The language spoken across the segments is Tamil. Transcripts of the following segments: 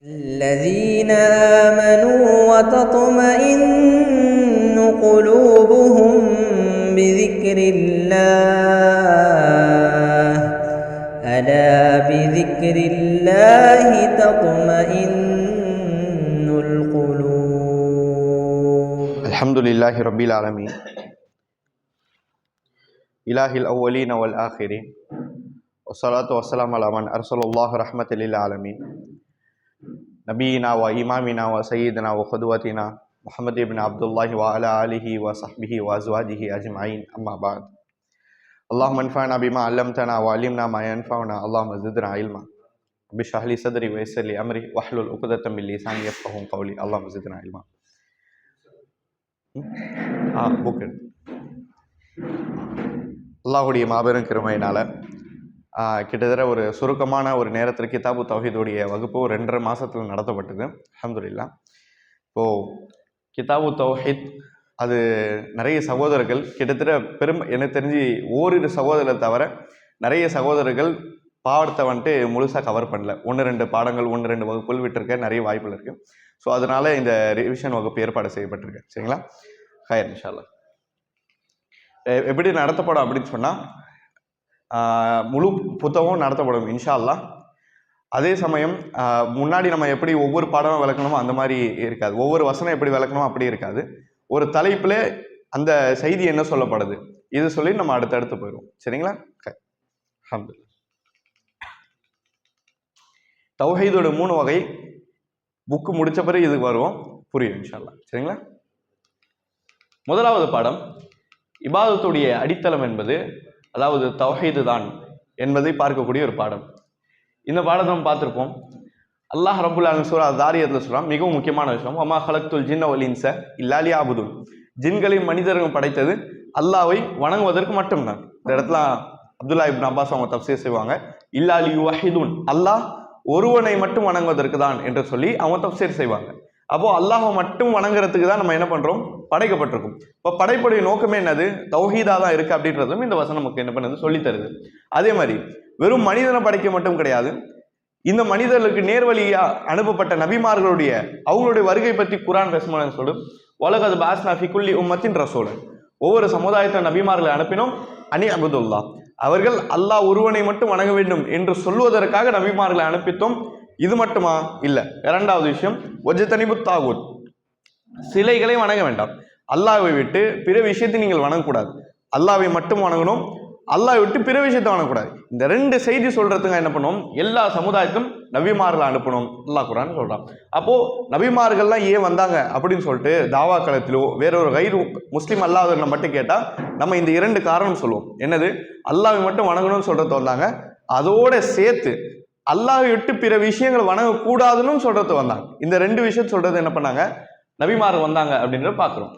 الذين آمنوا وتطمئن قلوبهم بذكر الله ألا بذكر الله تطمئن القلوب. الحمد لله رب العالمين إله الأولين والآخرين والصلاة والسلام على من أرسل الله رحمة للعالمين نبينا وإمامنا وسيدنا وقدوتنا محمد بن عبد الله وعلى آله وصحبه وأزواجه أجمعين أما بعد. اللهم انفعنا بما علمتنا وعلمنا ما ينفعنا اللهم زدنا علما رب اشرح لي صدري ويسر لي أمري واحلل عقدة من لساني يفقهوا قولي اللهم زدنا علما. புக் அல்லாஹுடைய மாபெரும் கிருமையினால கிட்டத்தட்ட ஒரு சுருக்கமான ஒரு நேரத்தில் கிதாபு தௌஹீதுடைய வகுப்பு 2.5 மாதத்தில் நடத்தப்பட்டது. அல்ஹம்துலில்லாஹ். இப்போது கிதாபு தௌஹீத் அது நிறைய சகோதரர்கள் கிட்டத்தட்ட எனக்கு தெரிஞ்சு ஓரிரு சகோதரரை தவிர நிறைய சகோதரர்கள் பாடத்தை வந்துட்டு முழுசாக கவர் பண்ணல. 1-2 பாடங்கள் 1-2 வகுப்புகள் விட்டுருக்க நிறைய வாய்ப்புகள் இருக்குது. ஸோ அதனால இந்த ரிவிஷன் வகுப்பு ஏற்பாடு செய்யப்பட்டிருக்கு. சரிங்களா? ஹயர் இன்ஷா அல்லாஹ். எப்படி நடத்தப்படும் அப்படின்னு சொன்னால் முழு புத்தகமும் நடத்தப்படும் இன்ஷா அல்லாஹ். அதே சமயம் முன்னாடி நம்ம எப்படி ஒவ்வொரு பாடமும் விளக்கணுமோ அந்த மாதிரி இருக்காது. ஒவ்வொரு வசனம் எப்படி விளக்கணுமோ அப்படி இருக்காது. ஒரு தலைப்பில் அந்த செய்தி என்ன சொல்லப்படுது இது சொல்லி நம்ம அடுத்தடுத்து போயிடுவோம். சரிங்களா? அல்ஹம்துலில்லாஹ். தௌஹீதோட 3 வகை புக்கு முடிச்ச பிறகு இதுக்கு வருவோம், புரியும் இன்ஷா அல்லாஹ். சரிங்களா? முதலாவது பாடம் இபாதத்துடைய அடித்தளம் என்பது அதாவது தௌஹீது தான் என்பதை பார்க்கக்கூடிய ஒரு பாடம். இந்த பாடத்தை நம்ம பார்த்துருப்போம். அல்லாஹ் ரப்புல் ஆலமீன் சூரா தாரியத்தில் சொல்கிறான், மிகவும் முக்கியமான விஷயம், வமா ஹலக்துல் ஜின்ன வல் இன்ஸ இல்லா லியஅபுதுன், ஜின்களையும் மனிதர்களும் படைத்தது அல்லாஹ்வை வணங்குவதற்கு மட்டும்தான். இந்த இடத்துல அப்துல்லா இப்னு அப்பாஸ் அவங்க தஃப்சீர் செய்வாங்க, இல்லா லியுவஹிதுன், அல்லாஹ் ஒருவனை மட்டும் வணங்குவதற்கு தான் என்று சொல்லி அவங்க தஃப்சீர் செய்வாங்க. அப்போ அல்லாஹை மட்டும் வணங்குறதுக்கு தான் நம்ம என்ன பண்றோம், படைக்கப்பட்டிருக்கும். இப்போ படைப்புடைய நோக்கமே என்னது, தௌஹீதா தான் இருக்கு அப்படின்றதும் இந்த வசனம் நமக்கு என்ன பண்ணுது, சொல்லி தருது. அதே மாதிரி வெறும் மனிதனை படைக்க மட்டும் கிடையாது, இந்த மனிதர்களுக்கு நேர்வழியா அனுப்பப்பட்ட நபிமார்களுடைய அவங்களுடைய வருகை பற்றி குர்ஆன் பேசுமான்னு சொல்லும், வலகத் பஅஸ்னா ஃபீ குல்லி உம்மத்தின் ரசூலன், ஒவ்வொரு சமுதாயத்தில் நபிமார்களை அனுப்பினோம், அனி அபுதுல்லாஹ், அவர்கள் அல்லாஹ் ஒருவனை மட்டும் வணங்க வேண்டும் என்று சொல்வதற்காக நபிமார்களை அனுப்பித்தோம். இது மட்டுமா இல்லை, இரண்டாவது விஷயம் வஜ்தனிபு தாகூத், சிலைகளை வணங்க வேண்டாம். அல்லாஹ்வை விட்டு பிற விஷயத்தை நீங்கள் வணங்கக்கூடாது. அல்லாஹ்வை மட்டும் வணங்கணும், அல்லாஹ்வை விட்டு பிற விஷயத்தை வணங்கக்கூடாது. இந்த 2 செய்தி சொல்றதுக்கு என்ன பண்ணுவோம், எல்லா சமுதாயத்துக்கும் நபிமார்களை அனுப்பணும் அல்லாஹ் குர்ஆன் சொல்றான். அப்போ நபிமார்கள்லாம் ஏன் வந்தாங்க அப்படின்னு சொல்லிட்டு தாவா களத்திலோ வேறொரு கைரு முஸ்லீம் அல்லாதவர்களை மட்டும் கேட்டா நம்ம இந்த 2 காரணம் சொல்லுவோம். என்னது, அல்லாஹ்வை மட்டும் வணங்கணும்னு சொல்றது வந்தாங்க, அதோட சேர்த்து அல்லாஹ்வை விட்டு பிற விஷயங்கள் வணங்கக்கூடாதுன்னு சொல்றது வந்தாங்க. இந்த 2 விஷயம் சொல்றது என்ன பண்ணாங்க, நபிமார்கள் வந்தாங்க அப்படின்றத பார்க்கிறோம்.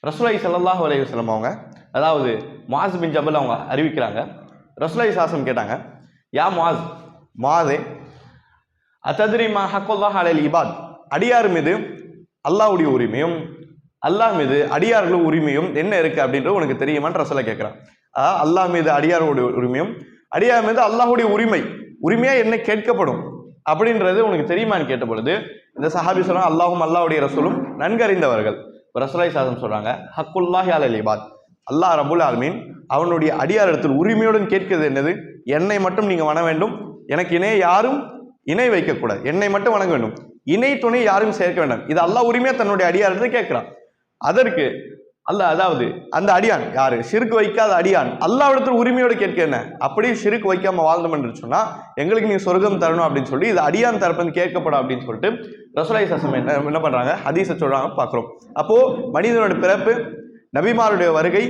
ரசூலுல்லாஹி ஸல்லல்லாஹு அலைஹி வஸல்லம் அவங்க, அதாவது முஆஸ் பின் ஜபல் அவங்க அறிவிக்கிறாங்க, ரசூலுல்லாஹி ஸல்லல்லாஹு கேட்டாங்க, யா முஆஸே அத்தத்ரி மா ஹக்குல்லாஹ் அலைல் இபாத், அடியார் மீது அல்லாஹ்வுடைய உரிமையும் அல்லாஹ் மீது அடியார்களுடைய உரிமையும் என்ன இருக்கு அப்படின்றது உனக்கு தெரியுமான்னு ரசூலுல்லாஹ் கேட்கிறான். அல்லாஹ் மீது அடியாருடைய உரிமையும் அடியார் மீது அல்லாஹுடைய உரிமையா என்ன கேட்கப்படும் அப்படின்றது உனக்கு தெரியுமான்னு கேட்ட பொழுது இந்த சஹாபி சொல்றாங்க, அல்லாஹும் அல்லாஹுடைய ரசூலும் நன்கறிந்தவர்கள். ரசூலுல்லாஹி ஸல்லல்லாஹு சொல்றாங்க, ஹக்குல்லாஹி அலல் இபாத், அல்லாஹ் ரப்புல் ஆலமீன் அவனுடைய அடியார் இடத்தில் உரிமையுடன் கேட்கிறது என்னது, என்னை மட்டும் நீங்க வணங்க வேண்டும், எனக்கு யாரும் இணை வைக்கக்கூடாது, என்னை மட்டும் வணங்க வேண்டும், இணை துணை யாரும் சேர்க்க வேண்டாம். இது அல்லாஹ் உரிமையா தன்னுடைய அடியார் இடத்துல கேட்கிறான். அதற்கு அல்லாஹ், அதாவது அந்த அடியான் யாரு, ஷிர்க் வைக்காத அடியான் அல்லாஹ் இடத்துல உரிமையோடு கேட்க, என்ன அப்படி ஷிர்க் வைக்காம வாழ்ந்தோம் என்று சொன்னா எங்களுக்கு நீங்க சொர்க்கம் தரணும் அப்படின்னு சொல்லி இது அடியான் தரப்பு கேட்கப்படும் அப்படின்னு சொல்லிட்டு ரசூலுல்லாஹி ஸல்லல்லாஹு அலைஹி வஸல்லம் என்ன பண்றாங்க, ஹதீஸை சொல்றாங்க பார்க்கிறோம். அப்போ மனிதனுடைய பிறப்பு, நபிமாருடைய வருகை,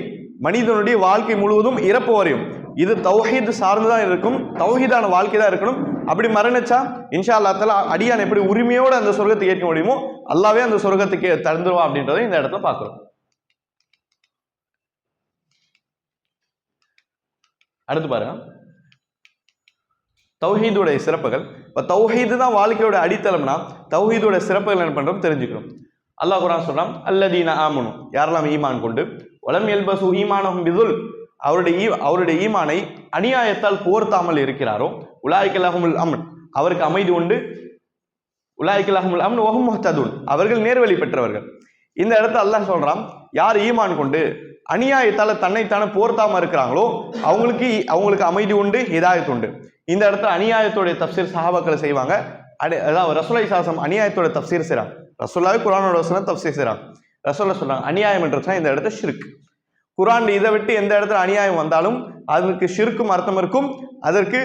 மனிதனுடைய வாழ்க்கை முழுவதும் இறப்பு வரையும் இது தௌஹீத் சார்ந்துதான் இருக்கும், தௌஹீதான வாழ்க்கை தான் இருக்கணும். அப்படி மரணிச்சா இன்ஷா அல்லாஹ் தஆலா அடியான் எப்படி உரிமையோடு அந்த சொர்க்கத்தை கேட்க முடியுமோ அல்லாஹ்வே அந்த சொர்க்கத்துக்கு தந்துருவான் அப்படின்றத இந்த இடத்துல பார்க்கிறோம். அடுத்து பாருங்க, தௌஹீதுடைய சிறப்புகள். இப்போ தௌஹீது தான் வாழ்க்கையோட அடித்தளம்னா தௌஹீதோட சிறப்புகள் என்ன பண்றோம் தெரிஞ்சுக்கிறோம். அல்லாஹ் குர்ஆன் சொல்றான், அல்லதீன ஆமனு, யாரெல்லாம் ஈமான் கொண்டு, வலம் யல்பசு ஈமானஹும் பிதுல், அவருடைய ஈமானை அநியாயத்தால் போர்த்தாமல் இருக்கிறாரோ உலாய்க்கலஹுமுல் அம்ன், அவருக்கு அமைதி உண்டு. உலாய்க்கலஹுமுல் அம்ன் வஹும் முஹ்ததூன், அவர்கள் நேர்வழி பெற்றவர்கள். இந்த இடத்துல அல்லாஹ் சொல்றான், யார் ஈமான் கொண்டு அநியாயத்தால தன்னைத்தானே போர்த்தாம இருக்கிறாங்களோ அவங்களுக்கு அமைதி உண்டு, ஹிதாயத் உண்டு. இந்த இடத்துல அநியாயத்துடைய தப்சீர் சஹாபாக்களை செய்வாங்க. அதாவது ரசூலுல்லாஹி ஸல்லல்லாஹு அலைஹி வஸல்லம் அநியாயத்தோட தப்சீர் செய்றாங்க. ரசூலுல்லாஹி குர்ஆனோட வசனம் தப்சீர் செய்றாங்க. ரசூலுல்லாஹ் சொல்றாங்க, அநியாயம் என்றா இந்த இடத்துல ஷிர்க். குர்ஆன் இதை விட்டு எந்த இடத்துல அநியாயம் வந்தாலும் அதுக்கு ஷிர்க்கும் அர்த்தம் இருக்கும், அதற்கு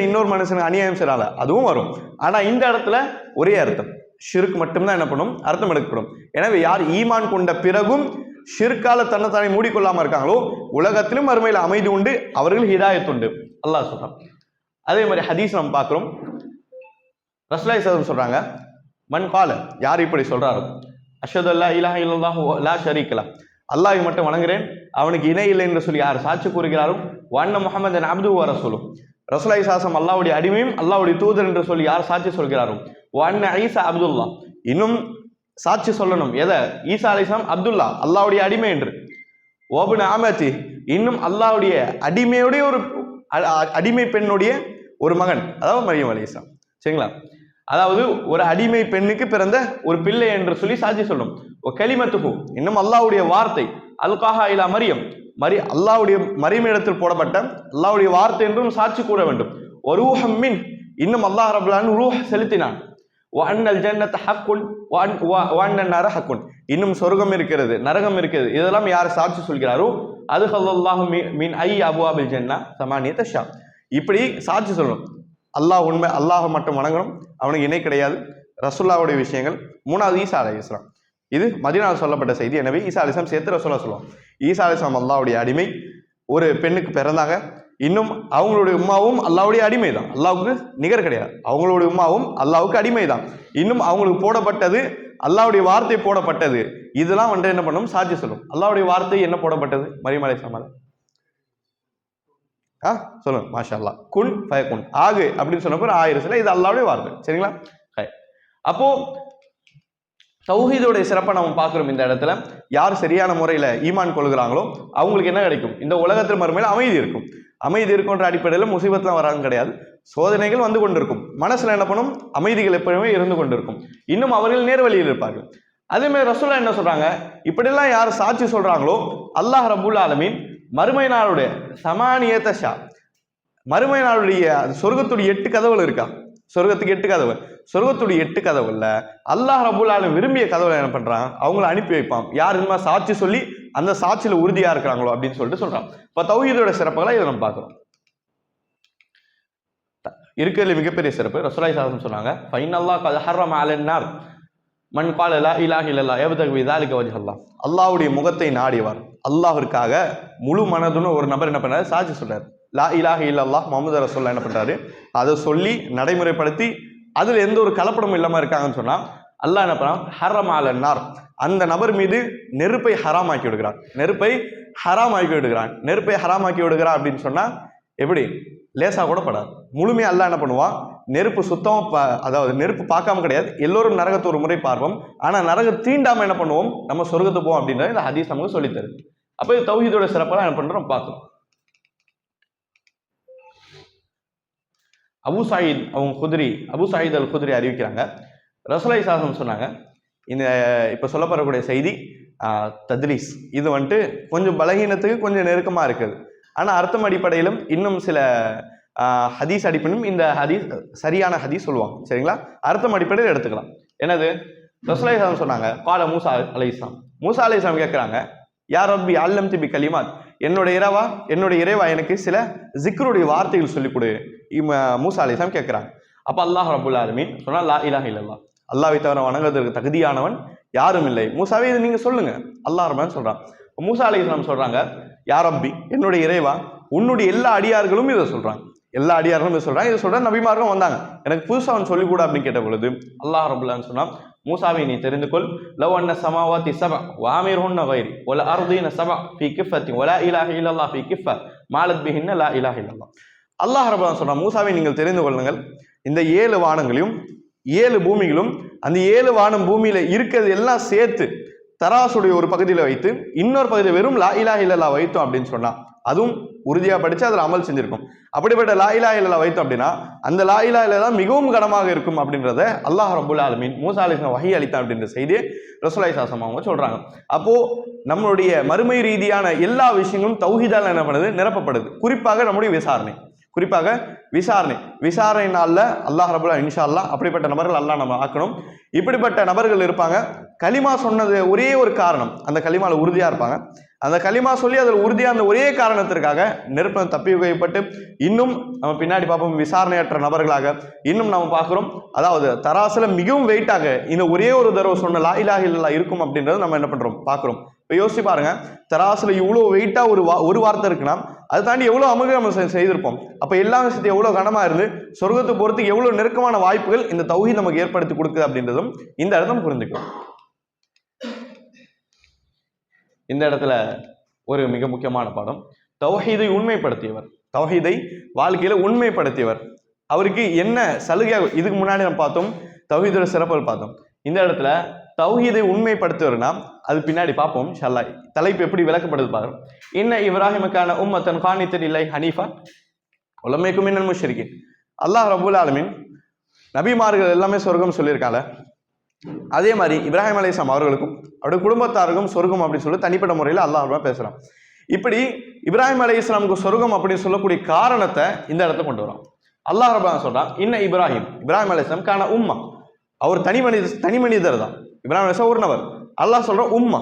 இன்னொரு மனுஷனுக்கு அநியாயம் செய்யறாங்க அதுவும் வரும். ஆனா இந்த இடத்துல ஒரே அர்த்தம், ஷிர்க் மட்டும்தான் என்ன பண்ணும், அர்த்தம் எடுக்கப்படும். எனவே யார் ஈமான் கொண்ட பிறகும் ஷிர்கால தன்னைத்தானே மூடிக்கொள்ளாம இருக்காங்களோ உலகத்திலும் மறுமையில் அமைதி உண்டு, அவர்கள் ஹிதாயத் உண்டு அல்லாஹ் சொல்றான். அதே மாதிரி ஹதீஸ் நம்ம பார்க்கிறோம். ரசூலுல்லாஹி ஸல்லல்லாஹு அலைஹி வஸல்லம் சொல்றாங்க, மன் கால, யார் இப்படி சொல்றாரோ, அஷ்ஹது அல்லா இலாஹ இல்லல்லாஹு லா ஷரீக லஹ், அல்லாஹ்வை மட்டும் வணங்குறேன், அவனுக்கு இணை இல்லை என்று சொல்லி யார் சாட்சி கூறுகிறாரோ, வஅன்ன முஹம்மதன் அப்துஹு வ ரசூலுஹு, ரசூலுல்லாஹி ஸல்லல்லாஹு அலைஹி வஸல்லம் அல்லாஹ்வுடைய அடிமையும் அல்லாஹ்வுடைய தூதர் என்று சொல்லி யார் சாட்சி சொல்கிறாரோ, வஅன்ன ஈசா அப்துல்லாஹ், இன்னும் சாட்சி சொல்லணும் எதை, ஈசா அலைஹிஸ்ஸலாம் அப்துல்லா அல்லாஹ்வுடைய அடிமை என்று, வப்ன அமதி, இன்னும் அல்லாஹ்வுடைய அடிமையுடைய ஒரு அடிமை பெண்ணுடைய ஒரு மகன், அதாவது மரியம் அலைஹிஸ்ஸலாம். சரிங்களா, அதாவது ஒரு அடிமை பெண்ணுக்கு பிறந்த ஒரு பிள்ளை என்று சொல்லி சாட்சி சொல்லணும். கலிமத்துஹு, இன்னும் அல்லாஹ்வுடைய வார்த்தை, அல்காஹா இலா மரியம், அல்லாஹ்வுடைய மரியம் இடத்தில் போடப்பட்ட அல்லாஹ்வுடைய வார்த்தை என்றும் சாட்சி கூற வேண்டும். ரூஹம் மின், இன்னும் அல்லாஹ் ரப்பல் ஆலமீன் ரூஹ் செலுத்தினான். வஅன்னல் ஜன்னத ஹக்குன் வஅன்னன் நார ஹக்குன், இன்னும் சொர்க்கம் இருக்கிறது நரகம் இருக்கிறது, இதெல்லாம் யார் சாட்சி சொல்கிறாரோ அது அல்லாஹு மின் ஐ அபுவாபில் ஜன்னா சமானியத ஷா, இப்படி சாட்சி சொல்லணும். அல்லாஹ் உண்மை, அல்லாஹ் மட்டும் வணங்கணும், அவனுக்கு இணை கிடையாது. ரசூலுல்லாஹ்வுடைய விஷயங்கள். மூணாவது ஈசா அலைஹிஸ்ஸலாம், இது மதீனாவில் சொல்லப்பட்ட செய்தி. எனவே ஈசா அலைஹிஸ்ஸலாம் சேர்த்து ரசூலுல்லாஹ் சொல்லுவாங்க. ஈசா அலைஹிஸ்ஸலாம் அல்லாஹ்வுடைய அடிமை, ஒரு பெண்ணுக்கு பிறந்தாங்க. இன்னும் அவங்களுடைய உம்மாவும் அல்லாஹ்வுடைய அடிமை தான், அல்லாஹ்வுக்கு நிகர் கிடையாது. அவங்களுடைய உம்மாவும் அல்லாஹ்வுக்கு அடிமை தான். இன்னும் அவங்களுக்கு போடப்பட்டது அல்லாஹ்வுடைய வார்த்தை போடப்பட்டது. இதெல்லாம் வந்து என்ன பண்ணும், சாட்சி சொல்லும். அல்லாஹ்வுடைய வார்த்தை என்ன போடப்பட்டது மரியம் அலைஹிஸ்ஸலாம்? சொல்லுங்க, மாஷா அல்லாஹ், குன் ஃபயகுன், ஆகு அப்படின்னு சொன்னப்போ ஆயிருச்சுல, இது அல்லாஹ்வுடைய வார்த்தை. சரிங்களா, அப்போ தௌஹீதோடைய சிறப்பை நம்ம பார்க்கிறோம். இந்த இடத்துல யார் சரியான முறையில ஈமான் கொள்கிறாங்களோ அவங்களுக்கு என்ன கிடைக்கும், இந்த உலகத்தில் மறுமையில் அமைதி இருக்கும். அமைதி இருக்குன்ற அடிப்படையில் முசீபத்லாம் வராங்க கிடையாது, சோதனைகள் வந்து கொண்டிருக்கும். மனசுல என்ன பண்ணும், அமைதிகள் எப்பவுமே இருந்து கொண்டிருக்கும். இன்னும் அவர்கள் நேர்வழியில் இருப்பார்கள். அதே மாதிரி ரசூலுல்லாஹ் என்ன சொல்றாங்க, இப்படிலாம் யார் சாட்சி சொல்றாங்களோ அல்லாஹ் ரப்புல் ஆலமீன் மறுமை நாளுடைய சமானியத ஷா, மறுமை நாளுடைய சொர்க்கத்துடைய 8 கதவுகள் இருக்கா, சொர்க்கத்துக்கு 8 கதவு, சொர்க்கத்துடைய 8 கதவுல அல்லாஹ் ரப்புல் ஆலமீன் விரும்பிய கதவுல என்ன பண்றான், அவங்கள அனுப்பி வைப்பான். யார் இந்த மாதிரி சாட்சி சொல்லி அந்த சாட்சியில உறுதியா இருக்கிறாங்களோ அப்படின்னு சொல்லிட்டு சொல்றான். இப்ப தௌஹீதோட சிறப்புகளை இதை நம்ம பார்க்கிறோம். இருக்கிறதுல மிகப்பெரிய சிறப்பு ரசூலுல்லாஹி ஸல்லல்லாஹு அலைஹி வஸல்லம் சொன்னாங்க, ஃபைனல்லாஹ் கத் ஹர்ரம அலன்னார் மன் கால லா இலாஹ இல்லல்லாஹ் யப்தகி பிதாலிக வஜ்ஹல்லாஹ், அல்லாஹ்வுடைய முகத்தை நாடியவர், அல்லாஹ்விற்காக முழு மனதுன்னு ஒரு நபர் என்ன பண்றாரு, சாட்சி சொல்றாரு. லா இலாஹ இல்லல்லாஹ் முஹம்மது ரசூலுல்லாஹ் என்ன பண்றாரு, அதை சொல்லி நடைமுறைப்படுத்தி அதுல எந்த ஒரு கலப்படமும் இல்லாம இருக்காங்கன்னு சொன்னா அல்லாஹ் என்ன பண்றான், ஹர்ரம அலன்னார், அந்த நபர் மீது நெருப்பை ஹராமாக்கி விடுகிறான். நெருப்பை ஹராமாக்கி விடுகிறான். நெருப்பை ஹராமாக்கி விடுகிறான் அப்படின்னு சொன்னா எப்படி, லேசா கூட படாது. முழுமையா அல்லாஹ் என்ன பண்ணுவான், நெருப்பு சுத்தமா, அதாவது நெருப்பு பார்க்காம கிடையாது, எல்லோரும் நரகத்தை ஒரு முறை பார்ப்போம், ஆனா நரகம் தீண்டாம என்ன பண்ணுவோம், நம்ம சொர்க்கத்தை போவோம் அப்படின்றத இந்த ஹதீஸ் நமக்கு சொல்லித்தரு. அப்ப இது தௌஹீதோட சிறப்பெல்லாம் என்ன பண்றோம் பார்க்கிறோம். அபு சயீத் அல் குத்ரி அறிவிக்கிறாங்க, ரசூலுல்லாஹி ஸல்லல்லாஹு அலைஹி வஸல்லம் சொன்னாங்க, இந்த இப்ப சொல்லப்படக்கூடிய செய்தி தத்லீஸ், இது வந்துட்டு கொஞ்சம் பலகீனத்துக்கு கொஞ்சம் நெருக்கமா இருக்குது. ஆனா அர்த்தம் அடிப்படையிலும் இன்னும் சில ஹதீஸ் அடிப்படையிலும் இந்த ஹதீஸ் சரியான ஹதீஸ் சொல்லுவாங்க. சரிங்களா, அர்த்தம் அடிப்படையில் எடுத்துக்கலாம். என்னது, ரசூலுல்லாஹி ஸல்லல்லாஹு அலைஹி வஸல்லம் சொன்னாங்க, கால மூசா அலைஹிஸ்ஸலாம், மூசா அலைஹிஸ்ஸலாம் கேட்கிறாங்க, யா ரப்பி அல்லம்தி பி கலிமாத், என்னுடைய இறைவா எனக்கு சில ஜிக்ருடைய வார்த்தைகள் சொல்லிக் கொடு, மூசா அலைஹிஸ்ஸலாம் கேட்கிறாங்க. அப்ப அல்லாஹ் ரப்புல் ஆலமீன் சொன்னா, லா இலாஹ இல்லல்லாஹ், அல்லாஹ்வை தவிர வணங்குவதற்கு தகுதியானவன் யாரும் இல்லை, மூசாவே இது நீங்க சொல்லுங்க, அல்லாஹ் ரப்பன் சொல்றான். மூசா அலைஹிஸ்ஸலாம் சொல்றாங்க, யா ரப்பி என்னுடைய இறைவா, உன்னுடைய எல்லா அடியார்களும் இதை சொல்றாங்க, எல்லா அடியார்களும் இதை சொல்றாங்க, இதை சொல்ற நபிமார்களும் வந்தாங்க, எனக்கு புதுசா அவன் சொல்லிக் கூட அப்படின்னு கேட்ட பொழுது அல்லாஹ் ரப்புல் ஆலமீன் சொன்னா, மூசாவை நீ தெரிந்து கொள், லவ் அன்ன ஸமாவாத்தி ஸபஅ வஅமீருஹுன்ன கைரி வல அர்தீன ஸபஅ ஃபீ கிஃபத்தி வலா இலாஹ இல்லல்லாஹ் ஃபீ கிஃப மாலத் பிஹின்ன லா இலாஹ இல்லல்லாஹ். அல்லாஹ் ரப்பல் ஆலமீன் சொன்னா, மூசாவை நீங்கள் தெரிந்து கொள்ளுங்கள், இந்த 7 வானங்களையும் 7 பூமிகளும், அந்த 7 வானம் பூமியில இருக்கிறது எல்லாம் சேர்த்து தராசுடைய ஒரு பகுதியில் வைத்து இன்னொரு பகுதி வெறும் லா இலாஹ இல்லல்லாஹ் வைத்தோம் அப்படின்னு சொன்னா அதுவும் உறுதியா படிச்சு அதுல அமல் செஞ்சிருக்கும். அப்படிப்பட்ட லா இலாஹ இல்லல்லாஹ் வைத்தோம் அப்படின்னா அந்த லா இலாஹ இல்லல்லாஹ் மிகவும் கனமாக இருக்கும் அப்படின்றத அல்லாஹ் ரப்புல் ஆலமீன் மூசா அலைஹிஸ்ஸலாம் வஹி அளித்தான் அப்படின்ற செய்தியை ரசூலுல்லாஹி ஸல்லல்லாஹு அலைஹி வஸல்லம் சொல்றாங்க. அப்போ நம்மளுடைய மறுமை ரீதியான எல்லா விஷயங்களும் தௌஹீதால என்ன பண்ணுது, நிரப்பப்படுது. குறிப்பாக நம்முடைய விசாரணை நாள்ல அல்லாஹ் ரப்புல் ஆலமீன் இன்ஷா அல்லாஹ் அப்படிப்பட்ட நபர்கள் அல்லாஹ் நம்ம ஆக்கணும். இப்படிப்பட்ட நபர்கள் இருப்பாங்க. கலிமா சொன்னது ஒரே ஒரு காரணம், அந்த கலிமால உறுதியா இருப்பாங்க. அந்த கலிமா சொல்லி அதில் உறுதியா அந்த ஒரே காரணத்திற்காக நெருப்பம் தப்பி வைக்கப்பட்டு இன்னும் நம்ம பின்னாடி பார்ப்போம் விசாரணையற்ற நபர்களாக இன்னும் நம்ம பார்க்கிறோம். அதாவது தராசுல மிகவும் வெயிட்டாக இந்த ஒரே ஒரு தடவை சொன்ன லா இலாஹ இல்லல்லாஹ் இருக்கும் அப்படின்றது நம்ம என்ன பண்றோம் பார்க்கிறோம். இப்போ யோசிச்சு பாருங்க, தராசுல இவ்வளோ வெயிட்டா ஒரு வார்த்தை இருக்குன்னா அதை தாண்டி எவ்வளோ அமுக நம்ம செய்திருப்போம். அப்போ எல்லா விஷயத்தையும் எவ்வளோ கனமா இருந்து சொர்க்கத்தை போறதுக்கு எவ்வளோ நெருக்கமான வாய்ப்புகள் இந்த தௌஹீத் நமக்கு ஏற்படுத்தி கொடுக்குது அப்படின்றதும் இந்த இடத்துல புரிஞ்சுக்கலாம். இந்த இடத்துல ஒரு மிக முக்கியமான பாடம், தௌஹீதை உண்மைப்படுத்தியவர், தௌஹீதை வாழ்க்கையில உண்மைப்படுத்தியவர், அவருக்கு என்ன சலுகை. இதுக்கு முன்னாடி நம்ம பார்த்தோம் தௌஹீதோட சிறப்புகள் பார்த்தோம். இந்த இடத்துல தௌஹீதை உண்மைப்படுத்துவர்னா அது பின்னாடி பார்ப்போம் இன்ஷா அல்லாஹ். தலைப்பு எப்படி விளக்கப்படுது பாருங்க. இன்ன இப்ராஹிமுக்கான உம்மத்தன் கானித்தன் இல்லை ஹனீஃபா உலமைக்கும் மின்னல் முஷ்ரிகீன். அல்லாஹ் ரப்புல் ஆலமீன் நபிமார்கள் எல்லாமே சொர்க்கம் சொல்லியிருக்காங்க. அதே மாதிரி இப்ராஹிம் அலைஹிஸ்ஸலாம் அவர்களுக்கும் அவருடைய குடும்பத்தாருக்கும் சொர்க்கம் அப்படின்னு சொல்லி தனிப்பட்ட முறையில் அல்லாஹ் பேசுறான். இப்படி இப்ராஹிம் அலைஹிஸ்ஸலாமுக்கு சொர்க்கம் அப்படின்னு சொல்லக்கூடிய காரணத்தை இந்த இடத்துல கொண்டு வரோம். அல்லாஹ் ரப்பா சொல்றான், இன்ன இப்ராஹிம் அலைஹிஸ்ஸலாம் கான உம்மா, அவர் தனி மனிதர் தான். இப்ராஹிம் அலைஹிஸ்ஸலாம் ஒரு நபர். அல்லாஹ் சொல்றான் உம்மா,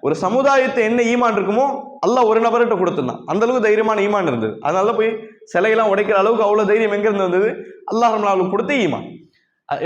ஒரு சமுதாயத்தை என்ன ஈமான் இருக்குமோ அல்லாஹ் ஒரு நபர்கிட்ட கொடுத்துருந்தான். அந்த அளவுக்கு தைரியமான ஈமான் இருந்தது. அதனால போய் சிலையெல்லாம் உடைக்கிற அளவுக்கு அவ்வளவு தைரியம் எங்க இருந்து வந்தது, அல்லாஹ் ரப்பா கொடுத்த ஈமான்.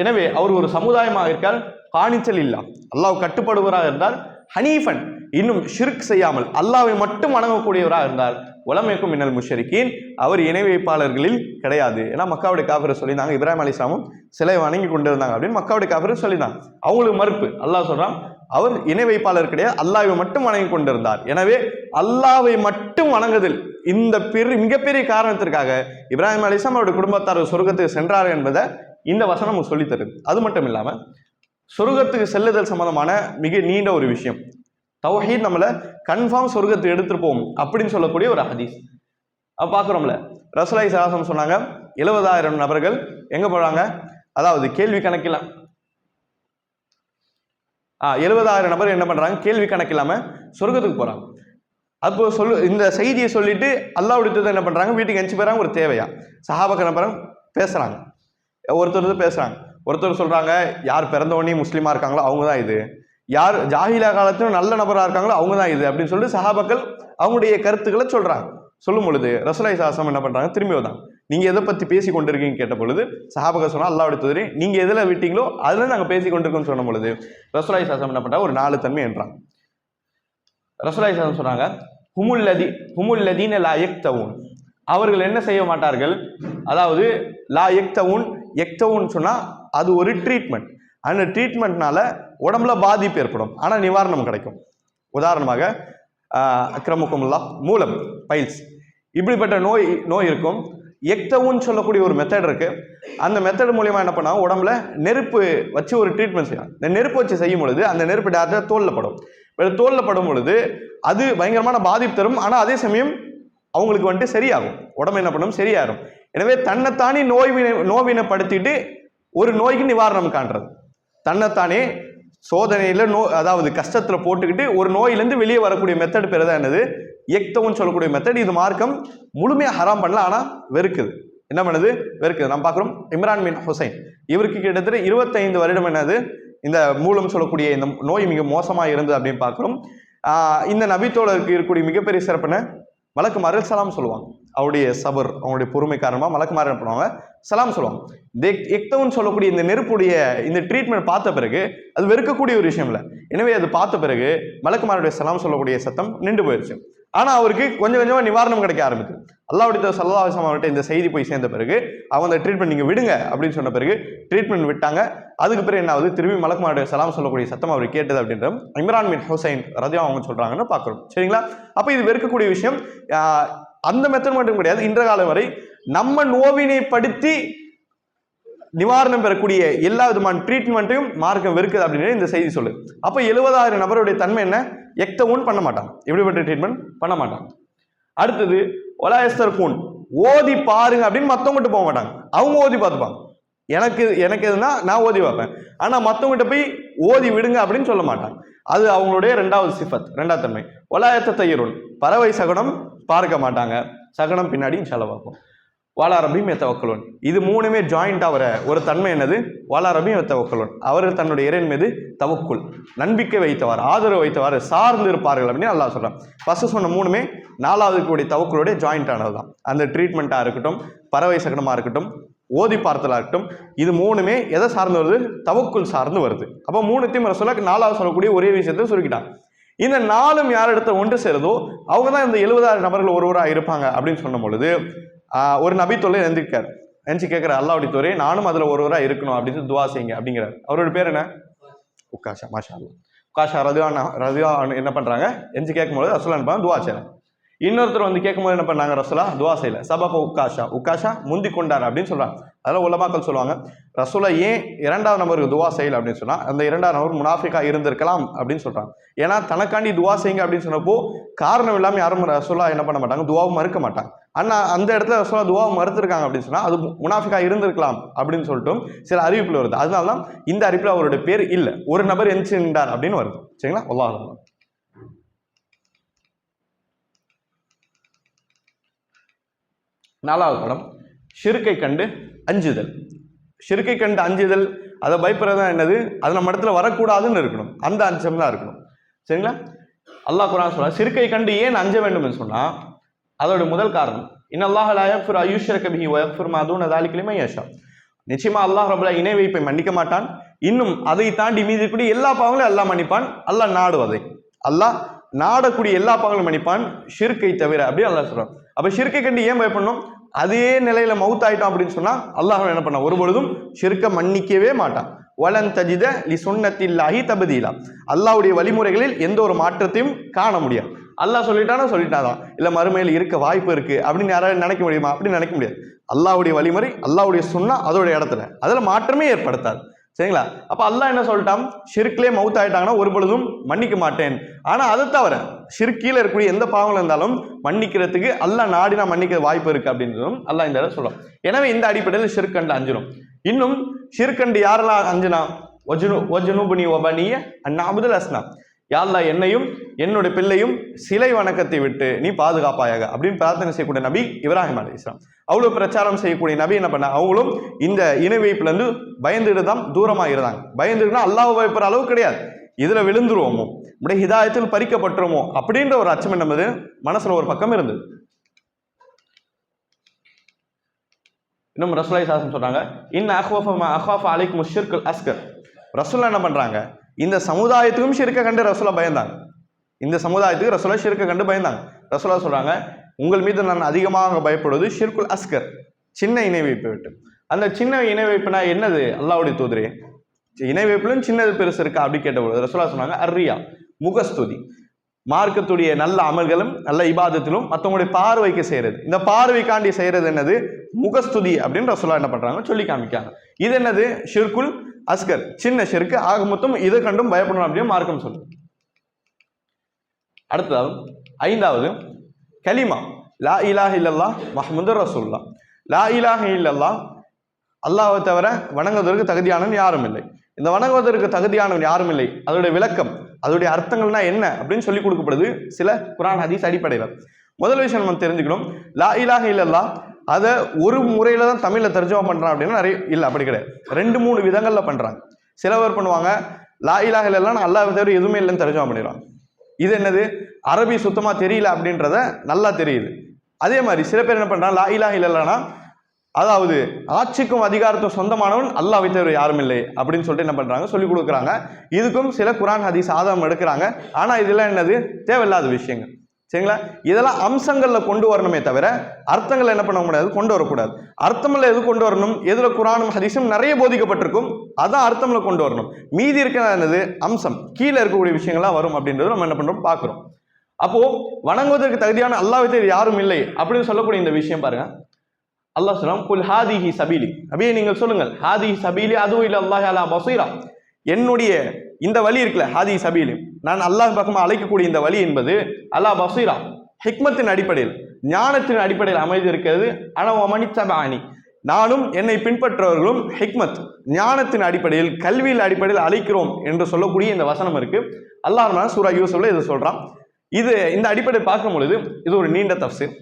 எனவே அவர் ஒரு சமுதாயமாக இருக்கால், காணிச்சல் இல்லா அல்லாஹ் கட்டுப்படுவராக இருந்தால், ஹனீஃபன் இன்னும் ஷிர்க் செய்யாமல் அல்லாஹ்வை மட்டும் வணங்கக்கூடியவராக இருந்தால், உலமைக்கும் மின்னல் முஷ்ரிகீன் அவர் இணை வைப்பாளர்களில் கிடையாது. ஏன்னா மக்காவுடைய காஃபிர் சொல்லியிருந்தாங்க இப்ராஹிம் அலைஹிஸ்ஸலாம் சிலை வணங்கி கொண்டு இருந்தாங்க அப்படின்னு மக்காவுடைய காஃபிர் சொல்லியிருந்தாங்க. அவங்களுக்கு மறுப்பு. அல்லாஹ் சொல்றான் அவர் இணை வைப்பாளர் கிடையாது, அல்லாஹ்வை மட்டும் வணங்கி கொண்டிருந்தார். எனவே அல்லாஹ்வை மட்டும் வணங்குதல் இந்த மிகப்பெரிய காரணத்திற்காக இப்ராஹிம் அலைஹிஸ்ஸலாம் அவருடைய குடும்பத்தார் சொர்க்கத்துக்கு சென்றார் என்பதை இந்த வசனம் நமக்கு சொல்லி தருது. அது மட்டும் இல்லாம சொர்க்கத்துக்கு செல்லுதல் சம்பந்தமான மிக நீண்ட ஒரு விஷயம். தௌஹீத் நம்மள கன்ஃபார்ம் சொர்க்கத்துக்கு எடுத்துட்டு போகும் அப்படின்னு சொல்லக்கூடிய ஒரு ஹதீஸ் பாக்குறோம்ல. ரசூலுல்லாஹி ஸல்லல்லாஹு அலைஹி வஸல்லம் சொன்னாங்க 70,000 நபர்கள் எங்க போறாங்க, அதாவது கேள்வி கணக்கில் 70,000 நபர் என்ன பண்றாங்க, கேள்வி கணக்கில்லாம சொர்க்கத்துக்கு போறாங்க. அப்போ இந்த செய்தியை சொல்லிட்டு அல்லாஹ்வுடைய என்ன பண்றாங்க, வீட்டுக்கு எஞ்சி போறாங்க. ஒரு தேவையா சஹாபாக்கள் நபர் பேசுறாங்க, ஒருத்தர் சொல்றாங்க யார் பிறந்தவனே முஸ்லீமா இருக்காங்களோ அவங்க தான் இது, யார் ஜாஹிலா காலத்திலும் நல்ல நபராக இருக்காங்களோ அவங்க தான் இது அப்படின்னு சொல்லிட்டு சஹாபாக்கள் அவங்களுடைய கருத்துக்களை சொல்றாங்க. சொல்லும் பொழுது ரசூலுல்லாஹி ஸல்லல்லாஹு அலைஹி வஸல்லம் என்ன பண்றாங்க, திரும்பி வந்தாங்க. நீங்க எதை பத்தி பேசி கொண்டிருக்கீங்க கேட்ட பொழுது சஹாபாக்கள் சொன்னா அல்லாஹ்வுடைய தூதரே நீங்க எதுல விட்டீங்களோ அதுல நாங்க பேசி கொண்டிருக்கோம்னு சொன்ன பொழுது ரசூலுல்லாஹி ஸல்லல்லாஹு அலைஹி வஸல்லம் என்ன பண்றாங்க, ஒரு 4 தன்மை என்றாங்க. ரசூலுல்லாஹி ஸல்லல்லாஹு அலைஹி வஸல்லம் சொன்னாங்க ஹுமுல்லதீன லா யக்தவுன், அவர்கள் என்ன செய்ய மாட்டார்கள், அதாவது லா யக்தவுன் சொன்னா அது ஒரு ட்ரீட்மெண்ட். அந்த ட்ரீட்மெண்ட்னால உடம்புல பாதிப்பு ஏற்படும், ஆனா நிவாரணம் கிடைக்கும். உதாரணமாக அக்ரமுக்குமுல்லாஹ் மூலம் பைல்ஸ் இப்படிப்பட்ட நோய் இருக்கும். எக்தவுன்னு சொல்லக்கூடிய ஒரு மெத்தட் இருக்கு. அந்த மெத்தட் மூலியமா என்ன பண்ணா உடம்புல நெருப்பு வச்சு ஒரு ட்ரீட்மெண்ட் செய்யலாம். இந்த நெருப்பு வச்சு செய்யும் பொழுது அந்த நெருப்பு டேரக்டா தோல்ல படும். தோல்ல படும் பொழுது அது பயங்கரமான பாதிப்பு தரும், ஆனா அதே சமயம் அவங்களுக்கு வந்துட்டு சரியாகும், உடம்பு என்ன பண்ணும் சரியாகும். எனவே தன்னைத்தானே நோவினப்படுத்திட்டு ஒரு நோய்க்கு நிவாரணம் காண்றது, தன்னைத்தானே சோதனையில அதாவது கஷ்டத்துல போட்டுக்கிட்டு ஒரு நோயிலிருந்து வெளியே வரக்கூடிய மெத்தட் பேர் தான் என்னது, எக்தவுன்னு சொல்லக்கூடிய மெத்தட். இது மார்க்கம் முழுமையா ஹராம் பண்ணல, ஆனா வெறுக்குது. என்ன பண்ணுது, வெறுக்குது. நம்ம பார்க்கிறோம் இம்ரான் பின் ஹுசைன், இவருக்கு கிட்டத்தட்ட 25 வருடம் என்னது இந்த மூலம் சொல்லக்கூடிய இந்த நோய் மிக மோசமா இருந்தது அப்படின்னு பார்க்கிறோம். இந்த நபித்தோழருக்கு இருக்கக்கூடிய மிகப்பெரிய சிறப்புன்னு மலக்குமார்கள் சலாம் சொல்லுவாங்க. அவருடைய சபர், அவங்களுடைய பொறுமை காரணமாக மலக்குமார்கள் என்ன பண்ணுவாங்க, சலாம் சொல்லுவாங்க. எக்தவுன்னு சொல்லக்கூடிய இந்த நெருப்புடைய இந்த ட்ரீட்மெண்ட் பார்த்த பிறகு அது வெறுக்கக்கூடிய ஒரு விஷயம் இல்லை. எனவே அது பார்த்த பிறகு மலக்குமாருடைய சலாம் சொல்லக்கூடிய சத்தம் நின்று போயிடுச்சு. ஆனா அவருக்கு கொஞ்சம் கொஞ்சமா நிவாரணம் கிடைக்க ஆரம்பிச்சு. அல்லாஹ்வுடைய ஸல்லல்லாஹு அலைஹி வஸல்லம் அவர்கிட்ட இந்த செய்தி போய் சேர்ந்த பிறகு அவங்க அந்த ட்ரீட்மெண்ட் நீங்க விடுங்க அப்படின்னு சொன்ன பிறகு ட்ரீட்மெண்ட் விட்டாங்க. அதுக்கு பிறகு என்ன ஆகுது, திரும்பி மலக்குமாருடைய சலாம் சொல்லக்கூடிய சத்தம் அவர் கேட்டது அப்படின்ற இம்ரான் பின் ஹுசைன் ரலியல்லாஹு அன்ஹு சொல்றாங்கன்னு பார்க்கிறோம். சரிங்களா? அப்ப இது வெறுக்கக்கூடிய விஷயம். அந்த மெத்தட் மட்டும் கிடையாது, இன்ற காலம் வரை நம்ம நோவினைப்படுத்தி நிவாரணம் பெறக்கூடிய எல்லா விதமான ட்ரீட்மெண்ட்டையும் மார்க்கம் வெறுக்குது அப்படின்னு இந்த செய்தி சொல்லு. அப்போ 70,000 நபருடைய தன்மை என்ன? எக்தவுன் பண்ண மாட்டான், எப்படிப்பட்ட ட்ரீட்மெண்ட் பண்ண மாட்டான். அடுத்தது ஒலாயஸ்தர் கூன், ஓதி பாருங்க அப்படின்னு மற்றவங்ககிட்ட போக மாட்டாங்க, அவங்க ஓதி பார்த்துப்பாங்க. எனக்கு எதுனா நான் ஓதி பார்ப்பேன், ஆனால் மற்றவங்ககிட்ட போய் ஓதி விடுங்க அப்படின்னு சொல்ல மாட்டாங்க. அது அவங்களுடைய ரெண்டாவது சிஃபத், ரெண்டாவது தன்மை. ஒலாயத்த தையருன், பறவை சகுனம் பார்க்க மாட்டாங்க, சகுனம் பின்னாடி இன்ஷா அல்லாஹ் பார்ப்போம். வாலா ரபியும் எத்தவக்கலோன், இது மூணுமே ஜாயிண்ட் ஆகிற ஒரு தன்மை என்னது? வாலா ரபியும் எத்தவக்கலோன், அவர் தன்னுடைய இறைவன் மீது தவக்குல், நம்பிக்கை வைத்தவாறு, ஆதரவு வைத்தவாறு சார்ந்து இருப்பார்கள் அப்படின்னு அல்லாஹ் சொல்றான். ஃபர்ஸ்ட் சொன்ன மூணுமே நாலாவது கூடிய தவக்குளுடைய ஜாயிண்ட் ஆனது தான். அந்த ட்ரீட்மெண்ட்டாக இருக்கட்டும், பறவை சகனமாக இருக்கட்டும், ஓதி பார்த்தலாக இருக்கட்டும், இது மூணுமே எதை சார்ந்து வருது? தவக்குல் சார்ந்து வருது. அப்போ மூணுத்தையும் சொல்ல நாலாவது சொல்லக்கூடிய ஒரே விஷயத்தை சுருக்கிட்டான். இந்த நாலும் யார் இடத்த ஒன்று சேருதோ அவங்க தான் இந்த 70,000 நபர்கள் ஒருவராக இருப்பாங்க அப்படின்னு சொன்ன பொழுது ஒரு நபி தொல்லை எழுந்திருக்கார், நினைச்சு கேட்கிற அல்லாஹ்வுடைய தோரே நானும் அதுல ஒருவராக இருக்கணும் அப்படின்னு துவா செய்யுங்க அப்படிங்கிறார். அவரோட பேர் என்ன? உக்காஷா. மாஷா அல்லாஹ். உக்காஷா ரதியா என்ன பண்றாங்க? எஞ்சி கேட்கும்போது ரசூலா அனுப்பாங்க, துவா செய்யலாம். இன்னொருத்தர் வந்து கேட்கும்போது என்ன பண்ணாங்க? ரசூலா துவா செய்யல, சபக உக்காஷா, உக்காஷா முந்தி கொண்டார் அப்படின்னு சொல்றாங்க. அதெல்லாம் உலமாக்கள் சொல்லுவாங்க, ரசூலா ஏன் 2வது நபருக்கு துவா செய்யல அப்படின்னு சொன்னா அந்த 2வது நபர் முனாஃபிகா இருந்திருக்கலாம் அப்படின்னு சொல்றாங்க. ஏன்னா தனக்காண்டி துவா செய்யுங்க அப்படின்னு சொன்னப்போ காரணம் இல்லாமல் யாரும் ரசூலா என்ன பண்ண மாட்டாங்க, துவாவும் மறுக்க மாட்டாங்க. ஆனா அந்த இடத்துல ரசூலா துவாவை மறுத்திருக்காங்க அப்படின்னு சொன்னா அது முனாஃபிகா இருந்திருக்கலாம் அப்படின்னு சொல்லிட்டு சில அறிவிப்புல வருது. அதனாலதான் இந்த அறிவிப்புல அவருடைய பேர் இல்லை, ஒரு நபர் எந்திச்சு நின்றார் அப்படின்னு வருது. சரிங்களா? அல்லாஹ் அல்லாஹ். 4வது படம் ஷிர்கை கண்டு அஞ்சுதல். ஷிர்கை கண்டு அஞ்சுதல், அதை பயப்படுறதா என்னது? அது நம்ம இடத்துல வரக்கூடாதுன்னு இருக்கணும், அந்த அஞ்சம் தான் இருக்கணும். சரிங்களா? அல்லாஹ் குர்ஆன் சொல்றா ஷிர்கை கண்டு ஏன் அஞ்ச வேண்டும் சொன்னா அதோட முதல் காரணம் இன்னல்லாஹ லா யக்ஃபிரு அய்யுஷ்ரக பிஹி வ யக்ஃபிரு மா தூன ذلك லிமன் யஷா. நிச்சயமா அல்லாஹ் ரப்பல் இணை வைப்பை மன்னிக்க மாட்டான், இன்னும் அதை தாண்டி மீதி கூடிய எல்லா பாவங்களையும் அல்லாஹ் மன்னிப்பான். அல்லாஹ் நாடுவதை, அல்லாஹ் நாடக்கூடிய எல்லா பாவங்களும் மன்னிப்பான் ஷிர்கை தவிர அப்படி அல்லாஹ் சொல்றான். அப்ப ஷிர்கை கண்டு ஏன் பயப்படணும்? அதே நிலையில மவுத் ஆயிட்டோம் அப்படின்னு சொன்னா அல்லாஹ் என்ன பண்ண ஒருபொழுதும் ஷிர்கை மன்னிக்கவே மாட்டான். வலன் தஜித லி சுன்னத்தில்லாஹி தபதீலா, அல்லாஹ்வுடைய வழிமுறைகளில் எந்த ஒரு மாற்றத்தையும் காண முடியாது. அல்லாஹ் சொல்லிட்டாதான், இல்ல மறுமையில் இருக்க வாய்ப்பு இருக்கு அப்படின்னு யாராவது நினைக்க முடியுமா? அப்படி நினைக்க முடியாது. அல்லாஹ்வுடைய வழிமுறை, அல்லாஹ்வுடைய சுன்னா அதோட இடத்துல அதுல மாற்றமே ஏற்படுத்தாது. சரிங்களா? அப்ப அல்லாஹ் என்ன சொல்லிட்டான்? ஷிர்க்லேயே மவுத் ஆயிட்டாங்கன்னா ஒரு பொழுதும் மன்னிக்க மாட்டேன். ஆனா அதை தவிர ஷிர்கீல இருக்கக்கூடிய எந்த பாவங்கள் இருந்தாலும் மன்னிக்கிறதுக்கு அல்லாஹ் நாடினா மன்னிக்க வாய்ப்பு இருக்கு அப்படின்றதும் அல்லாஹ் இந்த இடம் சொல்றோம். எனவே இந்த அடிப்படையில் ஷிர்கண்டு அஞ்சிடும். இன்னும் ஷிர்கண்டு யாரெல்லாம் அஞ்சினா ஒஜுனுபுனி ஒபனிய அந்நாபுதல் அஸ்னா, யா அல்லாஹ் என்னையும் என்னுடைய பிள்ளையும் சிலை வணக்கத்தை விட்டு நீ பாதுகாப்பாயாக அப்படின்னு பிரார்த்தனை செய்யக்கூடிய நபி இப்ராஹிம் அலைஹிஸ்ஸலாம். அவ்வளவு பிரச்சாரம் செய்யக்கூடிய நபி என்ன பண்ண, அவங்களும் இந்த இணை வைப்புல இருந்து பயந்துட்டு தான் தூரமா இருந்தாங்க. பயந்துட்டுனா அல்லாஹ் பயப்படுற அளவு கிடையாது, இதுல விழுந்துருவோமோ, இப்படி ஹிதாயத்தில் பறிக்கப்பட்டுருமோ அப்படின்ற ஒரு அச்சம் என்பது மனசுல ஒரு பக்கம் இருந்தது. இன்னும் ரசூலுல்லாஹி ஸல்லல்லாஹு அலைஹி வஸல்லம் சொல்றாங்க இன் அஹ்வஃப அலைக்கும் ஷிர்குல் அஸ்கர். ரசூலுல்லாஹ் என்ன பண்றாங்க? இந்த சமுதாயத்துக்கும் ஷிர்கை கண்டு ரசூலுல்லாஹ் பயந்தாங்க. இந்த சமுதாயத்துக்கு ரசூலுல்லாஹ் ஷிர்கை கண்டு பயந்தாங்க. ரசூலுல்லாஹ் சொல்றாங்க உங்கள் மீது நான் அதிகமாக பயப்படுவது ஷிர்குல் அஸ்கர், சின்ன இணை வைப்பு விட்டு. அந்த சின்ன இணை வைப்புனா என்னது? அல்லாஹ்வுடைய தூதரே, இணை வைப்புலும் சின்னது பெருசு இருக்கா அப்படி கேட்டபொழுது ரசூலுல்லாஹ் சொன்னாங்க அர்ரியா, முகஸ்துதி, மார்க்கத்துடைய நல்ல அமல்களும் நல்ல இபாதத்திலும் மற்றவங்களுடைய பார்வைக்கு செய்யறது. இந்த பார்வைக்காண்டி செய்யறது என்னது? முகஸ்துதி அப்படின்னு ரசூலுல்லாஹ் என்ன பண்றாங்க சொல்லி காமிக்காங்க. இது என்னது? ஷிர்குல் அஸ்கர், சின்ன ஷிர்கு. ஆக மொத்தம் இதை கண்டும் பயப்படணும் அப்படின்னு மார்க்கம் சொல்லுது. அடுத்ததாவது 5வது கலிமா லா இலாஹ இல்லல்லாஹ் முஹம்மது ரசூலுல்லாஹ். லா இலாஹ இல்லல்லாஹ், அல்லாஹ்வை தவிர வணங்குவதற்கு தகுதியானவன் யாரும் இல்லை. இந்த வணங்குவதற்கு தகுதியானவன் யாரும் இல்லை அதோடைய விளக்கம், அதோடைய அர்த்தங்கள்னா என்ன அப்படின்னு சொல்லி கொடுக்கப்படுது சில குர்ஆன் ஹதீஸ் அடிப்படையில். முதல் விஷயம் நம்ம தெரிஞ்சுக்கணும், லா இலாஹ இல்லல்லாஹ் அதை ஒரு முறையில தான் தமிழ்ல தர்ஜுமா பண்றான் அப்படின்னா நிறைய இல்லை, அப்படி கிடையாது. 2-3 விதங்கள்ல பண்றாங்க. சில பேர் பண்ணுவாங்க லா இலாஹ இல்லல்லாஹ் அல்லாஹ்வை தவிர எதுவுமே இல்லைன்னு தர்ஜுமா பண்ணிடுவாங்க. இது என்னது? அரபி சுத்தமா தெரியல அப்படின்றத நல்லா தெரியுது. அதே மாதிரி சில பேர் என்ன பண்றாங்க, லா இலாஹ இல்லல்லாஹ்னா அதாவது ஆட்சிக்கும் அதிகாரத்துக்கும் சொந்தமானவன் அல்லாஹ்வை தவிர யாரும் இல்லை அப்படின்னு சொல்லிட்டு என்ன பண்றாங்க சொல்லி கொடுக்குறாங்க. இதுக்கும் சில குர்ஆன் ஹதீஸ் ஆதாரம் எடுக்கிறாங்க. ஆனா இதெல்லாம் என்னது? தேவையில்லாத விஷயங்கள். சரிங்களா? இதெல்லாம் அம்சங்கள்ல கொண்டு வரணுமே தவிர அர்த்தங்கள் என்ன பண்ண முடியாது, கொண்டு வரக்கூடாது. அர்த்தம்ல எது கொண்டு வரணும்? எதுல குர்ஆனும் ஹதீஸும் நிறைய போதிக்கப்பட்டிருக்கும் அதான் அர்த்தம்ல கொண்டு வரணும். மீதி இருக்கிற என்னது? அம்சம், கீழே இருக்கக்கூடிய விஷயங்கள்லாம் வரும் அப்படின்றது நம்ம என்ன பண்றோம் பார்க்கிறோம். அப்போ வணங்குவதற்கு தகுதியான அல்லாஹ்வை தவிர யாரும் இல்லை அப்படின்னு சொல்லக்கூடிய இந்த விஷயம் பாருங்க, அல்லாஹ் சொல்றான் குல் ஹாதிஹி சபீலி, அப்படியே நீங்கள் சொல்லுங்கள் ஹாதிஹி சபீலி அதுவும் இல்ல அல்லாஹ் அலா பஸீரா, என்னுடைய இந்த வழி இருக்குல்ல ஹாதி சபீலி, நான் அல்லாஹ் பக்கமா அழைக்கக்கூடிய இந்த வழி என்பது அலா பஸீரா ஹிக்மத்தின் அடிப்படையில் ஞானத்தின் அடிப்படையில் அமைதி இருக்கிறது. அனவமனித்தபானி, நானும் என்னை பின்பற்றவர்களும் ஹிக்மத் ஞானத்தின் அடிப்படையில் கல்வியில் அடிப்படையில் அழைக்கிறோம் என்று சொல்லக்கூடிய இந்த வசனம் இருக்கு. அல்லாஹ் சூரா யூசுஃப்ல இதை சொல்றான். இது இந்த அடிப்படை பார்க்கும் பொழுது இது ஒரு நீண்ட தஃப்சீர்.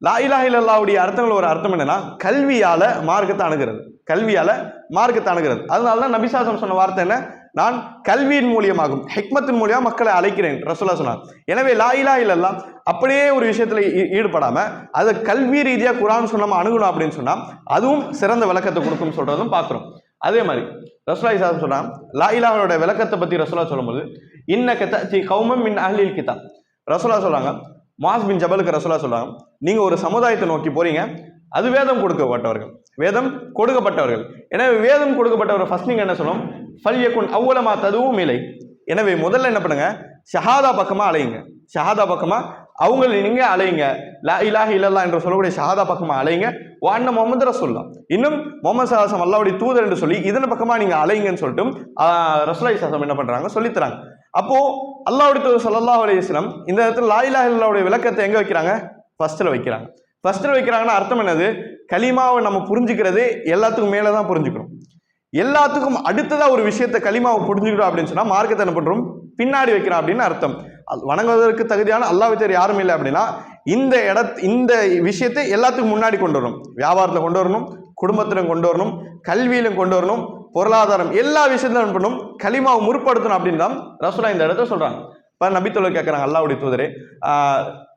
லா இலாஹ இல்லல்லாஹ்வுடைய அர்த்தங்கள் ஒரு அர்த்தம் என்னன்னா கல்வியால மார்க்கத்தை அணுகிறது, கல்வியால மார்க்கத்தை அணுகிறது. அதனாலதான் நபிசாசம் சொன்ன வார்த்தை என்ன, நான் கல்வியின் மூலியமாகும் ஹிக்மத்தின் மூலியமா மக்களை அழைக்கிறேன் ரசூலுல்லாஹ் சொன்னார். எனவே லா இலாஹ இல்லல்லாஹ் அப்படியே ஒரு விஷயத்துல ஈடுபடாம அதை கல்வி ரீதியா குர்ஆன் சொல்லாம அணுகணும் அப்படின்னு சொன்னா அதுவும் சிறந்த விளக்கத்தை கொடுக்கும் சொல்றதும் பார்க்கிறோம். அதே மாதிரி ரசூலுல்லாஹ் சொன்னா லா இலாஹோட விளக்கத்தை பத்தி ரசூலுல்லாஹ் சொல்லும்போது இன்னக தஅதி கௌமம் மின் அஹ்லில் கிதாப், ரசூலுல்லாஹ் சொல்றாங்க முஆஸ் பின் ஜபலுக்கு ரசூலுல்லாஹ் சொல்றாங்க நீங்க ஒரு சமுதாயத்தை நோக்கி போறீங்க, அது வேதம் கொடுக்கப்பட்டவர்கள், வேதம் கொடுக்கப்பட்டவர்கள். எனவே வேதம் கொடுக்கப்பட்டவர்கள் ஃபர்ஸ்ட் நீங்க என்ன சொல்லணும், ஃபல்யகுன் அவ்வலமா ததுவும் இலை, எனவே முதல்ல என்ன பண்ணுங்க ஷஹாதா பக்கமா அலையுங்க, ஷஹாதா பக்கமா அவங்களை நீங்க அலையுங்க, லா இலாஹ இல்லல்லாஹ் என்று சொல்லக்கூடிய ஷஹாதா பக்கமா அலையுங்க. வான்ன முஹம்மது ரசூலுல்லாஹ், இன்னும் முஹம்மது ஸல்லல்லாஹு அலைஹி வஸல்லம் அல்லாஹ்வுடைய தூதர் என்று சொல்லி இதன் பக்கமா நீங்க அலையுங்கன்னு சொல்லிட்டு ரசூலுல்லாஹி ஸல்லல்லாஹு என்ன பண்றாங்க சொல்லித்தராங்க. அப்போ அல்லாஹ்வுடைய தூதர் ஸல்லல்லாஹு அலைஹி வஸல்லம் இந்த இடத்துல லா இலாஹ இல்லல்லாஹ்வுடைய விளக்கத்தை எங்க வைக்கிறாங்க, ஃபர்ஸ்ட்ல வைக்கிறாங்க. ஃபர்ஸ்ட்ல வைக்கிறாங்கன்னா அர்த்தம் என்னது, கலிமாவை நம்ம புரிஞ்சுக்கிறதே எல்லாத்துக்கும் மேலதான் புரிஞ்சுக்கணும், எல்லாத்துக்கும் அடுத்ததா ஒரு விஷயத்தை கலிமாவை புரிஞ்சுக்கிறோம் அப்படின்னு சொன்னா மார்க்கத்தை என்ன பண்றோம் பின்னாடி வைக்கிறோம் அப்படின்னு அர்த்தம். வணங்குவதற்கு தகுதியான அல்லாஹ்வை தவிர யாரும் இல்லை அப்படின்னா இந்த விஷயத்தை எல்லாத்துக்கும் முன்னாடி கொண்டு வரணும், வியாபாரத்துல கொண்டு வரணும், குடும்பத்திலும் கொண்டு வரணும், கல்வியிலும் கொண்டு வரணும், பொருளாதாரம் எல்லா விஷயத்திலும் என்ன பண்ணணும் கலிமாவை முற்படுத்தணும் அப்படின்னு தான் ரசூலுல்லாஹ் இந்த இடத்த சொல்றாங்க. இப்ப நபித்தோழர் கேட்கறாங்க அல்லாஹ்வுடைய தூதரே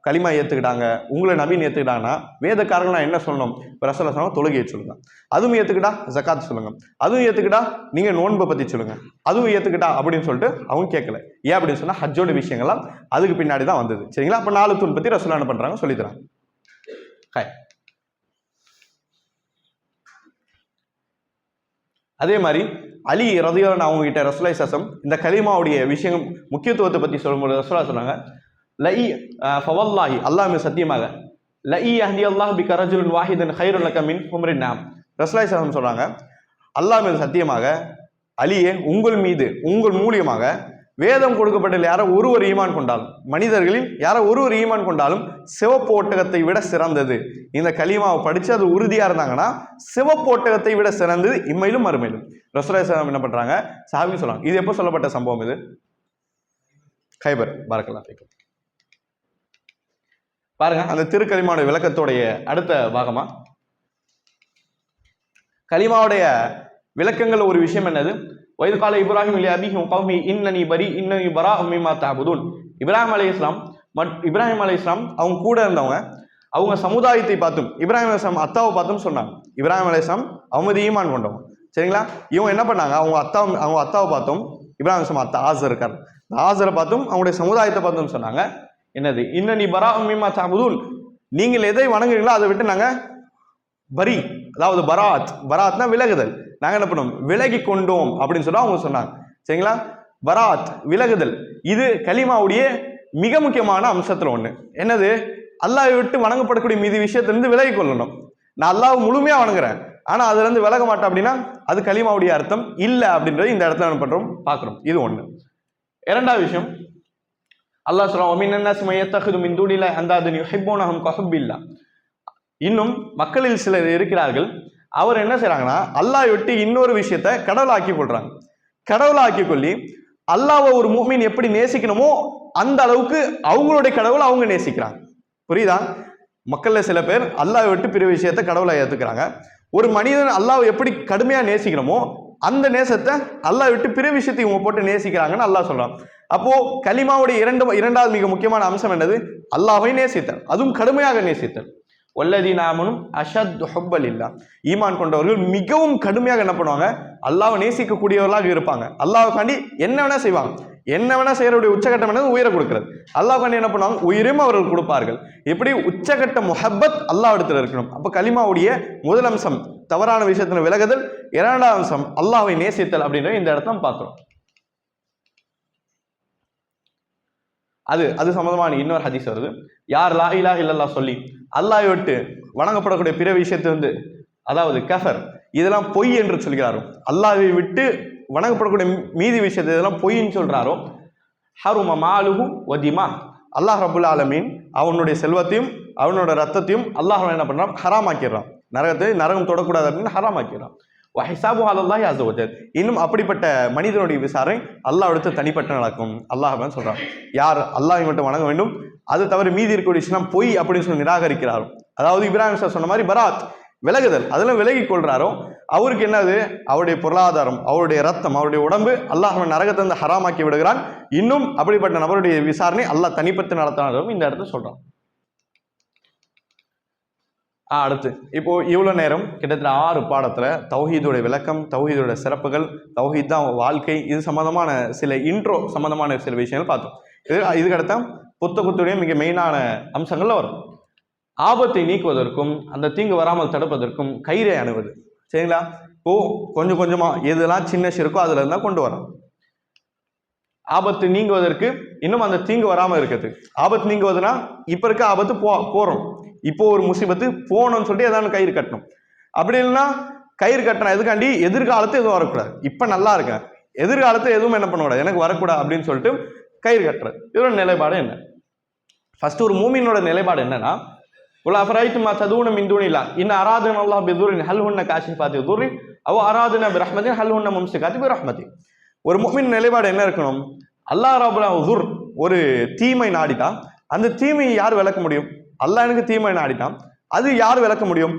களிமா ஏத்துக்கிட்டாங்க, உங்களை நபின்னு ஏத்துக்கிட்டாங்கன்னா வேதக்காரங்களா என்ன சொல்லணும், இப்போ ரசூலுல்லாஹ் சொன்னாங்க தொழுகையை சொல்லுங்க, அதுவும் ஏத்துக்கிட்டா ஜகாத் சொல்லுங்க, அதுவும் ஏத்துக்கிட்டா நீங்க நோன்பை பத்தி சொல்லுங்க, அதுவும் ஏத்துக்கிட்டா அப்படின்னு சொல்லிட்டு அவங்க கேட்கல. ஏன் அப்படின்னு சொன்னா ஹஜ்ஜோட விஷயங்கள்லாம் அதுக்கு பின்னாடி தான் வந்தது. சரிங்களா, அப்ப 4 தூண் பத்தி ரசூலுல்லாஹ் என்ன பண்றாங்க சொல்லித்தராங்க. அதே மாதிரி அலி ரலியல்லாஹு அவங்க கிட்ட ரசூலுல்லாஹி ஸல்லல்லாஹு அலைஹி வஸல்லம் இந்த கலிமாவுடைய விஷயம் முக்கியத்துவத்தை பத்தி சொல்லும்போது ரசூலுல்லாஹ் சொன்னாங்க லஇ ஃபவல்லாஹி அல்லாஹ் மீது சத்தியமாக லஇ யஹ்தி அல்லாஹ் பிக ரஜுலன் வாஹிதன் கைருன் லக மின் ஹும்ரின் நாம், ரசூலுல்லாஹி ஸல்லல்லாஹு அலைஹி வஸல்லம் சொல்றாங்க அல்லாஹ் மீது சத்தியமாக அலியே உங்கள் மீது உங்கள் மூலியமாக வேதம் கொடுக்கப்பட்ட யாரோ ஒருவர் ஈமான் கொண்டாலும், மனிதர்களில் யாரோ ஒருவர் ஈமான் கொண்டாலும் சிவப்பு ஒட்டகத்தை விட சிறந்தது. இந்த கலிமாவை படிச்சு அது உறுதியா இருந்தாங்கன்னா சிவப்பு ஒட்டகத்தை விட சிறந்தது இம்மையிலும் மறுமையிலும். ரசூலுல்லாஹி ஸல்லல்லாஹு அலைஹி வஸல்லம் என்ன பண்றாங்க சஹாபி சொல்றாங்க. இது எப்போ சொல்லப்பட்ட சம்பவம், இது கைபர். பரக்கல்லாஹு ஃபீக்கும். பாருங்க அந்த திருக்கலிமாவுடைய விளக்கத்தோடைய அடுத்த பாகமா கலிமாவுடைய விளக்கங்கள் ஒரு விஷயம் என்னது, வயது கால இப்ராஹிம் லி அபீஹி கௌமி இன்னனி பராஉம் மிம்மா தஅபுதூன். இப்ராஹிம் அலைஹிஸ்ஸலாம் அவங்க கூட இருந்தவங்க அவங்க சமுதாயத்தை பார்த்தும் இப்ராஹிம் அலைஹிஸ்ஸலாம் அத்தாவை பார்த்தும் சொன்னாங்க. இப்ராஹிம் அலைஹிஸ்ஸலாம் அவங்க ஈமான் கொண்டவங்க. சரிங்களா, இவங்க என்ன பண்ணாங்க அவங்க அத்தாவை பார்த்தும் இப்ராஹிம் அலைஹிஸ்ஸலாம் அத்தா ஆசர் இருக்காரு, ஆசரை பார்த்தும் அவங்களுடைய சமுதாயத்தை பார்த்தும் சொன்னாங்க என்னது, இன்னனி பராஉம் மிம்மா தஅபுதூன், நீங்கள் எதை வணங்குறீங்களோ அதை விட்டு நாங்க பரி, அதாவது பராத்னா விலகுதல், நாங்க என்ன பண்ணோம் விலகி கொண்டோம் அப்படின்னு சொல்லி அவங்க சொன்னாங்க. சரிங்களா, பராத் விலகுதல் இது கலிமாவுடைய மிக முக்கியமான அம்சத்துல ஒண்ணு. என்னது, அல்லாஹ்வை விட்டு வணங்கப்படக்கூடிய மீதி விஷயத்திலிருந்து விலகி கொள்ளணும். நான் அல்லாஹ்வை முழுமையா வணங்குறேன் ஆனா அதுல இருந்து விலக மாட்டேன் அப்படின்னா அது கலிமாவுடைய அர்த்தம் இல்ல அப்படின்றது இந்த இடத்துல என்ன பண்றோம் பாக்குறோம். இது ஒண்ணு. இரண்டாவது விஷயம் அல்லாஹ் சொல்றான் வமினன் நாஸி மன் யத்தகிது மின் தூனில்லாஹி அன்தாதன் யுஹிப்பூனஹும் கஹுப்பில்லாஹ். இன்னும் மக்களில் சிலர் இருக்கிறார்கள், அவர் என்ன செய்யறாங்கன்னா அல்லாஹ் விட்டு இன்னொரு விஷயத்த கடவுளாக்கி கொள்றாங்க. கடவுளாக்கி கொள்ளி அல்லாஹ்வை ஒரு முஃமின் எப்படி நேசிக்கணுமோ அந்த அளவுக்கு அவங்களுடைய கடவுளை அவங்க நேசிக்கிறாங்க. புரியுதா, மக்கள்ல சில பேர் அல்லாஹ்வை விட்டு பிற விஷயத்த கடவுளை ஏத்துக்கிறாங்க. ஒரு மனிதன் அல்லாஹ்வை எப்படி கடுமையா நேசிக்கணுமோ அந்த நேசத்தை அல்லாஹ் விட்டு பிற விஷயத்தை இவங்க போட்டு நேசிக்கிறாங்கன்னு அல்லாஹ் சொல்றான். அப்போ கலிமாவுடைய இரண்டாவது மிக முக்கியமான அம்சம் என்னது, அல்லாஹ்வை நேசித்தல், அதுவும் கடுமையாக நேசித்தல். வல்லதீன ஆமனு அஷத்து ஹுப்பலில்லாஹ், ஈமான் கொண்டவர்கள் மிகவும் கடுமையாக என்ன பண்ணுவாங்க அல்லாஹ்வை நேசிக்கக்கூடியவர்களாக இருப்பாங்க. அல்லாஹ்வுக்காண்டி என்ன வேணா செய்வாங்க, என்ன வேணா செய்யறவுடைய உச்சகட்டம் என்னது உயிரை கொடுக்கிறது. அல்லாஹ்வுக்காண்டி என்ன பண்ணுவாங்க உயிரும் அவர்கள் கொடுப்பார்கள். இப்படி உச்சகட்ட முஹப்பத் அல்லாஹ் இடத்துல இருக்கணும். அப்ப கலிமாவுடைய முதல் அம்சம் தவறான விஷயத்துல விலகுதல், இரண்டாவது அம்சம் அல்லாஹ்வை நேசித்தல் அப்படின்ற இந்த இடத்த பார்க்கிறோம். அது சம்பந்தமான இன்னொரு ஹதீஸ் வருது, யார் லா இலாஹ இல்லல்லாஹ் சொல்லி அல்லாஹ்வை விட்டு வணங்கப்படக்கூடிய பிற விஷயத்தை அதாவது கஃபர் இதெல்லாம் பொய் என்று சொல்கிறாரோ, அல்லாஹ்வை விட்டு வணங்கப்படக்கூடிய மீதி விஷயத்தை இதெல்லாம் பொய்ன்னு சொல்றாரோ, ஹரும மாலுஹு வதிமா, அல்லாஹ் ரப்புல் ஆலமீன் அவனுடைய செல்வத்தையும் அவனோட ரத்தத்தையும் அல்லாஹ் என்ன பண்றான், ஹராமாக்கிடுறான். நரகம் தொடக்கூடாது அப்படின்னு ஹராமாக்கிறான். வஹிசாபு அலல்லாஹி அஸ்ஸ வஜல், இன்னும் அப்படிப்பட்ட மனிதனுடைய விசாரணை அல்லாஹ் எடுத்து தனிப்பட்ட நடக்கும். அல்லாஹ் சொல்றான், யார் அல்லாஹ்வை மட்டும் வணங்க வேண்டும், அது தவிர மீதி இருக்கக்கூடிய விஷயம் பொய் அப்படின்னு சொல்லி நிராகரிக்கிறாரோ, அதாவது இப்ராஹிம் சார் சொன்ன மாதிரி பராத் விலகுதல், அதெல்லாம் விலகி கொள்றாரோ, அவருக்கு என்னது, அவருடைய பொருளாதாரம், அவருடைய ரத்தம், அவருடைய உடம்பு அல்லாஹ் நரகத்தை வந்து ஹராமாக்கி விடுகிறான். இன்னும் அப்படிப்பட்ட நபருடைய விசாரணை அல்லாஹ் தனிப்பட்டு நடத்தினாலும் இந்த இடத்துல சொல்றான். அடுத்து இப்போ இவ்வளவு நேரம் கிட்டத்தட்ட 6 பாடத்துல தௌஹீதுடைய விளக்கம், தௌஹீதுடைய சிறப்புகள், தௌஹீத் தான் வாழ்க்கை, இது சம்பந்தமான சில இன்ட்ரோ சம்பந்தமான சில விஷயங்கள் பார்த்தோம். இதுக்கடுத்த புத்தகத்துடைய மிக மெயினான அம்சங்கள்ல வரும். ஆபத்தை நீக்குவதற்கும் அந்த தீங்கு வராமல் தடுப்பதற்கும் கயிறை அணுவது. சரிங்களா? இப்போ கொஞ்சம் கொஞ்சமா எதெல்லாம் சின்ன இருக்கோ அதுல இருந்தா கொண்டு வரோம். ஆபத்து நீங்குவதற்கு இன்னும் அந்த தீங்கு வராமல் இருக்குது. ஆபத்து நீங்குவதுன்னா இப்ப இருக்க ஆபத்து போறோம், இப்போ ஒரு முசீபத்து போகணும்னு சொல்லிட்டு ஏதாவது கயிறு கட்டணும். அப்படி இல்லைன்னா கயிறு கட்டணும் எதுக்காண்டி, எதிர்காலத்து எதுவும் வரக்கூடாது, இப்ப நல்லா இருக்கேன், எதிர்காலத்தை எதுவும் என்ன பண்ணக்கூடாது, எனக்கு வரக்கூடாது அப்படின்னு சொல்லிட்டு கயிறு கட்டுறது. இதோட நிலைப்பாடு என்ன? ஃபர்ஸ்ட் ஒரு மூமினோட நிலைப்பாடு என்னன்னா, உலா அஃபரைத்துமா ததூன மின் தூனில்லாஹ் இன் அராதன அல்லாஹ் பிதுர்ரின் ஹல் ஹுன்ன காஷிஃபாத்தி துர்ரி அவ் அராதன பிரஹ்மத்தின் ஹல் ஹுன்ன மும்சிகாத்தி பிரஹ்மத்தி. ஒரு முஃமின் நிலைப்பாடு என்ன இருக்கணும், அல்லாஹ் ரப்பல் துர் ஒரு தீமை நாடிட்டா அந்த தீமையை யார் விளக்க முடியும், அல்லாஹ் எனக்கு தீமை நாடிட்டான் அது யார் விளக்க முடியும்,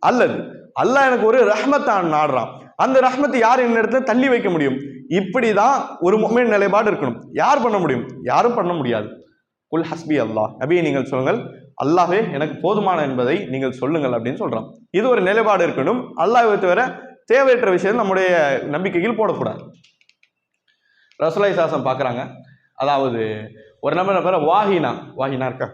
அல்லது அல்லாஹ் எனக்கு ஒரு ரஹ்மத்தான் நாடுறான் அந்த ரஹ்மத்தை யார் என்ன இடத்துல தள்ளி வைக்க முடியும். இப்படிதான் ஒரு முஃமின் நிலைப்பாடு இருக்கணும். யார் பண்ண முடியும், யாரும் பண்ண முடியாது. குல் ஹஸ்பி அல்லாஹ், நபியை நீங்கள் சொல்லுங்கள் அல்லாஹ்வே எனக்கு போதுமான என்பதை நீங்கள் சொல்லுங்கள் அப்படின்னு சொல்றான். இது ஒரு நிலைப்பாடு இருக்கணும். அல்லாஹ்வை தவிர தேவையற்ற விஷயம் நம்முடைய நம்பிக்கையில் போடக்கூடாது. ரசூலுல்லாஹி ஸல்லல்லாஹு பார்க்குறாங்க, அதாவது ஒரு நபர் பேர வாஹினா இருக்கா,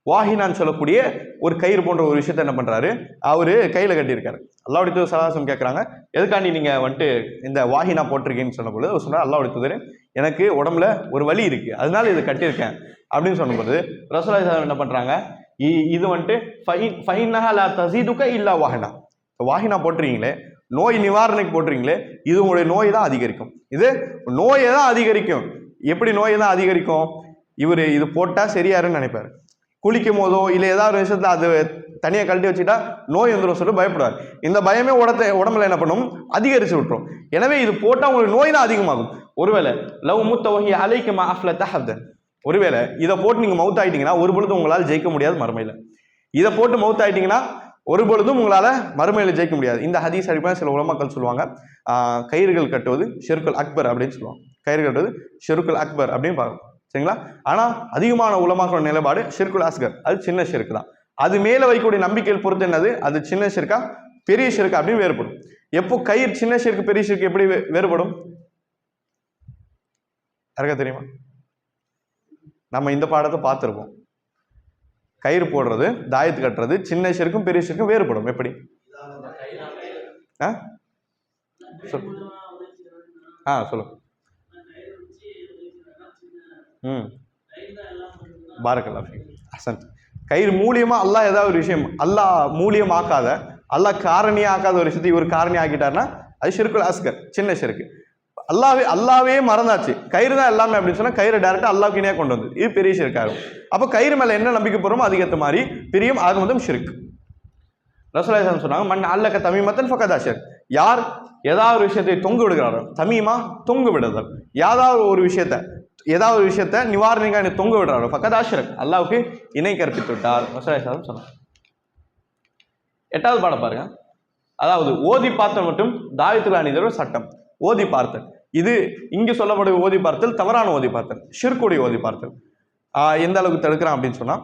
வாஹினான்னு சொல்லக்கூடிய ஒரு கயிறு போன்ற ஒரு விஷயத்த என்ன பண்றாரு, அவரு கையில கட்டியிருக்காரு. அல்லாஹ்வுடைய தூதர் ஸல்லல்லாஹு அலைஹி வஸல்லம் கேட்கறாங்க, எதுக்காண்டி நீங்க வந்துட்டு இந்த வாஹினா போட்டிருக்கீங்கன்னு சொன்ன பொழுது அவர் சொன்னார், அல்லாஹ்வுடைய தூதர் எனக்கு உடம்புல ஒரு வலி இருக்கு அதனால இது கட்டியிருக்கேன் அப்படின்னு சொன்னபோது ரசூலுல்லாஹி ஸல்லல்லாஹு என்ன பண்றாங்க, இது வந்துட்டு ஃபைன்னஹா லா தஸீதுக இல்லா வாஹினா, வாஹினா போட்டுறீங்களே, நோய் நிவாரணைக்கு போட்டுறீங்களே, இது உங்களுடைய நோய் தான் அதிகரிக்கும், இது நோயை தான் அதிகரிக்கும். எப்படி நோயை தான் அதிகரிக்கும், இவர் இது போட்டா சரியாருன்னு நினைப்பாரு, குளிக்கும் போதோ இல்லை ஏதாவது ஒரு விஷயத்துல அது தனியாக கழட்டி வச்சுட்டா நோய் வந்துடும் சொல்லிட்டு பயப்படுவார். இந்த பயமே உடம்புல என்ன பண்ணும், அதிகரிச்சு விட்டுரும். எனவே இது போட்டால் உங்களுக்கு நோய் தான் அதிகமாகும். ஒருவேளை லவ் முத்தவஹி அலைக்கும் அஃப்ல தஹதன், ஒருவேளை இதை போட்டு நீங்கள் மவுத் ஆகிட்டீங்கன்னா ஒரு பொழுதும் உங்களால் ஜெயிக்க முடியாது மறுமையில். இதை போட்டு மவுத் ஆகிட்டீங்கன்னா ஒரு பொழுதும் உங்களால் மறுமையில் ஜெயிக்க முடியாது. இந்த ஹதீஸ் அடிப்படையில் சில உலமாக்கள் சொல்லுவாங்க, கயிறுகள் கட்டுவது ஷிர்குல் அக்பர் அப்படின்னு சொல்லுவாங்க. கயிறு கட்டுவது ஷிர்குல் அக்பர் அப்படின்னு பார்க்கணும். சரிங்களா? ஆனால் அதிகமான உலமாக்களோட நிலைப்பாடு ஷிர்குல் அஸ்கர், அது சின்ன ஷிர்கு தான். அது மேலே வைக்கக்கூடிய நம்பிக்கையில் பொறுத்து என்னது, அது சின்ன ஷிர்கா பெரிய ஷிர்கா அப்படின்னு வேறுபடும். எப்போ கயிறு சின்ன ஷிர்கு பெரிய ஷிர்கு எப்படி வேறுபடும் யாருக்கா தெரியுமா? நம்ம இந்த பாடத்தை பார்த்துருப்போம். கயிறு போடுறது, தாயத்து கட்டுறது சின்ன ஷிர்க்கும் பெரிய ஷிர்க்கும் வேறுபடும். எப்படி? சொல்லு. பாரக்கல்லா அசன்ட். கயிறு மூலியமா அல்லாஹ் ஏதாவது ஒரு விஷயம் அல்லாஹ் மூலியமாக்காத, அல்லாஹ் காரணியா ஆக்காத ஒரு விஷயத்தை இவர் காரணி ஆக்கிட்டாருன்னா அது ஷிர்குல் அஸ்கர், சின்ன ஷிர்கு. அல்லாவே மறந்தாச்சு, கயிறு தான் எல்லாமே அப்படின்னு சொன்னா கயிறு டைரக்டா அல்லாஹ்வுக்கு இணையா கொண்டு வந்து இது பெரிய ஷிர்காகும். அப்போ கயிறு மேல என்ன நம்பிக்கை போறோமோ அதுக்கேற்ற மாதிரி பிரியம் ஆக வந்து ஷிர்க். ரசூலுல்லாஹி ஸல்லல்லாஹு அலைஹி சொன்னாங்க, மன் அல்லக தமீமத்தன் ஃபகத் அஷர், யார் ஏதாவது ஒரு விஷயத்தை தொங்கு விடுகிறாரோ, தமீமா தொங்கு விடுதல், ஏதாவது ஒரு விஷயத்தை நிவாரணிக்காக தொங்க விடுறாரோ ஃபகத் அஷ்ரக், அல்லாஹ்வுக்கு இணை கற்பித்து விட்டார். ரசூலுல்லாஹி ஸல்லல்லாஹு அலைஹி சொன்னாங்க. 8வது பாடம் பாருங்க, அதாவது ஓதி பார்த்தல் மற்றும் தாயத்துல் அணிதல் ஒரு சட்டம். ஓதி பார்த்தல், இது இங்கு சொல்லக்கூடிய ஓதி பார்த்தல் தவறான ஓதி பார்த்தல், ஷிர்குடைய ஓதி பார்த்தல். எந்த அளவுக்கு தடுக்கிறான் அப்படின்னு சொன்னா,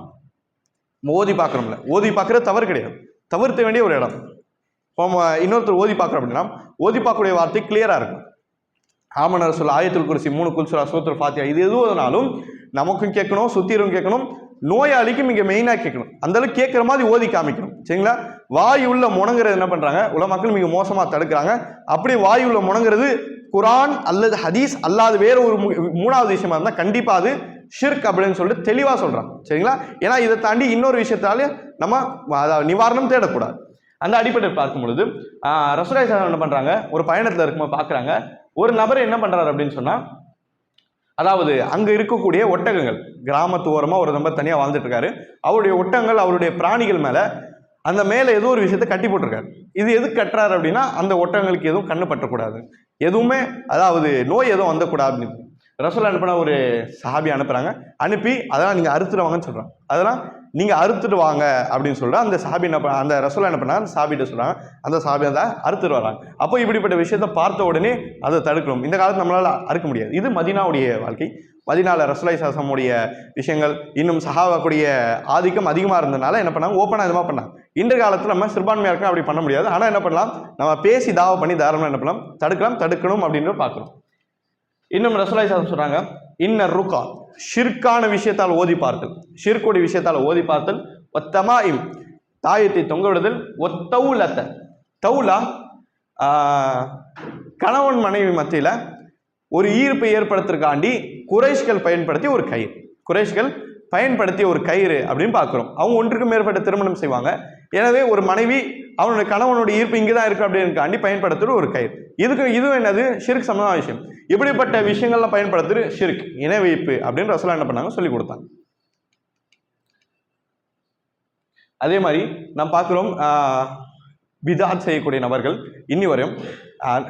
ஓதி பார்க்குறோம்ல, ஓதி பார்க்கறது தவறு கிடையாது, தவிர்த்த வேண்டிய ஒரு இடம். இப்போ இன்னொருத்தர் ஓதி பார்க்குறோம் அப்படின்னா ஓதி பார்க்கக்கூடிய வார்த்தை கிளியரா இருக்கும். ஆமனர் சொல்ல, ஆயத்துல் குர்சி, 3 குல்சுரா, சூரத்துல் ஃபாத்திஹா, இது எதுனாலும் நமக்கும் கேட்கணும், சுத்திரும் கேட்கணும், நோயாளிக்கும் இங்கே மெயினாக கேட்கணும். அந்த அளவுக்கு கேட்குற மாதிரி ஓதி காமிக்கணும். சரிங்களா? வாய் உள்ள முணங்குறது என்ன பண்றாங்க உலமாக்கள் மிக மோசமா தடுக்கிறாங்க. அப்படி வாய் உள்ள முணங்குறது குரான் அல்லது ஹதீஸ் அல்லாது வேற ஒரு 3வது விஷயமா இருந்தால் கண்டிப்பா அது ஷிர்க் அப்படின்னு சொல்லிட்டு தெளிவாக சொல்கிறான். சரிங்களா? ஏன்னா இதை தாண்டி இன்னொரு விஷயத்தாலே நம்ம அதாவது நிவாரணம் தேடக்கூடாது. அந்த அடிப்படையில் பார்க்கும் பொழுது ரசூலுல்லாஹி என்ன பண்ணுறாங்க, ஒரு பயணத்தில் இருக்கும்போது பார்க்குறாங்க, ஒரு நபர் என்ன பண்ணுறாரு அப்படின்னு சொன்னால், அதாவது அங்கே இருக்கக்கூடிய ஒட்டகங்கள், கிராமத்து ஓரமாக ஒரு நபர் தனியாக வாழ்ந்துட்டு இருக்காரு. அவருடைய ஒட்டகங்கள் அவருடைய பிராணிகள் மேலே அந்த மேலே ஏதோ ஒரு விஷயத்தை கட்டி போட்டிருக்காரு. இது எதுக்கு கட்டுறாரு அப்படின்னா, அந்த ஒட்டகங்களுக்கு எதுவும் கண்ணு பற்றக்கூடாது, எதுவுமே அதாவது நோய் எதுவும் வந்துக்கூடாது அப்படின்னு ரசூலுல்லாஹ் அனுப்பின ஒரு சஹாபி அனுப்புகிறாங்க. அனுப்பி அதெல்லாம் நீங்கள் அறுத்துட்டு வாங்கன்னு சொல்கிறாங்க. அதெல்லாம் நீங்கள் அறுத்துட்டு வாங்க அப்படின்னு சொல்லிட்டு அந்த சஹாபி அந்த ரசூலுல்லாஹ் என்ன பண்ணாங்க, அந்த சஹாபிட்ட சொல்கிறாங்க. அந்த சஹாபி அதை அறுத்துட்டு வராங்க. அப்போ இப்படிப்பட்ட விஷயத்தை பார்த்த உடனே அதை தடுக்கணும். இந்த காலத்தில் நம்மளால் அறுக்க முடியாது. இது மதீனாவுடைய வாழ்க்கை. மதீனாவில் ரசூலுல்லாஹி ஸல்லல்லாஹு அலைஹி வஸல்லம் விஷயங்கள் இன்னும் சஹாபாவுடைய ஆதிக்கம் அதிகமாக இருந்ததுனால என்ன பண்ணாங்க, ஓப்பனாக இதுமாக பண்ணாங்க. இன்றைய காலத்தில் நம்ம சிறுபான்மையாக இருக்க அப்படி பண்ண முடியாது. ஆனால் என்ன பண்ணலாம், நம்ம பேசி தாவா பண்ணி தாராளமாக என்ன பண்ணலாம், தடுக்கணும் அப்படின்னு பார்க்கணும். இன்னும் ரசூலுல்லாஹி ஸல்லல்லாஹு அலைஹி வஸல்லம் சொல்றாங்க, இன்னர் ருகா, ஷிர்கான விஷயத்தால் ஓதி பார்த்தல், ஷிர்குடைய விஷயத்தால் ஓதி பார்த்தல், ஒத்தமாயிம் தாயத்தை தொங்க விடுதல், ஒத்தவுலத்த தவுலா கணவன் மனைவி மத்தியில் ஒரு ஈர்ப்பை ஏற்படுத்துறதுக்காண்டி குறைஷ்கள் பயன்படுத்திய ஒரு கயிறு, குறைஷ்கள் பயன்படுத்திய ஒரு கயிறு அப்படின்னு பார்க்குறோம். அவங்க ஒன்றுக்கு மேற்பட்ட திருமணம் செய்வாங்க. எனவே ஒரு மனைவி அவனுடைய கணவனுடைய ஈர்ப்பு இங்கே தான் இருக்கு அப்படின்னுக்காண்டி பயன்படுத்துகிற ஒரு கயிறு. இதுவும் என்னது, ஷிர்க் சம்பந்தமான விஷயம். இப்படிப்பட்ட விஷயங்கள்லாம் பயன்படுத்துகிற ஷிர்க், இணை வைப்பு அப்படின்னு ரசூலுல்லாஹ் என்ன பண்ணாங்க, சொல்லி கொடுத்தாங்க. அதே மாதிரி நாம் பார்க்குறோம், பிதாத் செய்யக்கூடிய நபர்கள் இன்னி வரையும்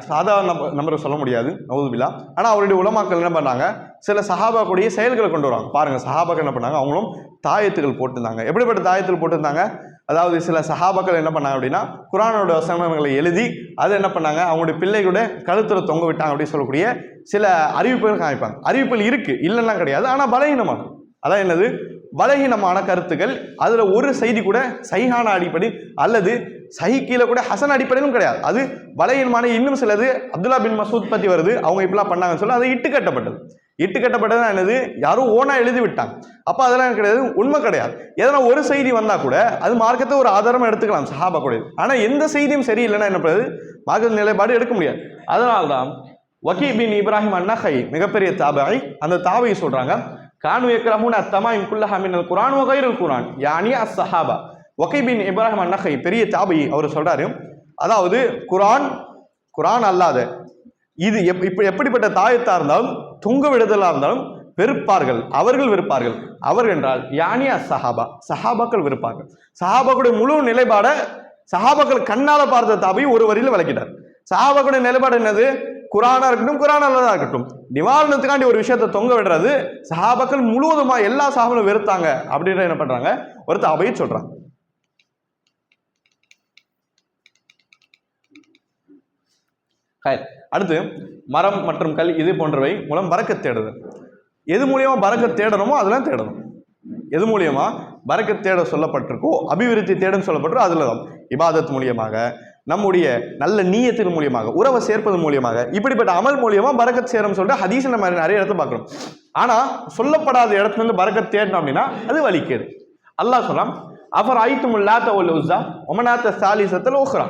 சாதாரண நபரை சொல்ல முடியாது, நவுதுபில்லா. ஆனால் அவருடைய உலமாக்கள் என்ன பண்ணாங்க, சில சஹாபாக்குடைய செயல்களை கொண்டு வருவாங்க. பாருங்கள், சஹாபாக்கள் என்ன பண்ணாங்க, அவங்களும் தாயத்துகள் போட்டிருந்தாங்க. எப்படிப்பட்ட தாயத்துகள் போட்டிருந்தாங்க, அதாவது சில சஹாபாக்கள் என்ன பண்ணாங்க அப்படின்னா, குர்ஆனோட வசனங்களை எழுதி அதை என்ன பண்ணாங்க, அவங்களுடைய பிள்ளைகளோட கழுத்துல தொங்க விட்டாங்க அப்படின்னு சொல்லக்கூடிய சில அறிவிப்புகள் காமிப்பாங்க. அறிவிப்புகள் இருக்கு, இல்லைன்னா கிடையாது, ஆனால் பலகீனமான, அதான் என்னது, பலகீனமான கருத்துக்கள். அதுல ஒரு செய்தி கூட சஹீஹான அடிப்படை அல்லது சஹீஹ்ல கூட ஹசன் அடிப்படையிலும் கிடையாது. அது பலகீனமான. இன்னும் சிலது அப்துல்லா பின் மசூத் பத்தி வருது, அவங்க இப்படிலாம் பண்ணாங்கன்னு சொல்லி அது இட்டுக்கட்டப்பட்டது என்னது, யாரும் ஓனா எழுதி விட்டாங்க. அப்போ அதெல்லாம் கிடையாது, உண்மை கிடையாது. எதனா ஒரு செய்தி வந்தா கூட அது மார்க்கத்தை ஒரு ஆதாரமா எடுத்துக்கலாம் சஹாபா கூட. ஆனா எந்த செய்தியும் சரியில்லைன்னா என்ன பண்ணுறது, மார்க்க நிலைப்பாடு எடுக்க முடியாது. அதனால்தான் வகீ பின் இப்ராஹிம் அன்னஹை, மிகப்பெரிய தாபை, அந்த தாபை சொல்றாங்க, கானு யக்ரஹூன அத்தமாயிம் குல்லஹா மினல் குர்ஆன் வ கைருல் குர்ஆன் யானி அஸ்ஸஹாபா. வகீ பின் இப்ராஹிம் அன்னஹை, பெரிய தாபை, அவர் சொல்றாரு, அதாவது குர்ஆன் அல்லாத இது எப்படிப்பட்ட தாயத்தா இருந்தாலும் தொங்க விடுதலா இருந்தாலும் வெறுப்பார்கள், அவர்கள் வெறுப்பார்கள். அவர்கள் என்றால் யானி அஸ்ஸஹாபா, சஹாபாக்கள் வெறுப்பார்கள். சஹாபாக்களுடைய முழு நிலைப்பாட சஹாபாக்கள் கண்ணால பார்த்த தாபை ஒரு வரியில விளக்கிட்டார். சஹாபாக்களுடைய நிலைப்பாடு என்னது, குர்ஆனா இருக்கட்டும், குர்ஆன் அல்லாதா இருக்கட்டும், நிவாரணத்துக்காண்டி ஒரு விஷயத்தை தொங்க விடுறது சஹாபாக்கள் முழுவதுமா எல்லா சஹாபாக்களும் வெறுத்தாங்க அப்படின்ற என்ன பண்றாங்க, ஒரு தாபையை சொல்றாங்க. அடுத்து மரம் மற்றும் கல் இது போன்றவை மூலம் பரக்கத் தேடுதல். எது மூலியமா பரக்கத் தேடணுமோ அதெல்லாம் தேடணும். எது மூலியமா பரக்கத் தேட சொல்லப்பட்டிருக்கோ, அபிவிருத்தி தேடும் சொல்லப்பட்டிருக்கோ அதுல தான். இபாதத் மூலியமாக, நம்முடைய நல்ல நீயத்தின் மூலியமாக, உறவை சேர்ப்பது மூலியமாக, இப்படிப்பட்ட அமல் மூலியமா பரக்கத் சேரும் சொல்லிட்டு ஹதீஸ் நம்ம நிறைய இடத்துல பார்க்கிறோம். ஆனா சொல்லப்படாத இடத்துல இருந்து பரக்கத் தேடணும் அப்படின்னா அது வலிக்கேடு. அல்லாஹ் சொல்றான், அஃபர் ஐத்துமுல் லாத்த வல் உஸ்ஸா வ மனாத்த ஸாலிஸத்தல் உக்ரா.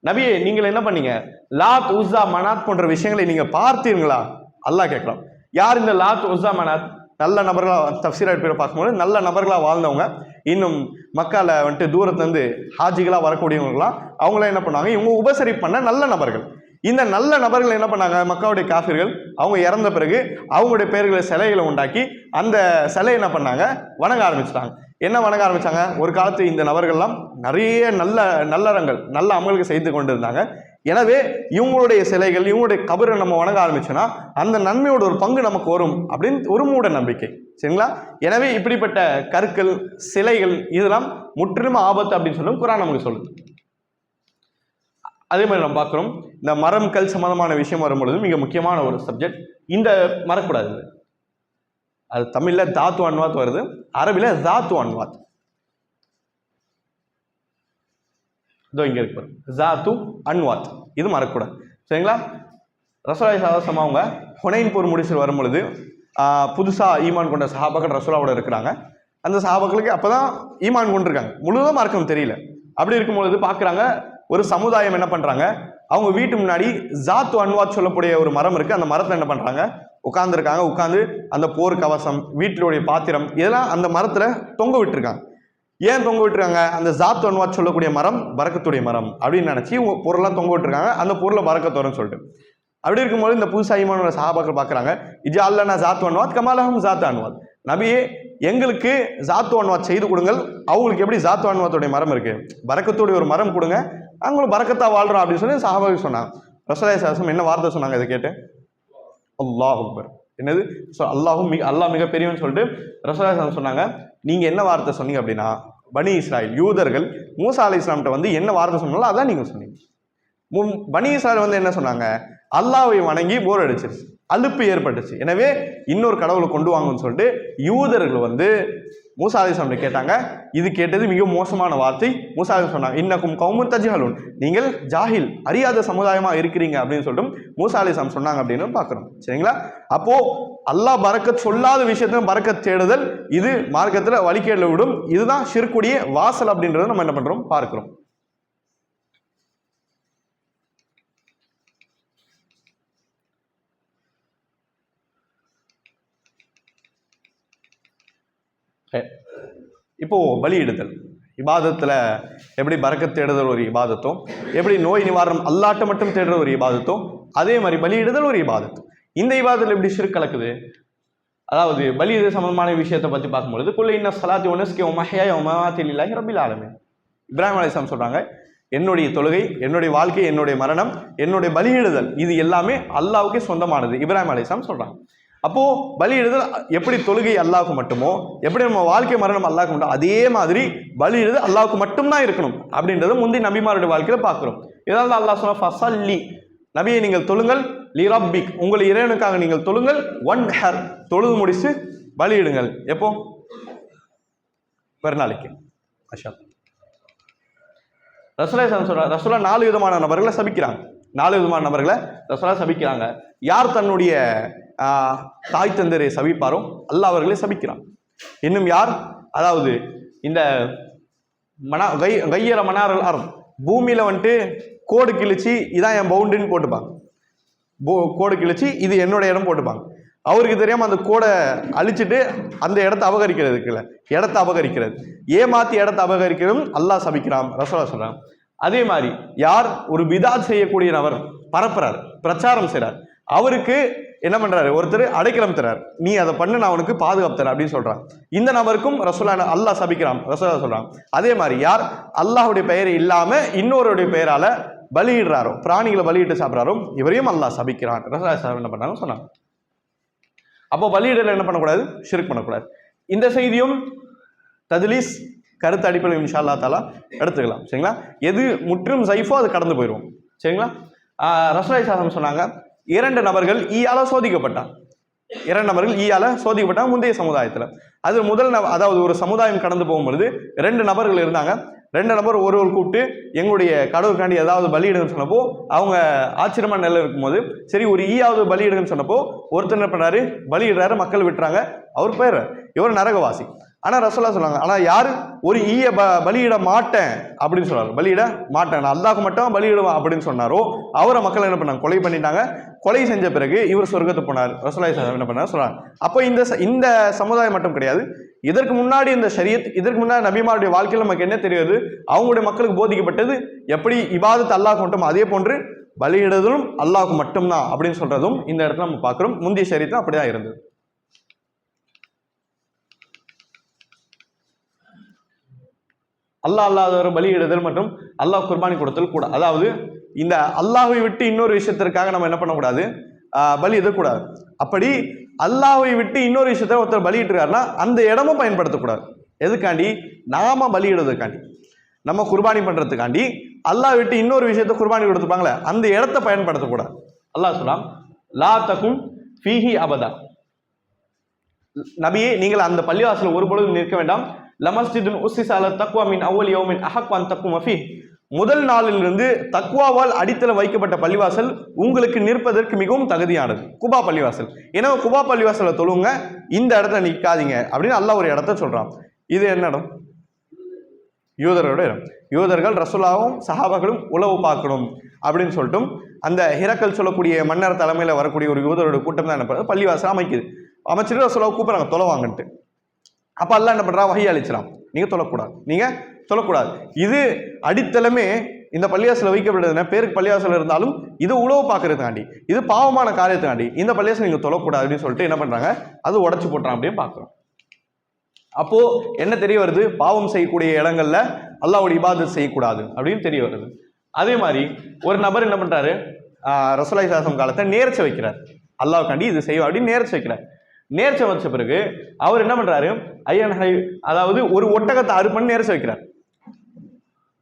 நபியே, நீங்கள் என்ன பண்ணீங்க, லாத் உஸ்ஸா மனாத் போன்ற விஷயங்களை நீங்க பார்த்தீர்களா? அல்லாஹ் கேட்கலாம். யார் இந்த லாத் உஸ்ஸா மனாத்? நல்ல நபர்களாக தஃப்சீர் அடிப்படையில் பார்க்கும்போது நல்ல நபர்களாக வாழ்ந்தவங்க, இன்னும் மக்கால வந்துட்டு தூரத்துலேருந்து ஹாஜிகளாக வரக்கூடியவங்களாம், அவங்களாம் என்ன பண்ணாங்க, இவங்க உபசரிப்பு பண்ண நல்ல நபர்கள். இந்த நல்ல நபர்கள் என்ன பண்ணாங்க, மக்காவுடைய காஃபிர்கள் அவங்க இறந்த பிறகு அவங்களுடைய பெயர்களை சிலைகளை உண்டாக்கி அந்த சிலையை என்ன பண்ணாங்க, வணங்க ஆரம்பிச்சிட்டாங்க. என்ன வணங்க ஆரம்பிச்சாங்க, ஒரு காலத்து இந்த நபர்கள்லாம் நிறைய நல்லறங்கள் நல்ல அமல்கள் செய்து கொண்டு இருந்தாங்க. எனவே இவங்களுடைய சிலைகள், இவங்களுடைய கபரை நம்ம வணங்க ஆரம்பிச்சோன்னா அந்த நன்மையோட ஒரு பங்கு நமக்கு வரும் அப்படின்னு ஒரு மூட நம்பிக்கை. சரிங்களா? எனவே இப்படிப்பட்ட கற்கள், சிலைகள் இதெல்லாம் முற்றிலும் ஆபத்து அப்படின்னு சொல்லி குர்ஆன் நமக்கு சொல்லுது. அதே மாதிரி நம்ம பார்க்குறோம், இந்த மரம் கல் சம்பந்தமான விஷயம் வரும்பொழுது மிக முக்கியமான ஒரு சப்ஜெக்ட். இந்த மறக்கூடாது, அது தமிழ்ல தாத்து அன்வாத் வருது, அரபில ஜாத்து அன்வாத். இதோ இங்க இருக்கு, ஜாத்து அன்வாத், இது மறக்கூடாது. சரிங்களா? ரசூலுல்லாஹி ஸல்லல்லாஹு அலைஹி வஸல்லம் அவங்க ஹுனைன் போர் முடிச்சு வரும் பொழுது புதுசா ஈமான் கொண்ட சஹாபாக்கள் ரசூலாவோட இருக்கிறாங்க. அந்த சஹாபாக்களுக்கு அப்பதான் ஈமான் கொண்டிருக்காங்க, முழுவதும் மார்க்கம் தெரியல. அப்படி இருக்கும் பொழுது பாக்குறாங்க, ஒரு சமுதாயம் என்ன பண்றாங்க, அவங்க வீட்டு முன்னாடி ஜாத்து அன்வாத் சொல்லக்கூடிய ஒரு மரம் இருக்கு. அந்த மரத்துல என்ன பண்றாங்க, உட்கார்ந்துருக்காங்க. உட்காந்து அந்த போர் கவசம், வீட்டிலுடைய பாத்திரம் இதெல்லாம் அந்த மரத்துல தொங்க விட்டுருக்காங்க. ஏன் தொங்க விட்டுருக்காங்க? அந்த ஜாத் அன்வாத் சொல்லக்கூடிய மரம் பரக்கத்துடைய மரம் அப்படின்னு நினைச்சு பொருளாக தொங்க விட்டுருக்காங்க. அந்த பொருளை பரக்கத்து வரும்னு சொல்லிட்டு. அப்படி இருக்கும்போது இந்த புதுசா ஈமான் சஹாபாக்கள் பார்க்குறாங்க, இஜா அல்லனா ஜாத் அன்வாத் கமாலஹும் ஜாத் அன்வாத், நபியே எங்களுக்கு ஜாத்து அன்வாத் செய்து கொடுங்கள், அவங்களுக்கு எப்படி ஜாத்து அன்வாத்துடைய மரம் இருக்கு, பரக்கத்துடைய ஒரு மரம் கொடுங்க, அவங்களும் பரக்கத்தா வாழ்றோம் அப்படின்னு சொல்லி சஹாபாக்கள் சொன்னாங்க. ரசூலுல்லாஹி ஸல்லல்லாஹு அலைஹி வஸல்லம் என்ன வார்த்தை சொன்னாங்க இதை கேட்டு? அல்லாஹ் அக்பர். என்னது? அல்லாஹ் மிக பெரியவன்னு சொல்லிட்டு ரசூலுல்லாஹி ஸல்லல்லாஹு அலைஹி வஸல்லம் சொன்னாங்க. நீங்க என்ன வார்த்தை சொன்னீங்க அப்படின்னா, பனி இஸ்ராயில் யூதர்கள் மூசா அலைஹிஸ்ஸலாம்கிட்ட வந்து என்ன வார்த்தை சொன்னாலும் அதான் நீங்க சொன்னீங்க. பனி இஸ்ராயில் வந்து என்ன சொன்னாங்க? அல்லாஹ்வை வணங்கி போர் அடிச்சிருச்சு, அலுப்பு ஏற்பட்டுச்சு, எனவே இன்னொரு கடவுளை கொண்டு வாங்கன்னு சொல்லிட்டு யூதர்கள் வந்து மூசா அலைஹிஸ்ஸலாம் கேட்டாங்க. இது கேட்டது மிக மோசமான வார்த்தை. மூசா அலைஹிஸ்ஸலாம் சொன்னாங்க, இன்னக்கும் கௌமுன் தஜ்ஹலூன், நீங்கள் ஜாஹில் அறியாத சமுதாயமா இருக்கிறீங்க அப்படின்னு சொல்லிட்டு மூசா அலைஹிஸ்ஸலாம் சொன்னாங்க அப்படின்னு பார்க்கிறோம். சரிங்களா? அப்போ அல்லாஹ் பரக்கத் சொல்லாத விஷயத்தையும் பரக்கத் தேடுதல், இது மார்க்கத்துல வழிகேடுல விடும். இதுதான் ஷிர்க்குடைய வாசல் அப்படின்றத நம்ம என்ன பண்றோம் பார்க்கிறோம். இப்போ பலியிடுதல் இபாதத்துல எப்படி பரக்கத் தேடுதல் ஒரு இபாதத்தோ, எப்படி நோய் நிவாரணம் அல்லாட்ட மட்டும் தேடுற ஒரு இபாதத்தோ, அதே மாதிரி பலியிடுதல் ஒரு இபாதத்து. இந்த இபாதத்தில் எப்படி ஷிர்க் கலக்குது? அதாவது பலியிடுதல் சம்பந்தமான விஷயத்தை பற்றி பார்க்கும்பொழுது, குல் இன்ன ஸலாத்தி வ நுஸ்கி வ மஹ்யாய வ மமாத்தி லில்லாஹி ரப்பில் ஆலமீன். இப்ராஹிம் அலைஹிஸ்ஸலாம் சொல்றாங்க, என்னுடைய தொழுகை, என்னுடைய வாழ்க்கை, என்னுடைய மரணம், என்னுடைய பலியிடுதல் இது எல்லாமே அல்லாஹ்வுக்கே சொந்தமானது இப்ராஹிம் அலைஹிஸ்ஸலாம் சொல்றாங்க. அப்போ பலியிடுதல் எப்படி தொழுகை அல்லாஹ்வுக்கு மட்டுமோ, எப்படி நம்ம வாழ்க்கை மரணம் அல்லாஹ்வுக்கு மட்டும், அதே மாதிரி பலியிடுதல் அல்லாஹ்வுக்கு மட்டும்தான் இருக்கணும் அப்படின்றத முந்தைய நபிமாருடைய வாழ்க்கையில பார்க்கிறோம். இதனால அல்லாஹ் சொன்னா, ஃபஸல்லி, நபியை நீங்கள் தொழுங்கள், லி ரப்பிக், உங்கள் இறைவனுக்காக நீங்கள் தொழுங்கள், வன்ஹர், தொழுது முடிச்சு பலியிடுங்கள். எப்போ? பெருநாளைக்கு. மாஷா அல்லாஹ். ரசூலுல்லாஹி சொல்றாங்க, ரசூலுல்லாஹ் 4 விதமான நபர்களை சபிக்கிறாங்க. 4 விதமான நபர்களை ரசூலுல்லாஹ் சபிக்கிறாங்க. யார் தன்னுடைய தாய் தந்தரை சபிப்பாரோ அல்லாஹ் அவர்களை சபிக்கிறான். இன்னும் யார், அதாவது இந்த கையற மனாரல் அர்த், பூமியில வந்துட்டு கோடு கிழிச்சு இதான் என் பவுண்டரின்னு போட்டுப்பாங்க, கோடு கிழிச்சு இது என்னோட இடம் போட்டுப்பாங்க. அவருக்கு தெரியாம அந்த கோடை அழிச்சிட்டு அந்த இடத்தை அபகரிக்கிறது இருக்குல்ல, இடத்தை அபகரிக்கிறது, ஏமாத்தி இடத்தை அபகரிக்கிறதும் அல்லாஹ் சபிக்கிறான் ரசூலுல்லாஹ் சொல்றாங்க. அதே மாதிரி யார் ஒரு பிதாத் செய்யக்கூடிய நபர் பரப்புறார், பிரச்சாரம் செய்றார், அவருக்கு என்ன பண்றாரு, ஒருத்தர் அடைக்கலம் தரார், நீ அதை பண்ணு நான் அவனுக்கு பாதுகாப்பு தரேன் அப்படின்னு சொல்றான். இந்த நபருக்கும் ரசூலுல்லாஹ் அல்லாஹ் சபிக்கிறான் ரசூலுல்லாஹ் சொல்றான். அதே மாதிரி யார் அல்லாஹ்வுடைய பெயர் இல்லாம இன்னொருடைய பெயரால பலியிடுறாரோ, பிராணிகளை பலியிட்டு சாப்பிட்றாரோ, இவரையும் அல்லாஹ் சபிக்கிறான் ரசூலுல்லாஹ் என்ன பண்ணாங்க சொன்னாங்க. அப்போ பலியிடல என்ன பண்ணக்கூடாது, ஷிர்க் பண்ணக்கூடாது. இந்த செய்தியும் தத்லீஸ் கருத்து அடிப்படையில் இன்ஷா அல்லாஹ் தஆலா எடுத்துக்கலாம். சரிங்களா? எது முற்றும் சைஃபோ அது கடந்து போயிடும். சரிங்களா? ரசூலுல்லாஹி ஸல்லல்லாஹு அலைஹி வஸல்லம் சொன்னாங்க, 2 நபர்கள் ஈயால சோதிக்கப்பட்டாங்க. 2 நபர்கள் ஈயால சோதிக்கப்பட்டாங்க முந்தைய சமுதாயத்தில். அது முதல் அதாவது ஒரு சமுதாயம் கடந்து போகும்பொழுது 2 நபர்கள் இருந்தாங்க. 2 நபர் ஒருவர் கூப்பிட்டு எங்களுடைய கடவுளுக்காண்டி ஏதாவது பலியிடுன்னு சொன்னப்போ அவங்க ஆச்சரியமா நிலை இருக்கும்போது, சரி ஒரு ஈயாவது பலியிடுன்னு சொன்னப்போ ஒருத்தர் என்ன பண்ணாரு, பலியிடுறாரு, மக்கள் விட்டுறாங்க, அவர் போயிடுறாரு, இவர் நரகவாசி. ஆனால் ரசூலுல்லாஹ் சொன்னாங்க, ஆனால் யார் ஒரு ஈய பலியிட மாட்டேன் அப்படின்னு சொன்னார், பலியிட மாட்டேன் நான் அல்லாஹ்வுக்கு மட்டும் பலியிடுவேன் அப்படின்னு சொன்னாரோ அவரை மக்கள் என்ன பண்ணாங்க, கொலை பண்ணிட்டாங்க. கொலை செஞ்ச பிறகு இவர் சொர்க்கத்துக்கு போனார். ரசூலுல்லாஹ் என்ன பண்ணார் சொன்னார். அப்போ இந்த சமுதாயம் மட்டும் கிடையாது, இதற்கு முன்னாடி இந்த ஷரியத், இதற்கு முன்னாடி நபிமாருடைய வாழ்க்கையில் நமக்கு என்ன தெரியாது, அவங்களுடைய மக்களுக்கு போதிக்கப்பட்டது எப்படி இபாதத் அல்லாஹ்வுக்கு மட்டும், அதே போன்று பலியிடுதலும் அல்லாஹ்வுக்கு மட்டும்தான் அப்படின்னு சொல்றதும் இந்த இடத்துல நம்ம பார்க்கிறோம். முந்தைய ஷரியத்தில் அப்படிதான் இருந்தது. அல்லாஹ் அல்லாதவர் பலியிடுதல் மற்றும் அல்லாஹ் குர்பானி கொடுத்தல் கூட, அதாவது இந்த அல்லாஹ்வை விட்டு இன்னொரு விஷயத்திற்காக நம்ம என்ன பண்ணக்கூடாது, பலியிடக்கூடாது. அப்படி அல்லாஹ்வை விட்டு இன்னொரு விஷயத்த ஒருத்தர் பலியிட்டுருக்காருன்னா அந்த இடமும் பயன்படுத்தக்கூடாது. எதுக்காண்டி? நாம பலியிடுறதுக்காண்டி, நம்ம குர்பானி பண்றதுக்காண்டி அல்லாஹ் விட்டு இன்னொரு விஷயத்த குர்பானி கொடுத்துப்பாங்களே அந்த இடத்த பயன்படுத்தக்கூடாது. அல்லாஹ் சொல்லாம், லா தகும் ஃபீஹி அபதா, நபியே நீங்கள் அந்த பள்ளிவாசல் ஒரு பொழுதும் நிற்க வேண்டாம். லமஸ்ஜிதுன் உஸ்ஸிஸ அலா தக்வா மின் அவ்வல் யௌமின் அஹக் அன் தக்கும ஃபீஹ், முதல் நாளிலிருந்து தக்வாவால் அடித்தளம் வைக்கப்பட்ட பள்ளிவாசல் உங்களுக்கு நிற்பதற்கு மிகவும் தகுதியானது குபா பள்ளிவாசல். ஏன்னா குபா பள்ளிவாசலை தொழுங்க, இந்த இடத்துல நிற்காதீங்க அப்படின்னு அல்லாஹ் ஒரு இடத்த சொல்றான். இது என்ன இடம்? யூதர்களோட இடம். யூதர்கள் ரசூலுல்லாஹும் சஹாபாக்களும் உளவு பார்க்கணும், அப்படின்னு சொல்லிட்டும் அந்த ஹிரக்கல் சொல்லக்கூடிய மன்னர் தலைமையில் வரக்கூடிய ஒரு யூதரோட கூட்டம் தான் என்ன பண்ணுறது, பள்ளிவாசல் அமைக்குது. அமைச்சிட்டு ரசூலுல்லாஹ் கூப்பிட்றாங்க தொலைவாங்கன்ட்டு. அப்போ அல்லாஹ் என்ன பண்ணுறா, வஹி அளிச்சிடான், நீங்கள் தொழக்கூடாது, நீங்கள் தொழக்கூடாது. இது அடித்தளமே இந்த பள்ளிவாசல வைக்கப்படுதுன்னா பேருக்கு பள்ளிவாசல் இருந்தாலும் இது உழவு பார்க்கறதுக்காண்டி, இது பாவமான காரியத்துக்காண்டி இந்த பள்ளிவாசல் நீங்கள் தொழக்கூடாது அப்படின்னு சொல்லிட்டு என்ன பண்ணுறாங்க, அது உடச்சி போட்டுறான் அப்படின்னு பார்க்குறோம். அப்போ என்ன தெரிய வருது, பாவம் செய்யக்கூடிய இடங்கள்ல அல்லாஹ்வுடைய இபாதத் செய்யக்கூடாது அப்படின்னு தெரிய வருது. அதே மாதிரி ஒரு நபர் என்ன பண்றாரு, ரசூலுல்லாஹி ஸல்லல்லாஹு அலைஹி வஸல்லம் காலத்தை நேர்ச்சை வைக்கிறார், அல்லாஹ்வுக்காண்டி இது செய்யும் அப்படின்னு நேர்ச்சை வைக்கிறார். நேர்ச்சை வச்ச பிறகு அவர் என்ன பண்றாரு, அதாவது ஒரு ஒட்டகத்தை அறுப்பன்னு நேர்ச்சை வைக்கிறார்.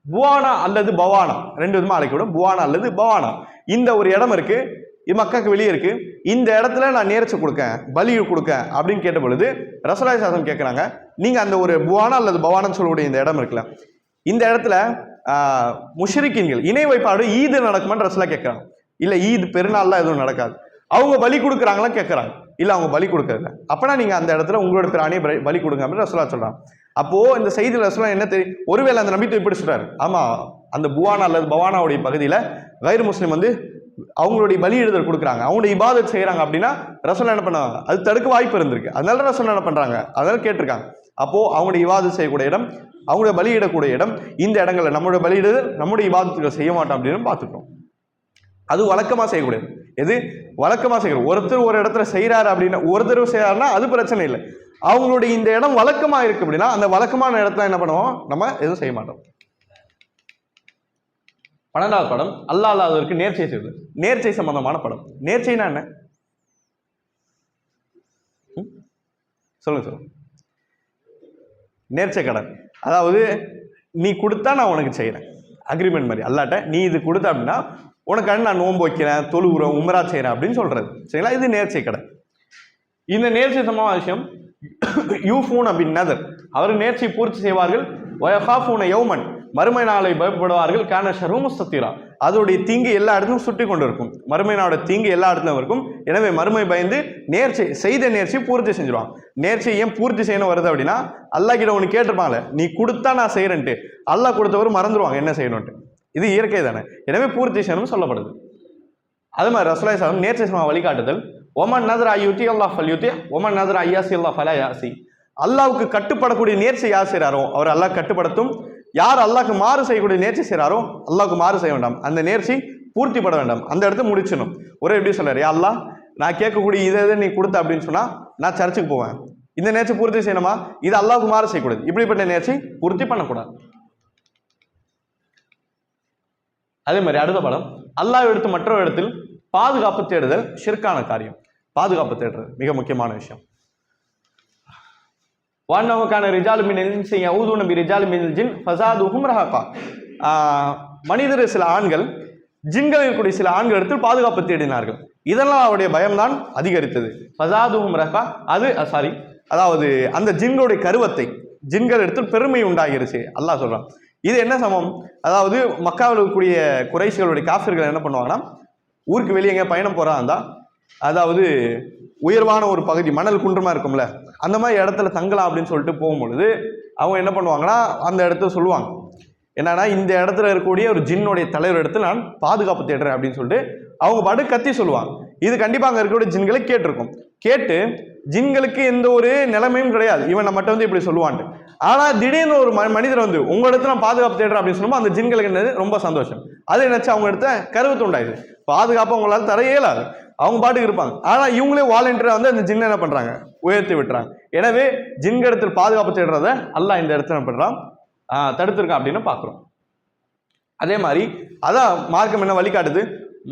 புவானா அல்லது பவானா ரெண்டு விதமா அழைக்கப்படும், புவானா அல்லது பவானா. இந்த ஒரு இடம் இருக்கு, இது மக்காக்கு வெளியே இருக்கு, இந்த இடத்துல நான் நேர்ச்சி கொடுக்கேன், பலி கொடுக்கேன் அப்படின்னு கேட்ட பொழுது ரசூலுல்லாஹி ஸல்லல்லாஹு அலைஹி வஸல்லம் கேட்குறாங்க, நீங்க அந்த ஒரு புவானா அல்லது பவானான்னு சொல்லக்கூடிய இந்த இடம் இருக்குல்ல, இந்த இடத்துல முஷ்ரிக்கீன்கள் இணை வைப்பாடு ஈது நடக்குமான்னு ரசூலுல்லாஹ் கேட்குறாங்க. இல்லை ஈது பெருநாள்லாம் எதுவும் நடக்காது. அவங்க பலி கொடுக்குறாங்களா கேட்குறாங்க, இல்லை அவங்க பலி கொடுக்கறதில்ல. அப்பனா நீங்க அந்த இடத்துல உங்களோட பிராணியை பலி கொடுங்க அப்படின்னு ரசூலுல்லாஹ் சொல்றாங்க. அப்போ இந்த செய்தியில் ரசூலுல்லாஹ் என்ன தெரியும், ஒருவேளை அந்த நபித்துவம் இப்படி சொல்றாரு, ஆமா அந்த புவானா அல்லது பவானாவுடைய பகுதியில் கைர் முஸ்லீம் வந்து அவங்களுடைய பலியிடுதல் கொடுக்குறாங்க, அவங்களுடைய இபாதத் செய்யறாங்க அப்படின்னா ரசூலுல்லாஹ் என்ன பண்ணுவாங்க, அது தடுக்க வாய்ப்பு இருந்திருக்கு. அதனால ரசூலுல்லாஹ் என்ன பண்றாங்க, அதனால கேட்டிருக்காங்க. அப்போ அவங்களுடைய இபாதத் செய்யக்கூடிய இடம், அவங்களுடைய பலியிடக்கூடிய இடம், இந்த இடங்கள்ல நம்மளுடைய பலியிடுதல் நம்முடைய இபாதத்துகள் செய்ய மாட்டோம் அப்படின்னு பார்த்துக்கிறோம். அது வழக்கமா செய்யக்கூடியது. எது வழக்கமா செய்யணும், ஒருத்தர் ஒரு இடத்துல செய்யறாரு அப்படின்னா, ஒருத்தர் செய்யறாருன்னா அது பிரச்சனை இல்லை. அவங்களுடைய இந்த இடம் வழக்கமா இருக்கு அப்படின்னா அந்த வழக்கமான இடத்துல என்ன பண்ணுவோம், நம்ம எதுவும் செய்ய மாட்டோம். 12வது படம் அல்லாஹ் அல்லாஹ்விற்கு நேர்ச்சை செய்வது, நேர்ச்சை சம்பந்தமான படம். நேர்ச்சைனா என்ன சொல்லுங்க. நேர்ச்சை கடன், அதாவது நீ கொடுத்தா நான் உனக்கு செய்யறேன், அக்ரிமெண்ட் மாதிரி. அல்லாட்ட நீ இது கொடுத்த அப்படின்னா உனக்கு நான் நோன்பு வைக்கிறேன், தொழுகிறேன், உம்ரா செய்யறேன் அப்படின்னு சொல்றது, சரிங்களா? இது நேர்ச்சை கடன். இந்த நேர்ச்சை சம்பந்தமான விஷயம் யூஃபூன பின் நதர், அவர் நேர்ச்சை பூர்த்தி செய்வார்கள். வயகாஃபூன யௌமன், மறுமை நாளை பயப்படுவார்கள். கான ஷர்ரு முஸ்தத்திரா, அதோடைய தீங்கு எல்லா இடத்துலையும் சுற்றி கொண்டு இருக்கும், மறுமை நாளோட தீங்கு எல்லா இடத்துலையும் இருக்கும். எனவே மறுமை பயந்து நேர்ச்சை செய்த நேர்ச்சி பூர்த்தி செஞ்சிருவாங்க. நேர்ச்சை ஏன் பூர்த்தி செய்யணும் வருது அப்படின்னா, அல்லாஹ் கிட்ட ஒன்று கேட்டிருப்பாங்களே, நீ கொடுத்தா நான் செய்யறேன்ட்டு, அல்லாஹ் கொடுத்தவர் மறந்துடுவாங்க என்ன செய்யணும்ட்டு. இது இயற்கை தானே, எனவே பூர்த்தி செய்யணும்னு சொல்லப்படுது. அது மாதிரி ரசூலுல்லாஹி ஸல்லல்லாஹு அலைஹி வஸல்லம் நேர்ச்சை சம வழிகாட்டுதல், ஒமன் நதர் ஐயுத்தி அல்லாஹ் ஃபல்யுத்தி ஒமன் நதர் ஐயாசி அல்லாஹ் ஃபலா யாசி. அல்லாஹ்வுக்கு கட்டுப்படக்கூடிய நேர்ச்சை யார் செய்கிறாரோ அவர் அல்லாஹ் கட்டுப்படுத்தும். யார் அல்லாஹ்க்கு மாறு செய்யக்கூடிய நேர்ச்சி செய்கிறாரோ அல்லாஹ்க்கு மாறு செய்ய வேண்டாம், அந்த நேர்ச்சி பூர்த்திப்பட வேண்டாம், அந்த இடத்த முடிச்சிடணும். ஒரே எப்படி சொல்றாரு, யா அல்லாஹ் நான் கேட்கக்கூடிய இதை நீ கொடுத்த அப்படின்னு சொன்னா நான் சர்ச்சுக்கு போவேன், இந்த நேர்ச்சி பூர்த்தி செய்யணுமா, இது அல்லாஹ்க்கு மாறு செய்யக்கூடாது, இப்படிப்பட்ட நேர்ச்சி பூர்த்தி பண்ணக்கூடாது. அதே மாதிரி அடுத்த படம் அல்லாஹ் எடுத்து மற்றொரு இடத்தில் பாதுகாப்பு தேடுதல் ஷிர்கான காரியம். பாதுகாப்பு தேடுறது மிக முக்கியமான விஷயம். வானவக்கான ரிஜால் மின் இன்சி யஊதுன பி ரிஜால் மின் ஜின் ஃபஸாதுஹும் ரஹகா. மனிதர் சில ஆண்கள் ஜின்கள் இருக்கக்கூடிய சில ஆண்கள் இடத்தில் பாதுகாப்பு தேடினார்கள், இதெல்லாம் அவருடைய பயம்தான் அதிகரித்தது. ஃபஸாதுஹும் ரஹகா, அது அதாவது அந்த ஜின்களுடைய கருவத்தை ஜின்கள் இடத்தில் பெருமை உண்டாகிருச்சு அல்லாஹ் சொல்றான். இது என்ன சமம், அதாவது மக்காவில் இருக்கக்கூடிய குறைஷிகளுடைய காஃபிர்கள் என்ன பண்ணுவாங்கன்னா, ஊருக்கு வெளியே எங்கே பயணம் போறா இருந்தா, அதாவது உயர்வான ஒரு பகுதி மணல் குன்றுமா இருக்கும்ல, அந்த மாதிரி இடத்துல தங்கலாம் அப்படின்னு சொல்லிட்டு போகும்பொழுது அவங்க என்ன பண்ணுவாங்கன்னா, அந்த இடத்துல சொல்லுவாங்க என்னன்னா, இந்த இடத்துல இருக்கக்கூடிய ஒரு ஜின்னுடைய தலைவர் இடத்துல நான் பாதுகாப்பு தேடுறேன் அப்படின்னு சொல்லிட்டு அவங்க பாட்டு கத்தி சொல்லுவாங்க. இது கண்டிப்பாக அங்கே இருக்கக்கூடிய ஜின்களை கேட்டிருக்கும். கேட்டு ஜின்களுக்கு எந்த ஒரு நிலைமையும் கிடையாது, இவன் நம்மகிட்ட வந்து இப்படி சொல்லுவான்ட்டு. ஆனால் திடீர்னு ஒரு மனிதர் வந்து உங்க இடத்துல நான் பாதுகாப்பு தேடுறேன் அப்படின்னு சொல்லும்போது அந்த ஜின்களுக்கு என்னது ரொம்ப சந்தோஷம். அதை நினைச்சு அவங்க இடத்த கருவத்து உண்டாயிடுது. பாதுகாப்பு அவங்களால தர இயலாது, அவங்க பாட்டுக்கு இருப்பாங்க. ஆனால் இவங்களே வாலண்டியரா வந்து அந்த ஜின்னை என்ன பண்றாங்க, உயர்த்தி விட்டுறாங்க. எனவே ஜின்களிடத்தில் பாதுகாப்பு தேடுறத அல்லாஹ் இந்த இடத்துல என்ன பண்றான், தடுத்திருக்கான் அப்படின்னு பார்க்குறோம். அதே மாதிரி அதான் மார்க்கம் என்ன வழிகாட்டுது,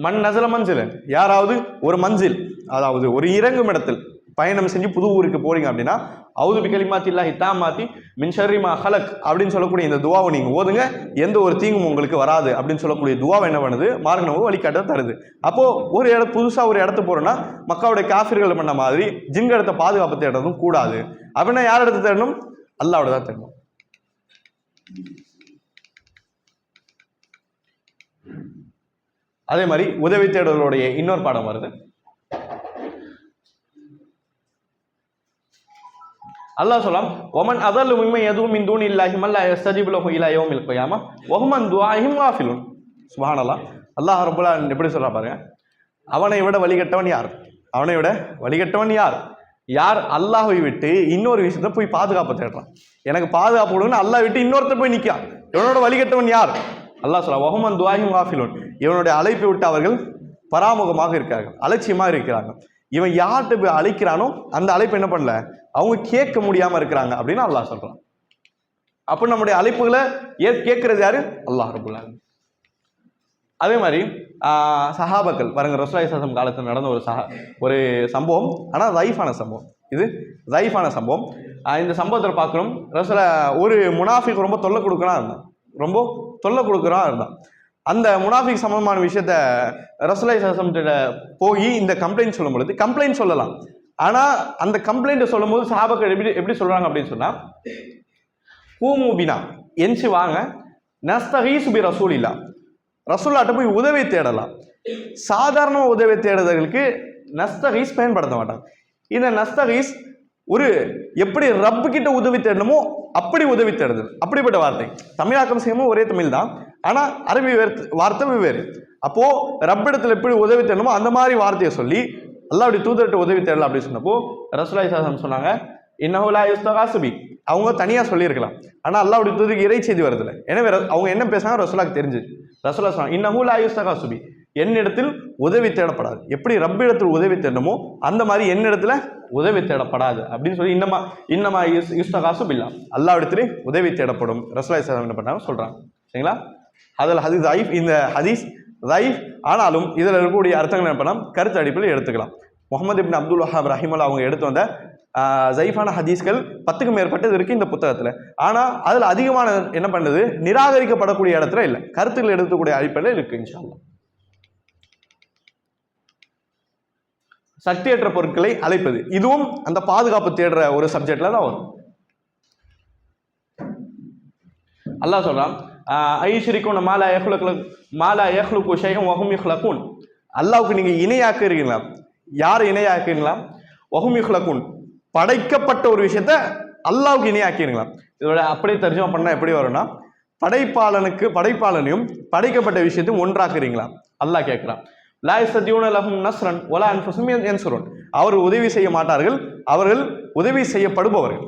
மண் நசல மஞ்சில், யாராவது ஒரு மஞ்சில் அதாவது ஒரு இறங்கும் இடத்தில் பயணம் செஞ்சு புது ஊருக்கு போறீங்க அப்படின்னா, அவுது பி கலிமாத்தில்லாஹி தாமாத்தி மின் ஷர்ரி மா ஹலக் அப்படின்னு சொல்லக்கூடிய இந்த துவாவை நீங்க ஓதுங்க, எந்த ஒரு தீங்கும் உங்களுக்கு வராது அப்படின்னு சொல்லக்கூடிய துவாவை என்ன பண்ணுது, மார்க்க நபி வழிகாட்ட தருது. அப்போ ஒரு புதுசா ஒரு இடத்துக்கு போறோம்னா மக்காவுடைய காஃபிர்கள் பண்ண மாதிரி ஜின்க இடத்த பாதுகாப்பு தேடுறதும் கூடாது. அப்படின்னா யார் இடத்த தேடணும், அல்லாஹ்வோட தான் தேடணும். அதே மாதிரி உதவி தேடுவர்களுடைய இன்னொரு பாடம் வருது. அல்லாஹ் சொல்லலாம், ஒமன் அதல்லு மிம்மன் யதுஉ மின் தூனில்லாஹி மா லா யஸ்தஜீபு லஹு இலா யௌமில் கியாமஹ் வஹும் அன் துஆஇஹிம் காஃபிலூன். சுப்ஹானல்லாஹ். அல்லாஹ் ரப்பல் ஆலமீன் எப்படி சொல்றா பாருங்க, அவனை விட வழிகட்டவன் யார்? அவனை விட வழிகட்டவன் யார்? யார் அல்லாஹ்வை விட்டு இன்னொரு விஷயத்த போய் பாதுகாப்பு தேடுறான். எனக்கு பாதுகாப்பு கொடுன்னு அல்லாஹ் விட்டு இன்னொருத்தர் போய் நிற்கான். இவனோட வழிகட்டவன் யார்? அல்லாஹ் சொல்றா, வஹுமன் துஆஹிம் காஃபிலூன். இவனுடைய அழைப்பை விட்டு அவர்கள் பராமுகமாக இருக்கிறார்கள், அலட்சியமாக இருக்கிறாங்க. இவன் யார்கிட்ட போய் அழைக்கிறானோ அந்த அழைப்பு என்ன பண்ணல, அவங்க கேட்க முடியாம இருக்கிறாங்க அப்படின்னு அல்லாஹ் சொல்றான். அப்போ நம்முடைய அழைப்புகளை கேட்கறது யாரு? அல்லாஹ் ரப்பல் ஆலமீன். அதே மாதிரி சஹாபாக்கள் பாருங்க, ரசூலுல்லாஹி ஸல்லல்லாஹு அலைஹி வஸல்லம் காலத்தில் நடந்த ஒரு சம்பவம். ஆனால் லைஃபான சம்பவம், இது லைஃபான சம்பவம். இந்த சம்பவத்தில் பார்க்கணும், ஒரு முனாஃபிக் ரொம்ப தொல்லை கொடுக்குறான் இருந்தான், ரொம்ப தொல்லை கொடுக்குறான் இருந்தான். அந்த முனாஃபிக் சம்பந்தமான விஷயத்த ரசூலுல்லாஹி ஸல்லல்லாஹு அலைஹி வஸல்லம் போய் இந்த கம்ப்ளைண்ட் சொல்லும் பொழுது கம்ப்ளைண்ட் சொல்லலாம். ஆனால் அந்த கம்ப்ளைண்ட்டை சொல்லும் போது சஹாபாக்கள் எப்படி சொல்றாங்க அப்படின்னு சொன்னா, கூமுபினா எஞ்சி வாங்க, நஸ்தகீசு பி ரசூலில்லாஹ், ரசூலுல்லாஹ்ட்ட போய் உதவி தேடலாம். சாதாரண உதவி தேடுதலுக்கு நஸ்தகீஸ் பயன்படுத்த மாட்டாங்க. இந்த நஸ்தகீஸ் ஒரு எப்படி ரப்பு கிட்ட உதவி தேடணுமோ அப்படி உதவி தேடுதல், அப்படிப்பட்ட வார்த்தை. தமிழாக்கம் செய்யணும் ஒரே தமிழ் தான், ஆனால் அரபி வார்த்தை வெவ்வேறு. அப்போ ரப்பிடத்தில் எப்படி உதவி தேடணுமோ அந்த மாதிரி வார்த்தையை சொல்லி அல்லாஹ்வுடைய தூதர்கிட்ட உதவி தேடலாம் அப்படின்னு சொன்னப்போ ரசூலுல்லாஹி ஸல்லல்லாஹு அலைஹி வஸல்லம் சொன்னாங்க, இன்னஹு லா யுஸ்தகாஸு பி. அவங்க தனியாக சொல்லியிருக்கலாம், ஆனால் அல்லாஹ்வுடைய தூதருக்கு இறை செய்தி வருதில்லை. எனவே அவங்க என்ன பேசுறாங்க ரசூலுல்லாஹ்க்கு தெரிஞ்சது. ரசூலுல்லாஹ் சொன்னாங்க, இன்னஹு லா யுஸ்தகாஸு பி, என்னிடத்தில் உதவி தேடப்படாது. எப்படி ரப்பிடத்தில் உதவி தேடணுமோ அந்த மாதிரி என்னிடத்துல உதவி தேடப்படாது அப்படின்னு சொல்லி இன்னமா யுஸ்தகாஸு பில்லா, அல்லாஹ்விடத்திலே உதவி தேடப்படும் ரசூலுல்லாஹி ஸல்லல்லாஹு அலைஹி வஸல்லம் என்ன பண்ணாங்க சொல்றாங்க. சரிங்களா? அதில் ஹதீஸ் தைஃப், இந்த ஹதீஸ் தைஃப். ஆனாலும் இதில் இருக்கக்கூடிய அர்த்தங்கள் என்ன பண்ணலாம், கருத்து அடிப்பில் எடுத்துக்கலாம். முகமது இப்னு அப்துல் வஹாப் ரஹிமல்லா அவங்க எடுத்து வந்த ஜைஃபான ஹதீஸ்கள் 10க்கும் மேற்பட்டது இருக்கு இந்த புத்தகத்தில். ஆனால் அதில் அதிகமான என்ன பண்ணுது, நிராகரிக்கப்படக்கூடிய இடத்துல இல்லை, கருத்துக்கள் எடுக்கக்கூடிய அடிப்படையில் இருக்கு. இன்ஷா அல்லாஹ். சக்தியற்ற பொருட்களை அழைப்பது, இதுவும் அந்த பாதுகாப்பு தேடுற ஒரு சப்ஜெக்ட்ல தான் வரும். அல்லாஹ் சொல்றான், ஐஷரிக்கும் மாலா யஹ்லுகு ஷைஅன் வஹும் யுஹ்லகூன். அல்லாஹ்வுக்கு நீங்க இணையாக்குறீங்களா? யார் இணையாக்குறீங்களா? வஹும் யுஹ்லகூன், படைக்கப்பட்ட ஒரு விஷயத்த அல்லாஹ்வுக்கு இணையாக்கிறீங்களா? இதோட அப்படியே தர்ஜுமா பண்ணா எப்படி வரும்னா, படைப்பாளனையும் படைக்கப்பட்ட விஷயத்தையும் ஒன்றாக்குறீங்களா அல்லாஹ் கேட்கிறான். லா யஸ்ததியூன லஹும் நஸ்ரன் வலா அன்ஃபுஸுஹும் யன்சுரூன். அவர் உதவி செய்ய மாட்டார்கள், அவர்கள் உதவி செய்யப்படுபவர்கள்.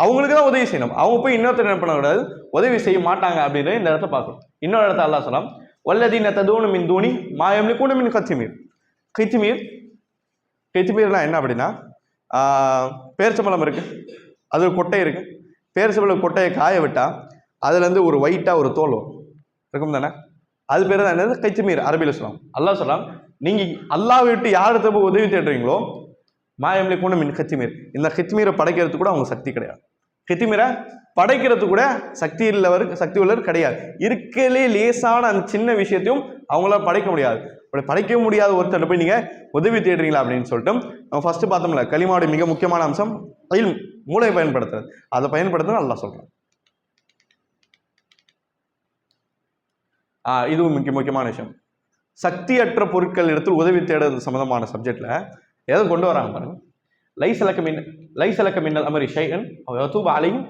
அவங்களுக்கு தான் உதவி செய்யணும், அவங்க போய் இன்னொருத்தர் என்ன பண்ணக்கூடாது, உதவி செய்ய மாட்டாங்க அப்படின்னு இந்த இடத்த பார்க்கணும். இன்னொரு இடத்த அல்லாஹ் சொல்லலாம், வல்லதீன ததூன மின் தூனி மா யம்லிகூன மின் கத்மீர். கித்மீர்னா என்ன அப்படின்னா, பேரிச்சம்பழம் இருக்கு, அது ஒரு கொட்டை இருக்கு. பேரிச்சம்பழம் கொட்டையை காய விட்டா அதுலேருந்து ஒரு ஒயிட்டாக ஒரு தோல் இருக்கும் தானே, அது பேர் தான் என்னது, கித்மீர் அரபியில் சொல்லலாம். அல்லாஹ் சொல்லலாம், நீங்கள் அல்லாஹ்வை விட்டு யார்கிட்ட போய் உதவி தேடுறீங்களோ மாயம்லி கூட மின் கித்மீர், இந்த கித்மீரை படைக்கிறதுக்கு கூட அவங்க சக்தி கிடையாது. கித்மீரை படைக்கிறதுக்கு கூட சக்தி உள்ளவர் கிடையாது. இருக்கலே லேசான அந்த சின்ன விஷயத்தையும் அவங்களால படைக்க முடியாது. அப்படி படைக்க முடியாத ஒருத்தர் போய் நீங்கள் உதவி தேடுறீங்களா அப்படின்னு சொல்லிட்டு நம்ம ஃபர்ஸ்ட் பார்த்தோம்ல, கலிமாவுடைய மிக முக்கியமான அம்சம் மூளை பயன்படுத்துறது. அதை பயன்படுத்துறது அல்லாஹ் சொல்கிறேன். இதுவும் முக்கியமான விஷயம். சக்தியற்ற பொருட்கள் இடத்தில் உதவி தேடுறது சம்பந்தமான சப்ஜெக்ட்ல எதை கொண்டு வராங்க பாருங்க. லைஸலக மின்னல் அமரி ஷைஅன் அவ் யதூபு அலைஹிம்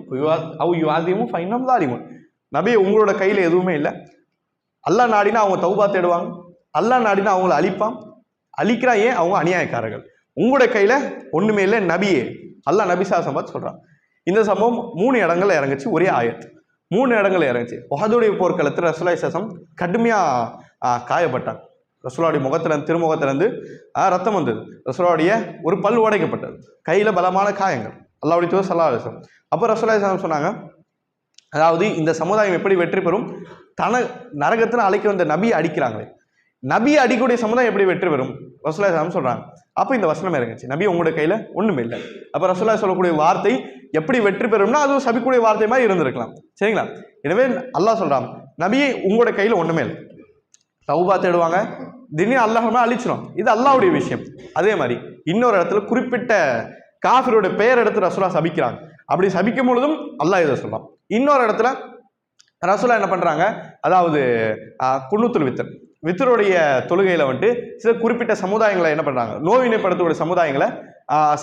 அவ் யுஆஸிமுஹும் ஃபஇன்னஹும் ஸாலிமூன். நபியே, உங்களோட கையில் எதுவுமே இல்லை. அல்லாஹ் நாடினா அவங்க தௌபா தேடுவாங்க, அல்லாஹ் நாடினா அவங்கள அழிப்பான், அழிக்கிறான். ஏன்? அவங்க அநியாயக்காரர்கள். உங்களோட கையில் ஒன்றுமே இல்லை நபியே, அல்லாஹ் நபி சாசம் பார்த்து சொல்கிறான். இந்த சம்பவம் 3 இடங்கள்ல இறங்குச்சு, ஒரே ஆயத் 3 இடங்கள்ல இறங்குச்சு. உஹதுடைய போர்க்களத்தில் ரசூலுல்லாஹி ஸல்லல்லாஹு அலைஹி வஸல்லம் கடுமையாக காயப்பட்டாங்க. ரசூலுல்லாஹுடைய முகத்திலிருந்து திருமுகத்திலிருந்து ரத்தம் வந்தது. ரசூலுல்லாஹுடைய ஒரு பல் உடைக்கப்பட்டது, கையில் பலமான காயங்கள். அல்லாஹ்வுடைய தூதர் ஸல்லல்லாஹு அலைஹி வஸல்லம் அப்போ ரசூலுல்லாஹி ஸல்லல்லாஹு அலைஹி வஸல்லம் சொன்னாங்க, அதாவது இந்த சமுதாயம் எப்படி வெற்றி பெறும், நரகத்தில் அழைக்க வந்த நபியை அடிக்கிறாங்களே, நபியை அடிக்கக்கூடிய சமுதாயம் எப்படி வெற்றி பெறும் ரசூலுல்லாஹி ஸல்லல்லாஹு அலைஹி வஸல்லம் சொல்றாங்க. அப்போ இந்த வசனம் இறங்குச்சு, நபி உங்களுடைய கையில் ஒன்றுமே இல்லை. அப்போ ரசூலுல்லாஹி சொல்லக்கூடிய வார்த்தை எப்படி வெற்றி பெறும்னா அது சபிக்கூடிய வார்த்தை மாதிரி இருந்திருக்கலாம். சரிங்களா? எனவே அல்லாஹ் சொல்றான், நபியே உங்களோட கையில் ஒன்றுமே இல்லை, தௌபா தேடுவாங்க, திடீர்னு அல்லாஹ் அழிச்சிடும். இது அல்லாஹ்வுடைய விஷயம். அதே மாதிரி இன்னொரு இடத்துல குறிப்பிட்ட காஃபிரோட பெயர் எடுத்து ரசூலுல்லாஹ் சபிக்கிறாங்க. அப்படி சபிக்கும் பொழுதும் அல்லாஹ் இதை சொல்லலாம். இன்னொரு இடத்துல ரசூலுல்லாஹ் என்ன பண்றாங்க, அதாவது குனூத்துல் வித்ருடைய தொழுகையில வந்துட்டு சில குறிப்பிட்ட சமுதாயங்களை என்ன பண்றாங்க, நோவினைப்படுத்தக்கூடிய சமுதாயங்களை,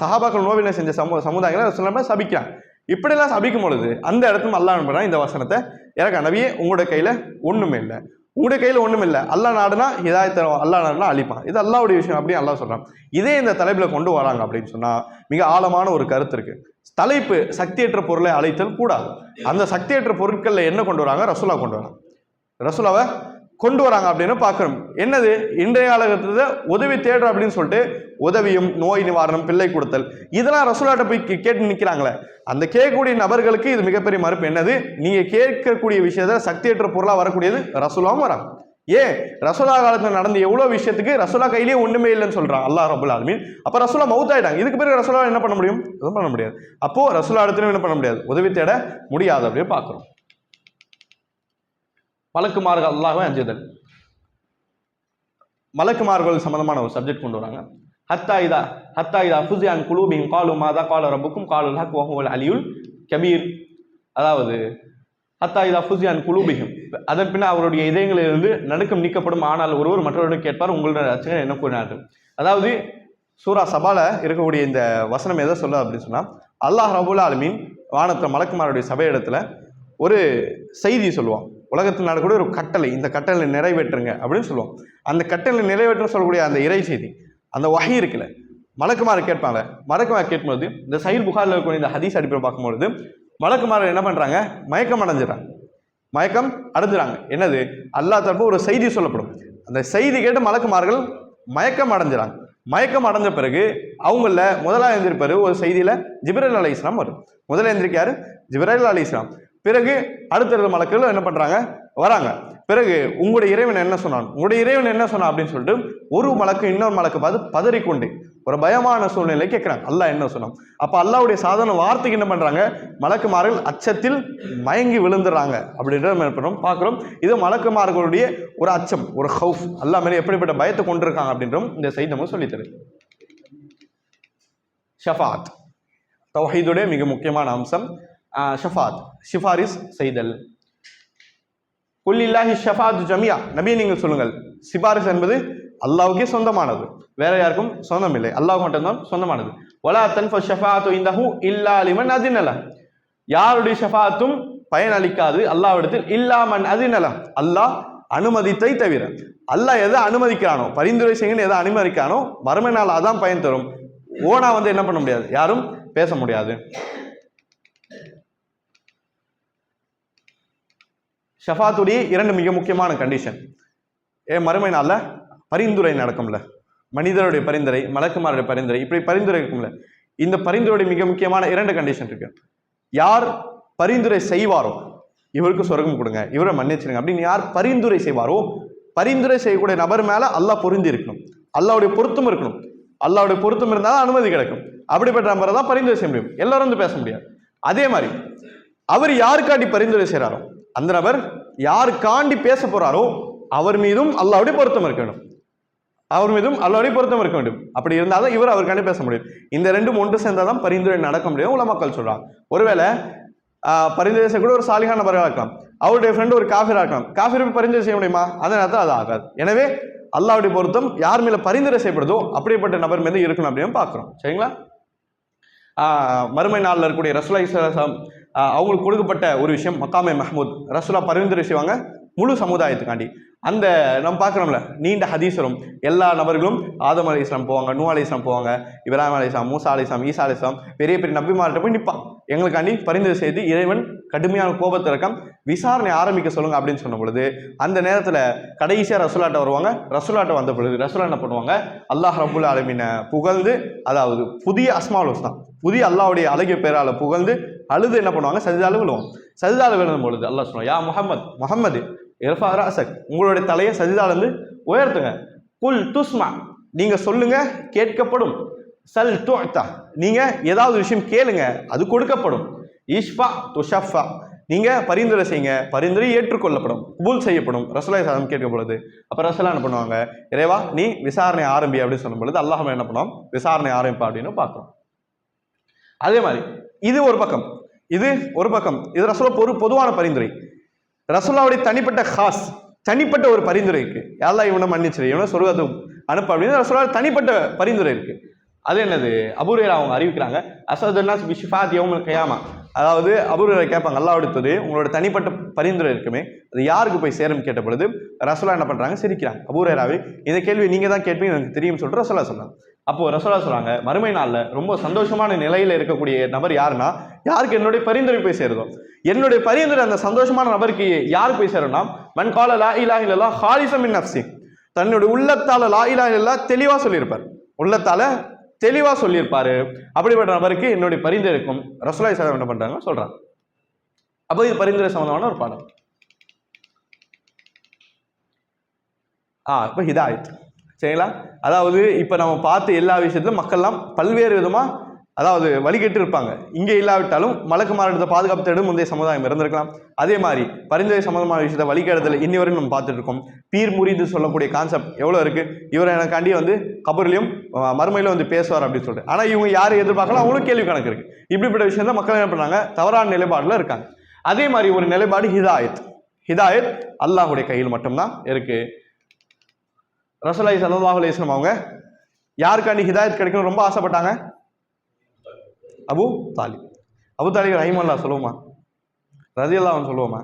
சஹாபாக்கள் நோவினை செஞ்ச சமுதாயங்களை ரசூலுல்லாஹ் சபிக்கிறாங்க. இப்படிலாம் சபிக்கும் பொழுது அந்த இடத்துல அல்லாஹ் என்ன பண்றாங்க, இந்த வசனத்தை இறக்க, நபியே உங்களோட கையில ஒண்ணுமே இல்லை, உங்களுடைய கையில் ஒன்றும் இல்லை. அல்லாஹ் நாடுனா ஹிதாயத் தரும், அல்லாஹ் நாடுனா அழிப்பான். இது அல்லாஹ்வுடைய விஷயம் அப்படின்னு அல்லாஹ் சொல்றான். இதே இந்த தலைப்பில் கொண்டு வராங்க அப்படின்னு சொன்னா மிக ஆழமான ஒரு கருத்து இருக்கு. தலைப்பு சக்தியற்ற பொருளை அழைத்தல் கூடாது. அந்த சக்தியற்ற பொருட்களில் என்ன கொண்டு வராங்க? ரசூலா கொண்டு வராங்க. ரசூலாவை கொண்டு வராங்க அப்படின்னு பார்க்குறோம். என்னது இன்றைய காலகட்டத்தில் உதவி தேடுற அப்படின்னு சொல்லிட்டு உதவியும் நோய் நிவாரணம் பிள்ளை கொடுத்தல் இதெல்லாம் ரசூலாட்ட போய் கேட்டு நிற்கிறாங்களே, அந்த கேட்கக்கூடிய நபர்களுக்கு இது மிகப்பெரிய மறுப்பு. என்னது, நீங்க கேட்கக்கூடிய விஷயத்த சக்தியற்ற பொருளாக வரக்கூடியது ரசூலாவும் வராங்க. ஏன் ரசூலா காலத்தில் நடந்த எவ்வளோ விஷயத்துக்கு ரசூலா கையிலேயே ஒன்றுமே இல்லைன்னு சொல்றான் அல்லாஹ் ரப்புல் ஆலமீன். அப்போ ரசூலா மவுத்தாயிட்டாங்க. இதுக்கு பிறகு ரசூலா என்ன பண்ண முடியும்? எதுவும் பண்ண முடியாது. அப்போ ரசூலா இடத்துல என்ன பண்ண முடியாது? உதவி தேட முடியாது அப்படின்னு பார்க்குறோம். மலக்குமார்கள் அல்லாஹ்வை அஞ்சுதல். மலக்குமார்கள் சம்பந்தமான ஒரு சப்ஜெக்ட் கொண்டு வராங்க. ஹத்தா இதா ஃபுஸியான் குலூபிஹிம் காலு மாதா கால ரப்புக்கும் காலுல் ஹக் வ ஹுவல் அலியுல் கபீர். அதாவது ஹத்தா இதா ஃபுஸியான் குலூபிஹிம், அதன் பின்னர் அவருடைய இதயங்களிலிருந்து நடுக்கம் நீக்கப்படும், ஆனால் ஒருவர் மற்றவர்கள் கேட்பார் உங்களுடைய ரட்சகர் என்ன கூறினார்கள். அதாவது சூரா சபால இருக்கக்கூடிய இந்த வசனம் எதை சொல்ல அப்படின்னு சொன்னா, அல்லாஹ் ரப்புல் ஆலமீன் வானத்தில் மலக்குமாருடைய சபையிடத்துல ஒரு செய்தி சொல்லுவான். உலகத்தில் நடக்கக்கூடிய ஒரு கட்டளை, இந்த கட்டளை நிறைவேற்றுங்க அப்படின்னு சொல்லுவோம். அந்த கட்டளை நிறைவேற்ற சொல்லக்கூடிய அந்த இறை செய்தி, அந்த வஹி இருக்குல்ல, மலக்குமார் கேட்பாங்க. மலக்குமார் கேட்கும்போது இந்த சஹீஹ் புகாரில் இருக்கக்கூடிய இந்த ஹதீஸ் அடிப்படையில் பார்க்கும்பொழுது மலக்குமார் என்ன பண்றாங்க? மயக்கம் அடைஞ்சிடறாங்க. என்னது? அல்லாஹ் தரப்பு ஒரு செய்தி சொல்லப்படும். அந்த செய்தி கேட்டு மலக்குமார்கள் மயக்கம் அடைஞ்சிடறாங்க. மயக்கம் அடைஞ்ச பிறகு அவங்கள முதலாக எழுந்திருப்பாரு ஒரு செய்தியில ஜிப்ரீல் அலைஹிஸ்ஸலாம் வரும். முதல்ல எழுந்திருக்காரு ஜிப்ரீல் அலைஹிஸ்ஸலாம். பிறகு அடுத்த மலக்குகள் என்ன பண்றாங்க? வராங்க. பிறகு உங்களுடைய இறைவன் என்ன சொன்னான் அப்படின்னு சொல்லிட்டு ஒரு மலக்கு இன்னொரு மலக்கு பார்த்து பதறிக்கொண்டு ஒரு பயமான சூழ்நிலை கேட்கிறாங்க, அல்லாஹ் என்ன சொன்னான். அப்ப அல்லாஹ்வுடைய சாதாரண வார்த்தைக்கு என்ன பண்றாங்க? மலக்குமார்கள் அச்சத்தில் மயங்கி விழுந்துறாங்க அப்படின்றத பார்க்கிறோம். இது மலக்குமார்களுடைய ஒரு அச்சம், ஒரு ஹவுஃப், அல்லாஹ் மேலே எப்படிப்பட்ட பயத்தை கொண்டிருக்காங்க அப்படின்றோம் இந்த செய்தி நம்ம சொல்லித்தருது. ஷஃபாத் தௌஹீதுடைய மிக முக்கியமான அம்சம். ஷஃபாத் சிஃபாரிஸ் செய்தல். குல்லில்லாஹி ஷஃபாத் ஜமியா, நபி நீங்கள் சொல்லுங்கள், சிபாரிஸ் என்பது அல்லாஹ்வுக்கே சொந்தமானது, வேற யாருக்கும் சொந்தம் இல்லை, அல்லாஹ்வுக்கு மட்டும்தான் சொந்தமானது. வலா தன்ஃபு ஷஃபாத்து இந்தஹு இல்லா லிமன் அதினல, யாருடைய ஷஃபாத்தும் பயன் அளிக்காது அல்லாஹ்விடத்தில் இல்லா மன் அதினல, அல்லாஹ் அனுமதித்தை தவிர. அல்லாஹ் எதை அனுமதிக்கிறானோ, பரிந்துரை செய்யணும் எதை அனுமதிக்கிறானோ மறுமை நாள் அதான் பயன் தரும். ஓனா என்ன பண்ண முடியாது, யாரும் பேச முடியாது. ஷஃபாத்துடைய இரண்டு மிக முக்கியமான கண்டிஷன். மறுமை நாளில் பரிந்துரை நடக்கும்ல, மனிதருடைய பரிந்துரை, மலக்குமாருடைய பரிந்துரை, இப்படி பரிந்துரை இருக்கும்ல. இந்த பரிந்துரையுடைய மிக முக்கியமான இரண்டு கண்டிஷன் இருக்கு. யார் பரிந்துரை செய்வாரோ இவருக்கு சொர்க்கம் கொடுங்க, இவரை மன்னிச்சிருங்க அப்படின்னு யார் பரிந்துரை செய்வாரோ, பரிந்துரை செய்யக்கூடிய நபர் மேல அல்லாஹ் பொருந்தி இருக்கணும், அல்லாஹ்வுடைய பொருத்தம் இருக்கணும். அல்லாஹ்வுடைய பொருத்தம் இருந்தாலும் அனுமதி கிடைக்கும். அப்படிப்பட்ட நபரை தான் பரிந்துரை செய்ய முடியும், எல்லாரும் பேச முடியாது. அதே மாதிரி அவர் யாருக்காண்டி பரிந்துரை செய்கிறாரோ, அந்த நபர் யாருக்காண்டி பேச போறாரோ அவர் மீதும் அல்லாஹ்வுடைய பொருத்தம் இருக்க வேண்டும், அப்படி இருந்தால்தான் இவர் அவருக்காண்டி பேச முடியும். இந்த ரெண்டும் ஒன்று சேர்ந்தாதான் பரிந்துரை நடக்க முடியும் உலமாக்கள் சொல்றாங்க. ஒருவேளை பரிந்துரை செய்யக்கூடிய ஒரு சாலிஹான நபராக இருக்கலாம், அவருடைய ஃப்ரெண்டு ஒரு காஃபிரா இருக்கலாம், காஃபிருக்கு பரிந்துரை செய்ய முடியுமா? அந்த நேரத்தில் அது ஆகாது. எனவே அல்லாஹ்வுடைய பொருத்தம் யார் மேல பரிந்துரை செய்யப்படுதோ அப்படிப்பட்ட நபர் மீது இருக்கணும் அப்படின்னு பார்க்குறோம். சரிங்களா? மறுமை நாளில் இருக்கக்கூடிய ரசூலுல்லாஹி அவங்களுக்கு கொடுக்கப்பட்ட ஒரு விஷயம் மக்காமே மஹ்மூத். ரசூலா பரிந்துரை செய்வாங்க முழு சமுதாயத்துக்காண்டி. அந்த நம்ம பார்க்குறோம்ல, நீண்ட ஹதீஸ் வரும். எல்லா நபர்களும் ஆதம் அலைஹிஸ்ஸலாம் போவாங்க, நூ அலைஹிஸ்ஸலாம் போவாங்க, இப்ராஹிம் அலைஹிஸ்ஸலாம், மூசா அலைஹிஸ்ஸலாம், ஈசா அலைஹிஸ்ஸலாம், பெரிய பெரிய நபிமார்கிட்ட போய் நிற்பான். எங்களுக்காண்டி பரிந்துரை செய்து இறைவன் கடுமையான கோபத்தை இறக்கம் விசாரணை ஆரம்பிக்க சொல்லுங்க அப்படின்னு சொன்ன பொழுது அந்த நேரத்தில் கடைசியாக ரசூலாட்ட வருவாங்க. ரசூலாட்ட வந்த பொழுது ரசூலா என்ன பண்ணுவாங்க? அல்லாஹ் ரப்புல் ஆலமீனை புகழ்ந்து, அதாவது புதிய அஸ்மாஉல் ஹுஸ்னா, புதிய அல்லாஹ்வுடைய அழகிய பேரால புகழ்ந்து அழுது என்ன பண்ணுவாங்க? சஜிதால விழுவாங்க. சஜிதால விழும் பொழுது அல்லாஹ் சொல்லுவாங்க, யா முஹம்மது இர்ஃபா ரஅஸக், உங்களுடைய தலையை சஜிதாலேருந்து உயர்த்துங்க. குல் துஸ்மா, நீங்க சொல்லுங்க கேட்கப்படும். சல் துஅதா, நீங்க ஏதாவது விஷயம் கேளுங்க அது கொடுக்கப்படும். இஷ்ஃபா துஷஃபா, நீங்க பரிந்துரை செய்யுங்க பரிந்துரை ஏற்றுக்கொள்ளப்படும், குபூல் செய்யப்படும். ரசூலுல்லாஹி ஸல்லல்லாஹு அலைஹி வஸல்லம் கேட்கும் பொழுது அப்ப ரசூலா என்ன பண்ணுவாங்க? இறைவா நீ விசாரணை ஆரம்பி அப்படின்னு சொல்லும் பொழுது அல்லாஹ் என்ன பண்ணுவோம்? விசாரணை ஆரம்பிப்பா அப்படின்னு பார்க்கிறோம். அதே மாதிரி இது ஒரு பக்கம், இது ரசூலா பொதுவான பரிந்துரை. ரசூலுல்லாஹ்வுடைய தனிப்பட்ட ஒரு பரிந்துரை இருக்கு. அல்லாஹ் இவனை மன்னிச்சிரு, இவனை சொர்க்கத்துக்கு அனுப்ப அப்படின்னு ரசூலுல்லாஹ் தனிப்பட்ட பரிந்துரை இருக்கு. அது என்னது? அபூ ஹுரைரா அவங்க அறிவிக்கிறாங்க, அஸதுன்னாஸ் பிஷிஃபாத் யௌமுல் கியாமா, அதாவது அபூ ஹுரைரா கேட்பாங்க, அல்லாஹ் அடுத்தது உங்களோட தனிப்பட்ட பரிந்துரை இருக்குமே அது யாருக்கு போய் சேரும் கேட்ட பொழுது ரசூலா என்ன பண்றாங்க, சிரிக்கிறாங்க. அபூ ஹுரைராவே இந்த கேள்வி நீங்க தான் கேட்பீங்க எனக்கு தெரியும் சொல்லிட்டு ரசூலா சொன்னாங்க. அப்போ ரசூலா சொல்றாங்க, மறுமை நாள்ல ரொம்ப சந்தோஷமான நிலையில இருக்கக்கூடிய நபர் யாருன்னா, யாருக்கு என்னுடைய பரிந்துரை போய் சேருதோ, என்னுடைய பரிந்துரை அந்த சந்தோஷமான நபருக்கு யார் போய் சேரும்னா, மன் கால லா இலாஹ இல்லல்லாஹ் ஹாலிஸம் மின் நஃப்ஸி, தன்னுடைய உள்ளத்தால லா இலாஹ இல்லல்லாஹ் தெளிவா சொல்லியிருப்பார், உள்ளத்தால தெளிவா சொல்லியிருப்பாரு. அப்படிப்பட்ட நபருக்கு என்னுடைய பரிந்துரை இருக்கும் ரசூலுல்லாஹி ஸல்லல்லாஹு அலைஹி வஸல்லம் என்ன பண்றாங்க சொல்றாங்க. அப்போ இது பரிந்துரை சம்பந்தமான ஒரு பாடம். இப்போ ஹிதாயத் சரிங்களா. அதாவது இப்போ நம்ம பார்த்து எல்லா விஷயத்திலும் மக்கள்லாம் பல்வேறு விதமா அதாவது வழிகட்டு இருப்பாங்க. இங்கே இல்லாவிட்டாலும் மலக்குமாரிடத்தை பாதுகாப்பு தேடும் முந்தைய சமுதாயம் இருந்திருக்கலாம். அதே மாதிரி பரிந்துரை சம்பந்தமான விஷயத்தை வழிகேடுதல் இன்னி வரையும் நம்ம பார்த்துட்டு இருக்கோம். பீர் முறிந்து சொல்லக்கூடிய கான்செப்ட் எவ்வளோ இருக்கு. இவர் எனக்காண்டி வந்து கபர்லையும் மறுமையிலும் வந்து பேசுவார் அப்படின்னு சொல்லிட்டு, ஆனால் இவங்க யாரை எதிர்பார்க்கலாம், அவங்களும் கேள்வி கணக்கு இருக்கு. இப்படிப்பட்ட விஷயம் தான் மக்கள் என்ன பண்ணாங்க, தவறான நிலைப்பாடுல இருக்காங்க. அதே மாதிரி ஒரு நிலைப்பாடு ஹிதாயத். ஹிதாயத் அல்லாஹுடைய கையில் மட்டும்தான் இருக்கு. ரசூலுல்லாஹி ஸல்லல்லாஹு அலைஹி வஸல்லம் அவங்க யாருக்காண்டி ஹிதாயத் கிடைக்கணும் ரொம்ப ஆசைப்பட்டாங்க, அபூ தாலிப். அபூ தாலிப் ரஹிமல்லாஹ் சொல்லுவோமா, ரலியல்லாஹு அன்ஹு சொல்லுவோமா,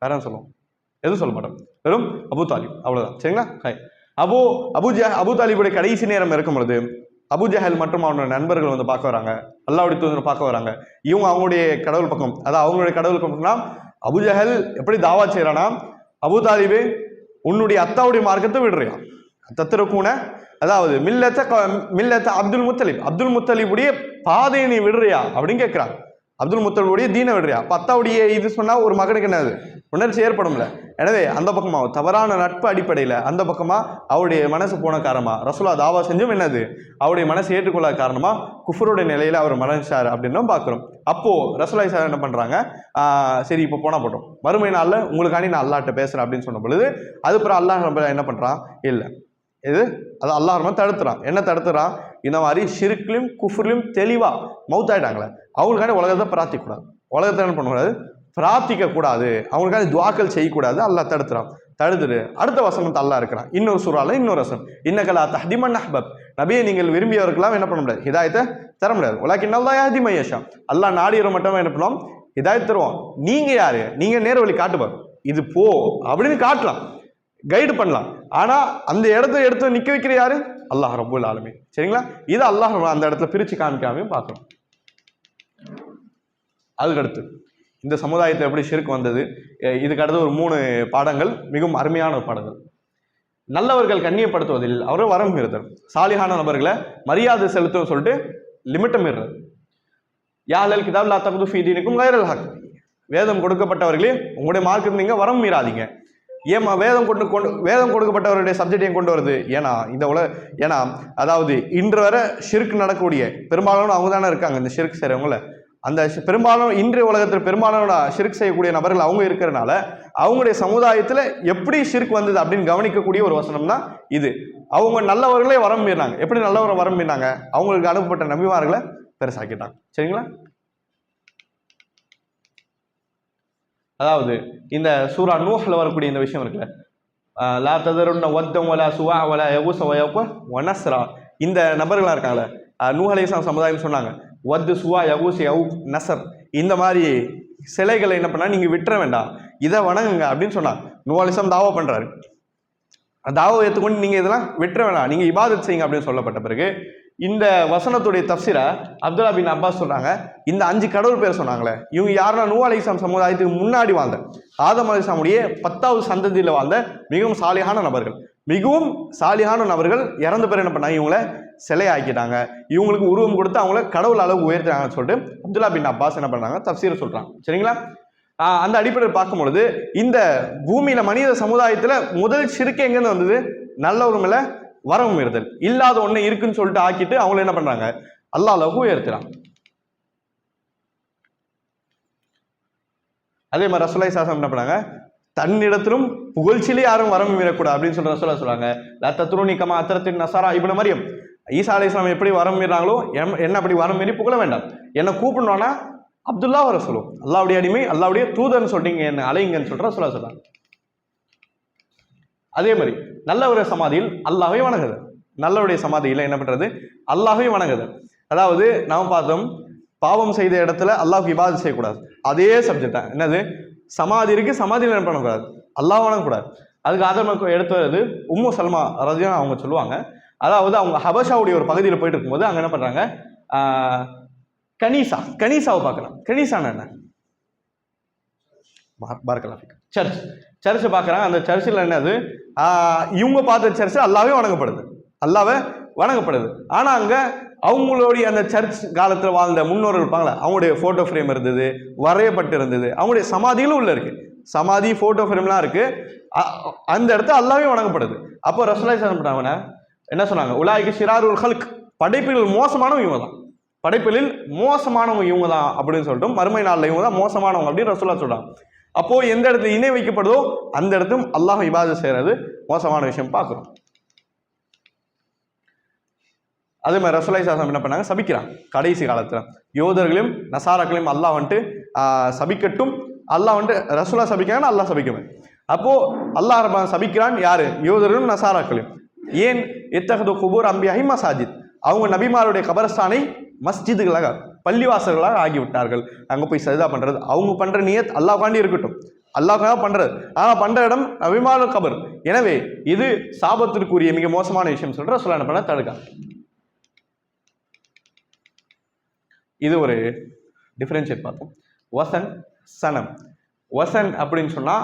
வேற சொல்லுவோம், எதுவும் சொல்ல மாட்டோம், வெறும் அபூ தாலிப் அவ்வளவுதான் சரிங்களா. அபூ தாலிபுடைய கடைசி நேரம் இருக்கும் பொழுது அபூ ஜஹல் மற்றும் அவனோட நண்பர்கள் வந்து பார்க்க வராங்க, அல்லாஹ்வுடைய தூதரை பார்க்க வராங்க. இவங்க அவங்களுடைய கடவுள் பக்கம், அதாவது அவங்களுடைய கடவுள் பக்கம்னா அபூ ஜஹல் எப்படி தாவா செய்யறானா, அபூ தாலிபே உன்னுடைய அத்தாவுடைய மார்க்கத்தை விடுறியா, தத்திரக்கூன அதாவது மில்லத்த அப்துல் முத்தலிப், அப்துல் முத்தலிபுடைய பாதையை நீ விடுறியா அப்படின்னு கேட்கிறாங்க. அப்துல் முத்தலிபுடைய தீனை விடுறியா. அத்தாவுடைய இது சொன்னா ஒரு மகனுக்கு என்னது உணர்ச்சி ஏற்படும்ல. எனவே அந்த பக்கமா தவறான நட்பு அடிப்படையில் அந்த பக்கமா அவருடைய மனசு போன காரணமா ரசூலா தாவா செஞ்சும் என்னது அவருடைய மனசு ஏற்றுக்கொள்ள காரணமா குஃபருடைய நிலையில அவர் மரணிச்சார் அப்படின்னு பார்க்கிறோம். அப்போ ரசூலுல்லாஹி ஸல்லல்லாஹு அலைஹி வஸல்லம் என்ன பண்றாங்க, சரி இப்போ போனா போட்டோம், மறுமை நாள்ல உங்களுக்காண்டி நான் அல்லாஹ்ட்ட பேசுறேன் அப்படின்னு சொன்ன பொழுது அதுக்கப்புறம் அல்லாஹ் என்ன பண்றான், இல்லை இது அது அல்லாஹ் தடுத்துறான். என்ன தடுத்துறான், இந்த மாதிரி ஷிர்க்லையும் குஃப்ர்லையும் தெளிவா மௌத்தாயிட்டாங்களே அவங்களுக்காண்டி உலகத்தை பிரார்த்திக்க கூடாது, உலகத்தை என்ன பண்ணக்கூடாது பிரார்த்திக்க கூடாது, அவங்களுக்காண்டி துஆக்கள் செய்யக்கூடாது. அல்லாஹ் தடுத்துறான். தடுத்துட்டு அடுத்த வசனத்தை அல்லாஹ் இருக்கிறான் இன்னொரு சூறால இன்னொரு வசனம், இன்னக லா தஹ்தி மன் அஹ்பப், நபியை நீங்கள் விரும்பியவர்களாம் என்ன பண்ண முடியாது, ஹிதாயத்தை தர முடியாது. வலாக்கின் அல்லாஹ் யஹ்தி மன் யஷா, அல்லாஹ் நாடியவரை மட்டும் என்ன பண்ணுவோம் ஹிதாயத் தருவோம். நீங்க யாரு, நீங்க நேர வழி காட்டுவார், இது போ அப்படின்னு காட்டலாம், கைடு பண்ணலாம். ஆனா அந்த இடத்த எடுத்து நிக்க வைக்கிற யாரு, அல்லாஹ் ரப்பல் ஆலமீன் சரிங்களா. இது அல்லாஹ் அந்த இடத்துல பிரிச்சு காமிக்காமையும் பார்க்கணும். அதுக்கடுத்து இந்த சமுதாயத்தை எப்படி ஷிர்க் வந்தது, இதுக்கு அடுத்து ஒரு 3 பாடங்கள் மிகவும் அருமையான பாடங்கள். நல்லவர்கள் கண்ணியப்படுத்துவதில் அவரை வரம் மீறுதல், சாலிஹான நபர்களை மரியாதை செலுத்தும் சொல்லிட்டு லிமிட்டை மீறுறது. யாஹ்லல் கிதாப் லா தக்து ஃபீ தீனிக்கும் கைரல் ஹக், வேதம் கொடுக்கப்பட்டவர்களே உங்களுடைய மார்க்கத்தை நீங்க வரம் மீறாதீங்க. ஏமா வேதம் கொடுக்கப்பட்டவருடைய சப்ஜெக்டையும் கொண்டு வருது, ஏன்னா அதாவது இன்று வரை ஷிர்க் நடக்கக்கூடிய பெரும்பாலான அவங்க தானே இருக்காங்க இந்த ஷிர்க் செய்றவங்கள. அந்த பெரும்பாலும் இன்றைய உலகத்தில் பெரும்பாலான ஷிர்க் செய்யக்கூடிய நபர்கள் அவங்க இருக்கிறனால அவங்களுடைய சமுதாயத்தில் எப்படி ஷிர்க் வந்தது அப்படின்னு கவனிக்கக்கூடிய ஒரு வசனம் தான் இது. அவங்க நல்லவர்களே வரம் மீறினாங்க. எப்படி நல்லவரை வரம் மீறினாங்க, அவங்களுக்கு அனுப்பப்பட்ட நபிமார்களை பெருசாக்கிட்டாங்க சரிங்களா. அதாவது இந்த சூரா நூஹ்ல வரக்கூடிய இந்த விஷயம் இருக்குல்ல, லா ததருன்ன வத்தம் வலா சுவா வலா யகுஸ வயகுஸ வனஸ்ரா, இந்த நபர்களாக இருக்காங்களே நூஹ் அலைஹிஸ்ஸலாம் சமுதாயம் சொன்னாங்க, வத்து சுவா யகுஸ் யவுக் நசர், இந்த மாதிரி சிலைகளை என்ன பண்ணா நீங்க விட்டுற வேண்டாம், இதை வணங்குங்க அப்படின்னு சொன்னாங்க. நூஹ் அலைஹிஸ்ஸலாம் தாவா பண்றாரு, தாவா ஏற்றுக்கொண்டு நீங்க இதெல்லாம் விட்டுற வேண்டாம், நீங்க இபாதத் செய்யுங்க அப்படின்னு சொல்லப்பட்ட பிறகு இந்த வசனத்துடைய தஃப்சீரை அப்துல்லா பின் அப்பாஸ் சொல்றாங்க, இந்த 5 கடவுள் பேர் சொன்னாங்களே இவங்க யாருன்னா நூஹ் அலைஹிஸ்ஸலாம் சமுதாயத்துக்கு முன்னாடி வாழ்ந்த ஆதம் அலைஹிஸ்ஸலாமுடைய 10வது சந்ததியில் வாழ்ந்த மிகவும் சாலிஹான நபர்கள். மிகவும் சாலிஹான நபர்கள் இறந்த பேர் என்ன பண்ணாங்க, இவங்களை சிலை ஆக்கிட்டாங்க, இவங்களுக்கு உருவம் கொடுத்து அவங்கள கடவுள் அளவு உயர்த்தினாங்கன்னு சொல்லிட்டு அப்துல்லா பின் அப்பாஸ் என்ன பண்ணாங்க தஃப்சீரை சொல்றாங்க சரிங்களா. அந்த அடிப்படையில் பார்க்கும் பொழுது இந்த பூமியில மனித சமுதாயத்துல முதல் ஷிர்க் எங்கேருந்து வந்தது, நல்ல ஒரு மேல வரம் மீறுதல், இல்லாத ஒண்ணு இருக்குன்னு சொல்லிட்டு ஆக்கிட்டு அவங்கள என்ன பண்றாங்க அல்லாஹ் அளவு உயர்த்துறாங்க. அதே மாதிரி ரசூலுல்லாஹி ஸல்லல்லாஹு அலைஹி வஸல்லம் என்ன பண்ணாங்க, தன்னிடத்திலும் புகழ்ச்சியிலே யாரும் வரம் மீறக்கூடாது அப்படின்னு சொல்ற ரசூலுல்லாஹ் சொல்றாங்க, லா தத்ருனி கமா அத்ரத்தின் நஸாரா இப்னு மரியம், ஈசா அலைஹிஸ்ஸலாம் எப்படி வரம் மீறாங்களோ என்ன அப்படி வரம் மீறி புகழ வேண்டாம், என்ன கூப்பிடணும்னா அப்துல்லா வர சொல்லும், அல்லாவுடைய அடிமை அல்லாவுடைய தூதர்னு சொல்றீங்க என்ன அலைங்கன்னு சொல்ற ரசூலுல்லாஹ் சொல்றாங்க. அதே மாதிரி நல்லவருடைய சமாதியில் அல்லாஹ்வை வணங்குது, நல்லவருடைய சமாதியில் என்ன பண்றது அல்லாஹ்வை வணங்குது. அதாவது நாம் பார்த்தோம் பாவம் செய்த இடத்துல அல்லாஹ்வுக்கு இபாதத் செய்யக்கூடாது. அதே சப்ஜெக்ட் தான். என்னது? சமாதி இருக்கு, சமாதியில் என்ன பண்ணக்கூடாது? அல்லாஹ் வணங்கக்கூடாது. அதுக்கு ஆதாரம் எடுத்து வருது உம்மு சல்மா ரலியல்லாஹு அவங்க சொல்லுவாங்க. அதாவது அவங்க ஹபஷாவுடைய ஒரு பகுதியில் போயிட்டு இருக்கும்போது அங்கே என்ன பண்ணுறாங்க, கனீசாவை பார்க்கலாம். கனீசான என்ன? சர்ச்சை பார்க்குறாங்க. அந்த சர்ச்சில் என்னது, இவங்க பார்த்த சர்ச்சு அல்லாவே வணங்கப்படுது. ஆனால் அங்கே அவங்களுடைய அந்த சர்ச் காலத்தில் வாழ்ந்த முன்னோர்கள் இருப்பாங்களா, அவங்களுடைய ஃபோட்டோ ஃப்ரேம் இருந்தது, வரையப்பட்டு இருந்தது. அவங்களுடைய சமாதிகளும் உள்ள இருக்கு. சமாதி ஃபோட்டோ ஃப்ரேம்லாம் இருக்கு. அந்த இடத்த அல்லாவே வணங்கப்படுது. அப்போ ரசூலுல்லாஹி ஸல்லல்லாஹு அலைஹி வஸல்லம் என்ன சொன்னாங்க? உலாயிக ஷிராருல் ஹல்க், படைப்பில் மோசமானவங்க இவங்க தான், படைப்பிலில் மோசமானவங்க இவங்க தான் அப்படின்னு சொல்லிட்டு மறுமை நாளில் இவங்க தான் மோசமானவங்க அப்படின்னு ரசூலுல்லாஹ் சொல்றாங்க. அப்போ எந்த இடத்துல இணை வைக்கப்படுதோ அந்த இடத்தும் அல்லாஹ் இபாதத் செய்யறது மோசமான விஷயம் பார்க்கிறோம். அதே மாதிரி ரசூலுல்லாஹி ஸல்லல்லாஹு அலைஹி வஸல்லம் என்ன பண்ணாங்க, சபிக்கிறாங்க. கடைசி காலத்துல யூதர்களையும் நசாராக்களையும் அல்லாஹ் சபிக்கட்டும், அல்லாஹ் ரசூலுல்லாஹ் சபிக்கிறாங்க, அல்லாஹ் சபிக்கணும். அப்போ அல்லாஹ் சபிக்கிறான் யாரு? யூதர்களும் நசாராக்களையும். ஏன்? இத்தஹது குபூர் அம்பியாஹி மசாஜித், அவங்க நபிமாருடைய கபரஸ்தானை மஸ்ஜிதுகளாக, பள்ளிவாசல்களாக ஆகிவிட்டார்கள். அங்கே போய் சஜிதா பண்றது, அவங்க பண்ற நியத் அல்லாஹ்காண்டி இருக்கட்டும், அல்லாஹ்காக பண்றது, ஆனால் பண்ற இடம் நபிமாரு கபர். எனவே இது சாபத்திற்குரிய மிக மோசமான விஷயம் சொல்ற ரசூலுல்லாஹ் என்ன பண்ண தடுக்காங்க. இது ஒரு டிஃபரன்ஷியேட் பார்த்தோம். வசன், சனம். வசன் அப்படின்னு சொன்னா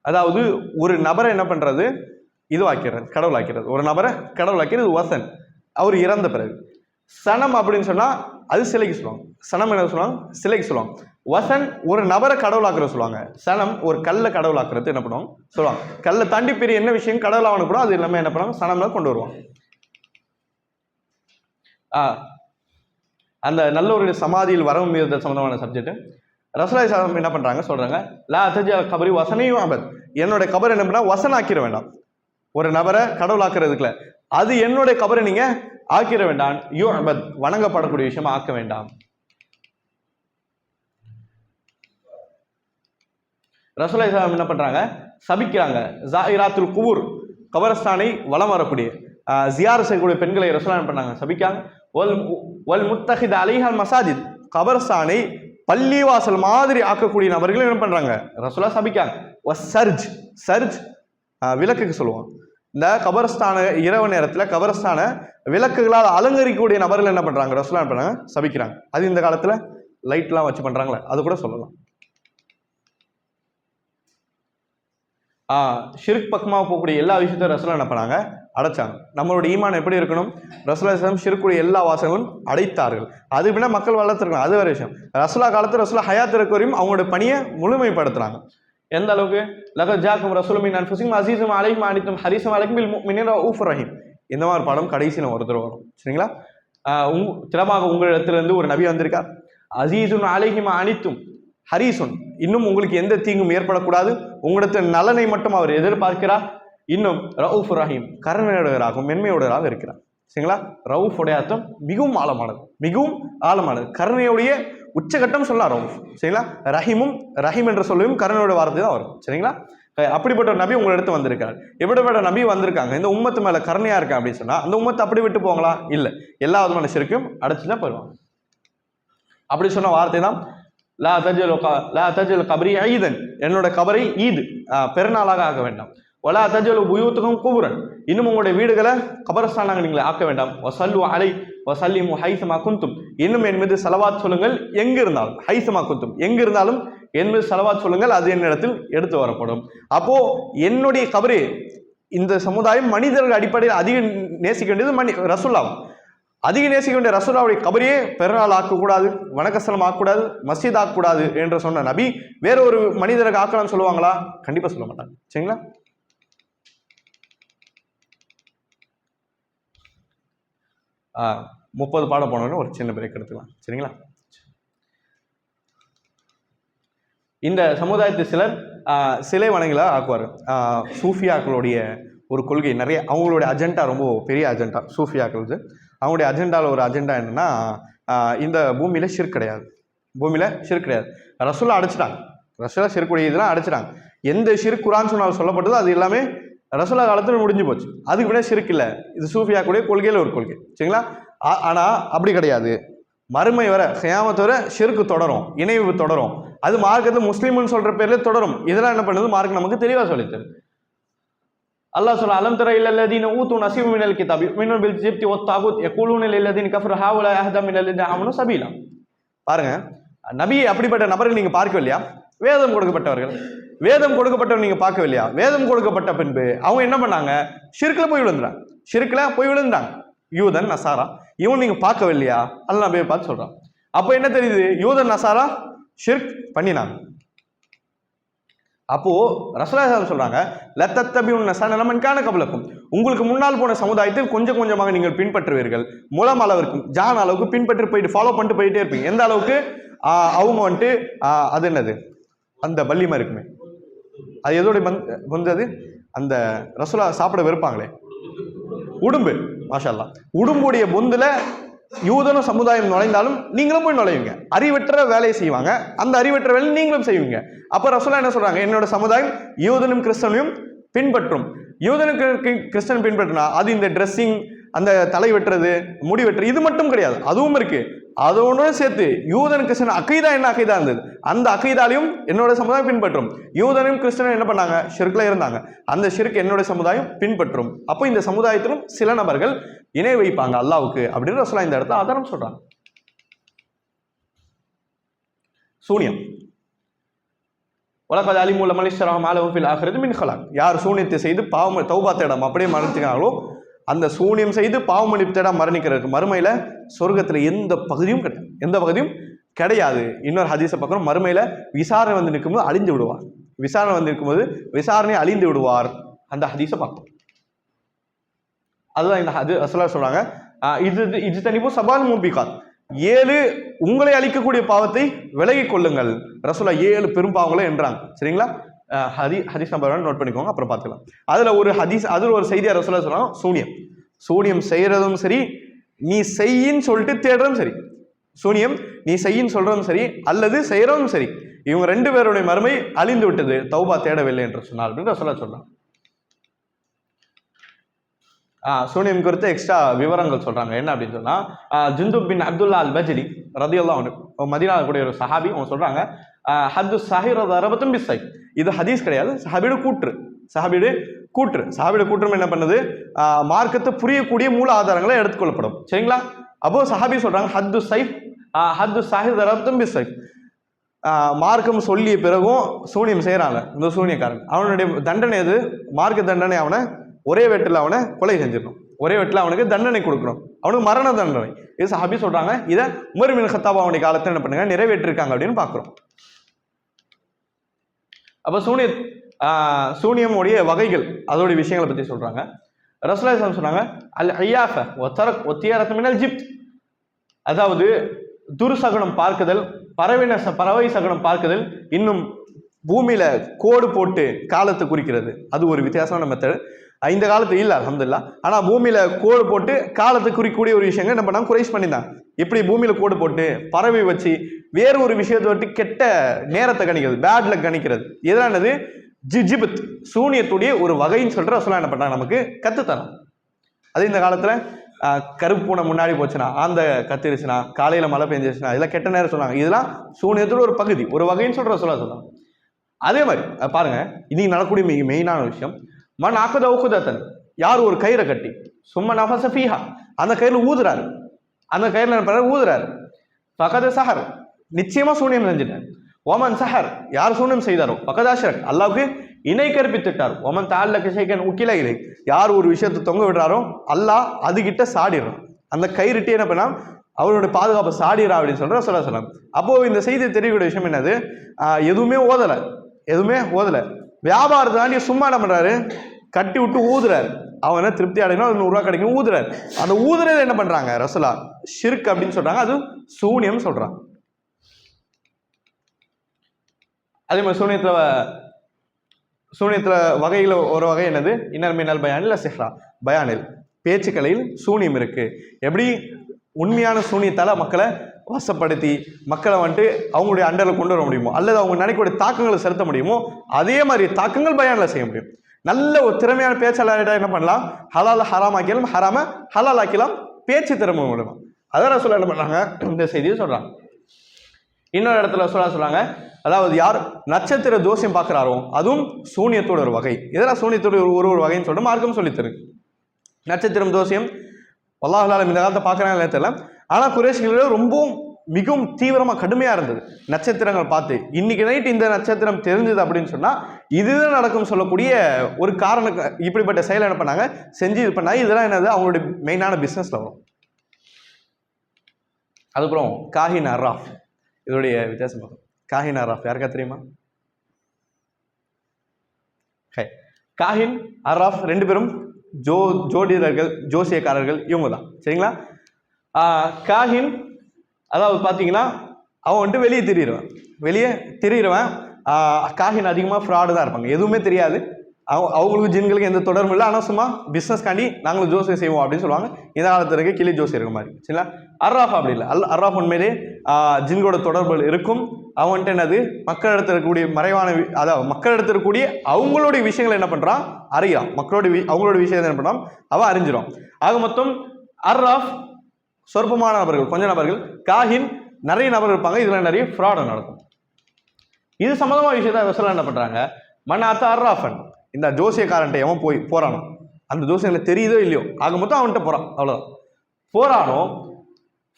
அதாவது ஒரு நபரை என்ன பண்றது, இதுவாக்கிறது, கடவுளாக்கிறது. ஒரு நபரை கடவுளாக்கிறது வசன், அவர் இறந்த பிறகு. சனம் அப்படின்னு சொன்னா அது சிலைக்கு சொல்லுவாங்க. சனம் என்ன சொல்லுவாங்க? சிலைக்கு சொல்லுவாங்க. வசன் ஒரு நபரை கடவுளாக்குற சொல்லுவாங்க. சனம் ஒரு கல்லை கடவுளாக்குறது என்ன பண்ணுவாங்க சொல்லுவாங்க. கல்லை தாண்டி பெரிய என்ன விஷயம் கடவுளாகணும் கூட அது எல்லாமே என்ன பண்ணுவாங்க, சனம்ல கொண்டு வருவாங்க. அந்த நல்லவருடைய சமாதியில் வரவு மீது சம்பந்தமான சப்ஜெக்ட் ரசூலுல்லாஹி ஸல்லல்லாஹு அலைஹி வஸல்லம் என்ன பண்றாங்க சொல்றாங்க, லா தஜ்அல் கபரி வஸனையும் அபத், என்னோட கபர் என்ன பண்ணா வசன் ஆக்கிட வேண்டாம். ஒரு நபரை கடவுளாக்குறதுக்குல அது என்னுடைய கபரை நீங்க ஆக்கிட வேண்டாம். யூ அபத், வணங்கப்படக்கூடிய விஷயம் ஆக்க வேண்டாம். ரசூலுல்லாஹி ஸல்லல்லாஹு அலைஹி வஸல்லம் என்ன பண்றாங்க, சபிக்கிறாங்க. ஜாயிராத்துல் குபூர், கபரஸ்தானை வலம் வரக்கூடிய ஜியார் செய்யக்கூடிய பெண்களை ரசூலுல்லாஹ் என்ன பண்ணாங்க, சபிக்காங்க. வல் முத்தஹித் அலைஹல் மசாஜித், கபரஸ்தானை பள்ளிவாசல் மாதிரி ஆக்கக்கூடிய நபர்கள் என்ன பண்றாங்க, ரசூலுல்லாஹ் சபிக்காங்க. சர்ஜ், சர்ஜ் விளக்குக்கு சொல்லுவாங்க. இந்த கபரஸ்தான இரவு நேரத்தில் கபரஸ்தான விளக்குகளால் அலங்கரிக்கக்கூடிய நபர்கள் என்ன பண்றாங்க, ரசூலுல்லாஹ் என்ன பண்றாங்க, சபிக்கிறாங்க. அது இந்த காலத்துல லைட்லாம் வச்சு பண்றாங்களே, அது கூட சொல்லலாம். ஷிர்க் பக்கமாக போகக்கூடிய எல்லா விஷயத்தையும் ரசூலுல்லாஹ் என்ன பண்ணாங்க, அடைச்சாங்க. நம்மளோட ஈமான் எப்படி இருக்கணும், ரசூலுல்லாஹி ஸல்லல்லாஹு அலைஹி வஸல்லம் ஷிர்க்குடைய எல்லா வாசங்களும் அடைத்தார்கள். அது விட மக்கள் வளர்த்துருக்கலாம், அது வேற விஷயம். ரசூலுல்லாஹ் காலத்தில் ரசூலுல்லாஹ் ஹயாத் இருக்கிறவரையும் அவங்களோட பணியை முழுமைப்படுத்துறாங்க. எந்த அளவுக்கு, லகத் ஜாக்கும் ரசூலும் மின் அன்ஃபுசிக்கும் அஸீஸும் அலைஹி மா அனித்தும் ஹரீஸும் அலைக்கும் பில் முஃமினீன ரഊஃபுர் ரஹீம். இந்த மாதிரி படம் கடைசியில் ஒருத்தர் வரும், சரிங்களா? திறமாக உங்களிடத்திலிருந்து ஒரு நபி வந்திருக்கார். அஸீஸுன் அலைஹி மா அனித்தும் ஹரீசுன், இன்னும் உங்களுக்கு எந்த தீங்கும் ஏற்படக்கூடாது, உங்களுக்கு நலனை மட்டும் அவர் எதிர்பார்க்கிறார். இன்னும் ரഊஃபுர் ரஹீம், கருணையுடையவராகவும் மென்மையுடையவராக இருக்கிறார். சரிங்களா? ரഊஃப் உடைய அர்த்தம் மிகவும் ஆழமானது, மிகவும் ஆழமானது. கருணையுடைய உச்சகட்டம் சொல்லலாம் ரഊஃப். சரிங்களா? ரஹீமும், ரஹீம் என்ற சொல்லையும் கருணையோட வார்த்தை தான் வரும். சரிங்களா? அப்படிப்பட்ட ஒரு நபி உங்களை எடுத்து வந்திருக்காரு. எப்படிப்பட்ட நபி வந்திருக்காங்க, இந்த உம்மத்து மேல கருணையா இருக்கா அப்படின்னு சொன்னா அந்த உம்மத்தை அப்படி விட்டு போங்களா? இல்லை, எல்லா விதமான ஷிர்க்கும் அடைச்சுதான் போயிடுவாங்க. அப்படி சொன்ன வார்த்தை தான் லா தஜ்அல் கபரி ஈதன், என்னோட கபரை ஈத் பெருநாளாக ஆக்க வேண்டாம். வலா தஜ்அலு புயூத்தகும் குபுரன், இன்னும் உங்களுடைய வீடுகளை கபரஸ்தானாக நீங்கள் ஆக்க வேண்டாம். வஸல்லு அலை வஸல்லிமு ஹைஸமா குந்தும், இன்னும் என் மீது ஸலவாத் சொல்லுங்கள் எங்கு இருந்தாலும். ஹைஸமா குந்தும், எங்கு இருந்தாலும் என் மீது ஸலவாத் சொல்லுங்கள், அது என்னிடத்தில் எடுத்து வரப்படும். அப்போ என்னுடைய கபரே, இந்த சமுதாயம் மனிதர்கள் அடிப்படையில் அதிக நேசிக்க வேண்டியது ரசூலுல்லாஹ். அதிக நேசிக்க வேண்டிய ரசூலுல்லாஹ்வுடைய கபரையே பெருநாள் ஆக்கக்கூடாது, வணக்கஸ்தலம் ஆக்கக்கூடாது, மஸ்ஜித் ஆக்கக்கூடாது என்று சொன்ன நபி வேற ஒரு மனிதருக்கு ஆக்கலாம்னு சொல்லுவாங்களா? கண்டிப்பா சொல்ல மாட்டாங்க. சரிங்களா? 30 பாடம் போனோன்னு ஒரு சின்ன பிரேக் எடுத்துக்கலாம். சரிங்களா? இந்த சமுதாயத்தை சிலர் சிலை வணங்கலா ஆக்குவார்கள். சூஃபியாக்களுடைய ஒரு கொள்கை, நிறைய அவங்களுடைய அஜெண்டா ரொம்ப பெரிய அஜெண்டா சூஃபியாக்களுக்கு. அவங்களுடைய அஜெண்டாவில் ஒரு அஜெண்டா என்னன்னா, இந்த பூமியில ஷிர்க் கிடையாது, பூமியில ஷிர்க் கிடையாது. ரசூலுல்லாஹ் அடைச்சிட்டாங்க, ரசூலுல்லாஹ் ஷிர்க்குடைய இதெல்லாம் அடைச்சிட்டாங்க. எந்த ஷிர்க் குர்ஆன் சுன்னாவில் சொல்லப்பட்டதோ அது எல்லாமே ரசூலுல்லாஹ் காலத்தில் முடிஞ்சு போச்சு. அதுக்கு விட ஷிர்க் இல்லை. இது சூஃபியாக்களுடைய கொள்கையில் ஒரு கொள்கை. சரிங்களா? ஆனால் அப்படி கிடையாது. மறுமை வர கியாமத் வர ஷிர்க் தொடரும், இணைவு தொடரும். அது மார்க்கத்தில் முஸ்லீம்னு சொல்ற பேர்ல தொடரும். இதெல்லாம் என்ன பண்ணுது மார்க் நமக்கு தெளிவா சொல்லித்தரு. அல்லாஹ் சொல்ல அலம் தர இல்லல்லதீன ஊது நஸீபு மினல் கிதாப் யுமினூன பில் ஜிப்தி வத் தாகுத் யகூலூன லில்லதீன கஃபரு ஹாவுலா அஹ்தா மினல்லதீன ஆமனு சபீலா. பாருங்க, நபி அப்படிப்பட்ட நபர்கள் நீங்க பார்க்கவில்லையா? வேதம் கொடுக்கப்பட்டவர்கள், வேதம் கொடுக்கப்பட்டவர்கள் நீங்க பார்க்கவில்லையா? வேதம் கொடுக்கப்பட்ட பின்பு அவங்க என்ன பண்ணாங்க? ஷிர்க்ல போய் விழுந்தாங்க. யூதன் நசாரா இவன் நீங்க பார்க்கவில்லையா? அல்லாஹ் நபியை பார்த்து சொல்றான். அப்ப என்ன தெரியுது? யூதன் நசாரா ஷிர்க் பண்ணினாங்க. அப்போ ரசூலுல்லாஹி சொல்றாங்க லத்தத்தபியுன் நஸனமன் கான கப்லக்கும், உங்களுக்கு முன்னால் போன சமுதாயத்தில் கொஞ்சம் கொஞ்சமாக நீங்கள் பின்பற்றுவீர்கள். முலம் அளவிற்கு ஜான் அளவுக்கு பின்பற்றி போயிட்டு ஃபாலோ பண்ணிட்டு போயிட்டே இருப்பீங்க. எந்த அளவுக்கு? அவங்க வந்துட்டு அது என்னது அந்த பல்லிமா இருக்குமே, அது எதோட வந்தது? அந்த ரசூலா சாப்பிட வெறுப்பாங்களே உடும்பு. மாஷா அல்லாஹ், உடும்புடைய பொந்துல யூதனும் சமுதாயம் நுழைந்தாலும் நீங்களும் போய் நுழைவீங்க. அறிவற்ற வேலையை செய்வாங்க, அந்த அறிவற்ற வேலை நீங்களும் செய்வீங்க. அப்ப ரசூலா என்ன சொல்றாங்க? என்னோட சமுதாயம் யூதனும் கிறிஸ்தனையும் பின்பற்றும். யூதனுக்கு கிறிஸ்தன் பின்பற்றினா அது இந்த ட்ரெஸ்ஸிங், அந்த தலை வெட்டுறது, முடி வெட்டுறது இது மட்டும் கிடையாது, அதுவும் இருக்கு. அதோட சேர்த்து யூதன் கிறிஸ்தன் அகைதா என்ன அகைதா இருந்தது, அந்த அகைதாலையும் என்னோட சமுதாயம் பின்பற்றும். யூதனும் கிறிஸ்தனும் என்ன பண்ணாங்க? ஷிர்க்ல இருந்தாங்க. அந்த ஷிர்க் என்னோட சமுதாயம் பின்பற்றும். அப்போ இந்த சமுதாயத்திலும் சில நபர்கள் இணை வைப்பாங்க அல்லாவுக்கு அப்படின்னு ரசூலுல்லாஹி இந்த இடத்துல ஆதாரம் சொல்றாங்க. சூனியம். வலகத் அலிமு லமன் இஷ்தரா மா லஹு ஃபில் ஆখিরাতি மின் ஹலாக். யார் சூனியத்தை செய்து பாவம் தௌபா தேடாம அப்படியே மரணிக்கிறாங்களோ, அந்த சூனியம் செய்து பாவம் மன்னிப்பு தேடாம மரணிக்கிறதுக்கு மறுமையில சொர்க்கத்துல எந்த பகுதியும் கிடையாது. இன்னொரு ஹதீஸை பார்க்கணும், மறுமையில விசாரணை வந்து நிற்கும்போது அழிந்து விடுவார். விசாரணை அழிந்து விடுவார். அந்த ஹதீஸை பார்க்கணும். அதுதான் இந்த ரசூலுல்லாஹி சொல்றாங்க, இது தனிப்போ சபால் மூபிகாத், 7 உங்களை அழிக்கக்கூடிய பாவத்தை விலகிக் கொள்ளுங்கள். ரசூலுல்லாஹி 7 பெரும் பாவங்களை என்றாங்க. சரிங்களா? ஹதீஸ் நம்பர் நோட் பண்ணிக்கோங்க, அப்புறம் பார்த்துக்கலாம். அதுல ஒரு செய்தியா ரசூலுல்லாஹி சொல்றாங்க, சூனியம் செய்யறதும் சரி, நீ செய்யின்னு சொல்லிட்டு தேடுறதும் சரி, சூனியம் நீ செய்யின்னு சொல்றதும் சரி அல்லது செய்யறதும் சரி, இவங்க 2 பேருடைய மறுமை அழிந்து விட்டது, தௌபா தேடவில்லை என்று சொன்னால் அப்படின்னு ரசூலுல்லாஹி சொல்றாங்க. சூனியம் குறித்து எக்ஸ்ட்ரா விவரங்கள் சொல்றாங்க. என்ன அப்படின்னு சொன்னா, ஜுந்துப் பின் அப்துல்லா அல் பஜ்லி ரலியல்லாஹு அன்ஹு, மதீனாவில் கூடிய ஒரு சஹாபி, அவங்க சொல்றாங்க ஹத்து சாஹிர் அரபத்தும் பிஸ்ஸை, இது ஹதீஸ் கிடையாது, சஹாபியோட கூற்று. சஹாபியோட கூற்று என்ன பண்ணுது? மார்க்கத்தை புரியக்கூடிய மூல ஆதாரங்களை எடுத்துக்கொள்ளப்படும். சரிங்களா? அப்போ சஹாபி சொல்றாங்க ஹத்து சாஹிர் அரபத்தும் பிஸ்ஸை, மார்க்கம் சொல்லிய பிறகும் சூனியம் செய்யறாங்க இந்த சூனியக்காரன், அவனுடைய தண்டனை எது? மார்க்க தண்டனை, அவனை ஒரே வெட்டில் அவனை கொலை செஞ்சிடணும், ஒரே வெட்டில் அவனுக்கு தண்டனை கொடுக்கணும், அவனுக்கு மரண தண்டனை. இது சஹாபி சொல்றாங்க. இதை உமர் பின் கத்தாப் அவனுடைய காலத்தில் என்ன பண்ணுங்க நிறைவேற்றிருக்காங்க அப்படின்னு பார்க்குறோம். அப்போ சூனியமுடைய வகைகள், அதோடைய விஷயங்களை பற்றி சொல்றாங்க. ரசூலுல்லாஹி சொன்னாங்க அல் ஐயாஃப ஒத்தியரத் மினல் ஜிப்த், அதாவது துர்சகுனம் பார்க்குதல், பறவை சகுனம் பார்க்குதல், இன்னும் பூமியில கோடு போட்டு காலத்தை குறிக்கிறது, அது ஒரு வித்தியாசமான மெத்தட். இந்த காலத்து இல்லை அல்ஹம்துலில்லாஹ். ஆனா பூமியில கோடு போட்டு காலத்தை குறிக்கக்கூடிய ஒரு விஷயங்கள் என்ன பண்ணாங்க? குறைஷ் பண்ணியிருந்தாங்க. இப்படி பூமியில கோடு போட்டு பறவை வச்சு வேறு ஒரு விஷயத்தை விட்டு கெட்ட நேரத்தை கணிக்கிறது, பேட்ல கணிக்கிறது, எதானது? ஜிப்த், சூனியத்துடைய ஒரு வகைன்னு சொல்ற ரசூலுல்லாஹி என்ன பண்ணாங்க? நமக்கு கத்துத்தரம். அது இந்த காலத்துல கருப்பு பூனை முன்னாடி போச்சுன்னா, அந்த கத்திருச்சுன்னா, காலையில மழை பெஞ்சிருச்சுன்னா, இதெல்லாம் கெட்ட நேரம் சொன்னாங்க. இதெல்லாம் சூனியத்தோட ஒரு பகுதி, ஒரு வகைன்னு சொல்ற ரசூலுல்லாஹி சொன்னாங்க. அதே மாதிரி பாருங்க, இன்னைக்கு நடக்கக்கூடிய மிக மெயினான விஷயம், மன் ஆக்கத ஊக்குதத்தன், யார் ஒரு கயிறை கட்டி சும்மா நஃபஸ ஃபீஹா, அந்த கயிறுல ஊதுறாரு, அந்த கயிறுல ஊதுறாரு, ஃபகத சஹர், நிச்சயமா சூனியம் செஞ்சுட்டார். ஓமன் சஹர், யார் சூனியம் செய்தாரோ ஃபகத் அஷ்ரக், அல்லாஹ்வுக்கு இணை கற்பித்துட்டார். ஓமன் தஅல்லக ஷைஅன் உக்கில இலை, யார் ஒரு விஷயத்தை தொங்க விடுறாரோ அல்லாஹ் அதுகிட்ட சாடிடுறான். அந்த கயிறுட்டே என்ன பண்ணா அவருடைய பாதுகாப்பை சாடிறா அப்படின்னு சொல்ற ரசூலுல்லாஹி ஸல்லல்லாஹு அலைஹி வஸல்லம். அப்போ இந்த செய்தி தெரியக்கூடிய விஷயம் என்னது? எதுவுமே ஓதலை, வியாபாரத்தை தாண்டி சும்மா என்ன பண்றாரு? கட்டி விட்டு ஊதுறாரு. அவனை திருப்தி அடையணும், அது 100 ரூபா கிடைக்கும், ஊதுறாரு. அந்த ஊதுறதை என்ன பண்றாங்க? ரசூலா ஷிர்க் அப்படின்னு சொல்றாங்க, அது சூனியம் சொல்றாங்க. அதே மாதிரி சூனியத்துல வகையில் ஒரு வகை என்னது? இன்னர் மினல் பயானில் சிஹ்ரா, பயானில் பேச்சுக்கலையில் சூனியம் இருக்கு. எப்படி உண்மையான சூனியத்தால மக்களை வசப்படுத்தி மக்களை வந்துட்டு அவங்களுடைய அண்டரில் கொண்டு வர முடியுமோ, அல்லது அவங்க நினைக்கக்கூடிய தாக்கங்களை செலுத்த முடியுமோ, அதே மாதிரி தாக்கங்கள் பயானில் செய்ய முடியும். நல்ல ஒரு திறமையான பேச்சாளர்கிட்ட என்ன பண்ணலாம்? ஹலால ஹராம் ஆக்கிலாம், ஹராம ஹலால் ஆக்கலாம், பேச்சு திறமை மூலமா. அதான் ரசூலுல்லாஹ் என்ன பண்றாங்க, இந்த செய்தியை சொல்றாங்க. இன்னொரு இடத்துல சொல்றாங்க, அதாவது யார் நட்சத்திர தோஷம் பார்க்கிறாரோ அதுவும் சூனியத்தோட ஒரு வகை. இதெல்லாம் சூனியத்தோட ஒரு வகைன்னு சொல்லிட்டு மார்க்கம் சொல்லித்தரு. நட்சத்திரம் தோஷம் அல்லாஹ் ஆலம் இந்த காலத்தை பார்க்குறாங்க தெரியல. ஆனால் குறைஷிகளோட ரொம்பவும் மிகவும் தீவிரமாக கடுமையாக இருந்தது நட்சத்திரங்கள் பார்த்து. இன்னைக்கு நைட் இந்த நட்சத்திரம் தெரிஞ்சது அப்படின்னு சொன்னால் இதுதான் நடக்கும் சொல்லக்கூடிய ஒரு காரணம். இப்படிப்பட்ட செயல் என்ன பண்ணாங்க, செஞ்சு இது பண்ணாங்க. இதெல்லாம் என்னது அவங்களுடைய மெயினான பிஸ்னஸில் வரும். அதுக்கப்புறம் காஹின் அர்ராஃப், இதோடைய வித்தியாசம் பார்க்கும். காஹின் அர்ராஃப் யாருக்கா தெரியுமா? காஹின் அர்ராஃப் ரெண்டு பேரும் ஜோதிடர்கள், ஜோசியக்காரர்கள், இவங்க தான். சரிங்களா? காஹின் அதாவது பார்த்தீங்கன்னா அவன் வந்துட்டு வெளியே திரியிறவன். காஹின் அதிகமாக ஃப்ராடு தான் இருப்பாங்க, எதுவுமே தெரியாது அவங்களுக்கு, ஜின்களுக்கு எந்த தொடர்பும் இல்லை. ஆனால் சும்மா பிஸ்னஸ்காண்டி நாங்களும் ஜோசியம் செய்வோம் அப்படின்னு சொல்லுவாங்க. இந்த காலத்தில் இருக்க கிளி ஜோசி இருக்க மாதிரி. சரிங்களா? அர்ராஃப் அப்படி இல்லை. அர்ராஃப் உண்மையிலே ஜின்களோட தொடர்புகள் இருக்கும். அவன்ட்டு என்னது மக்களிடத்தில் இருக்கக்கூடிய மறைவான, அதாவது மக்களிடத்தில் இருக்கக்கூடிய அவங்களுடைய விஷயங்களை என்ன பண்ணுறான், அறியான். அவங்களோட விஷயத்தை என்ன பண்ணுறான், அவன் அறிஞ்சிடும். ஆக மொத்தம் அர்ராஃப் சொற்பமான நபர்கள், கொஞ்சம் நபர்கள். காஹின் நிறைய நபர்கள் இருப்பாங்க. இதில் நிறைய ஃப்ராடு நடக்கும். இது சம்மந்தமான விஷயத்த ரசூலுல்லாஹ் என்ன பண்ணுறாங்க, மன்னாத்த அர்ராஃபன், இந்த ஜோசியக்காரன்ட்ட எவன் போறானோ, அந்த ஜோசியங்களை தெரியுதோ இல்லையோ, ஆக மொத்தம் அவன்கிட்ட போகிறான், அவ்வளோதான். போறானோ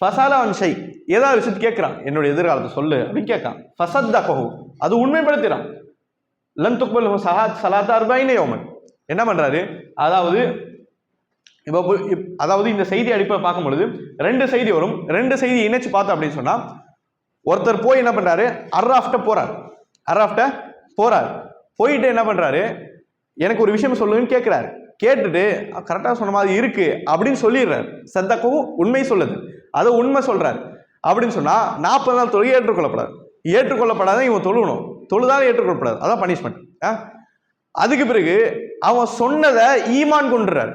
ஃபசாலா அவன் ஷை, ஏதாவது விஷயத்து கேட்குறான், என்னுடைய எதிர்காலத்தை சொல்லு அப்படின்னு கேட்கான். ஃபசத்தகஹு, அது உண்மைப்படுத்துகிறான். லன் துக்பல் சலாத்த அர்பஈன யௌமன், என்ன பண்ணுறாரு, அதாவது இந்த செய்தி அடிப்படையில் பார்க்கும் பொழுது ரெண்டு செய்தி வரும். ரெண்டு செய்தி இணைச்சு பார்த்தோம் அப்படின்னு சொன்னால், ஒருத்தர் போய் என்ன பண்ணுறாரு, அர்ராஃப்ட்ட போகிறார். போயிட்டு என்ன பண்ணுறாரு, எனக்கு ஒரு விஷயம் சொல்லுன்னு கேட்குறாரு. கேட்டுட்டு கரெக்டாக சொன்ன மாதிரி இருக்கு அப்படின்னு சொல்லிடுறாரு. சத்தக்கவும் உண்மை சொல்லுது, அதை உண்மை சொல்றாரு அப்படின்னு சொன்னா 40 நாள் தொழுகை ஏற்றுக்கொள்ளப்படாத இவன் தொழுகணும், தொழுதாலும் ஏற்றுக்கொள்ளப்படாது, அதான் பனிஷ்மெண்ட். அதுக்கு பிறகு அவன் சொன்னதை ஈமான் கொண்டுறாரு.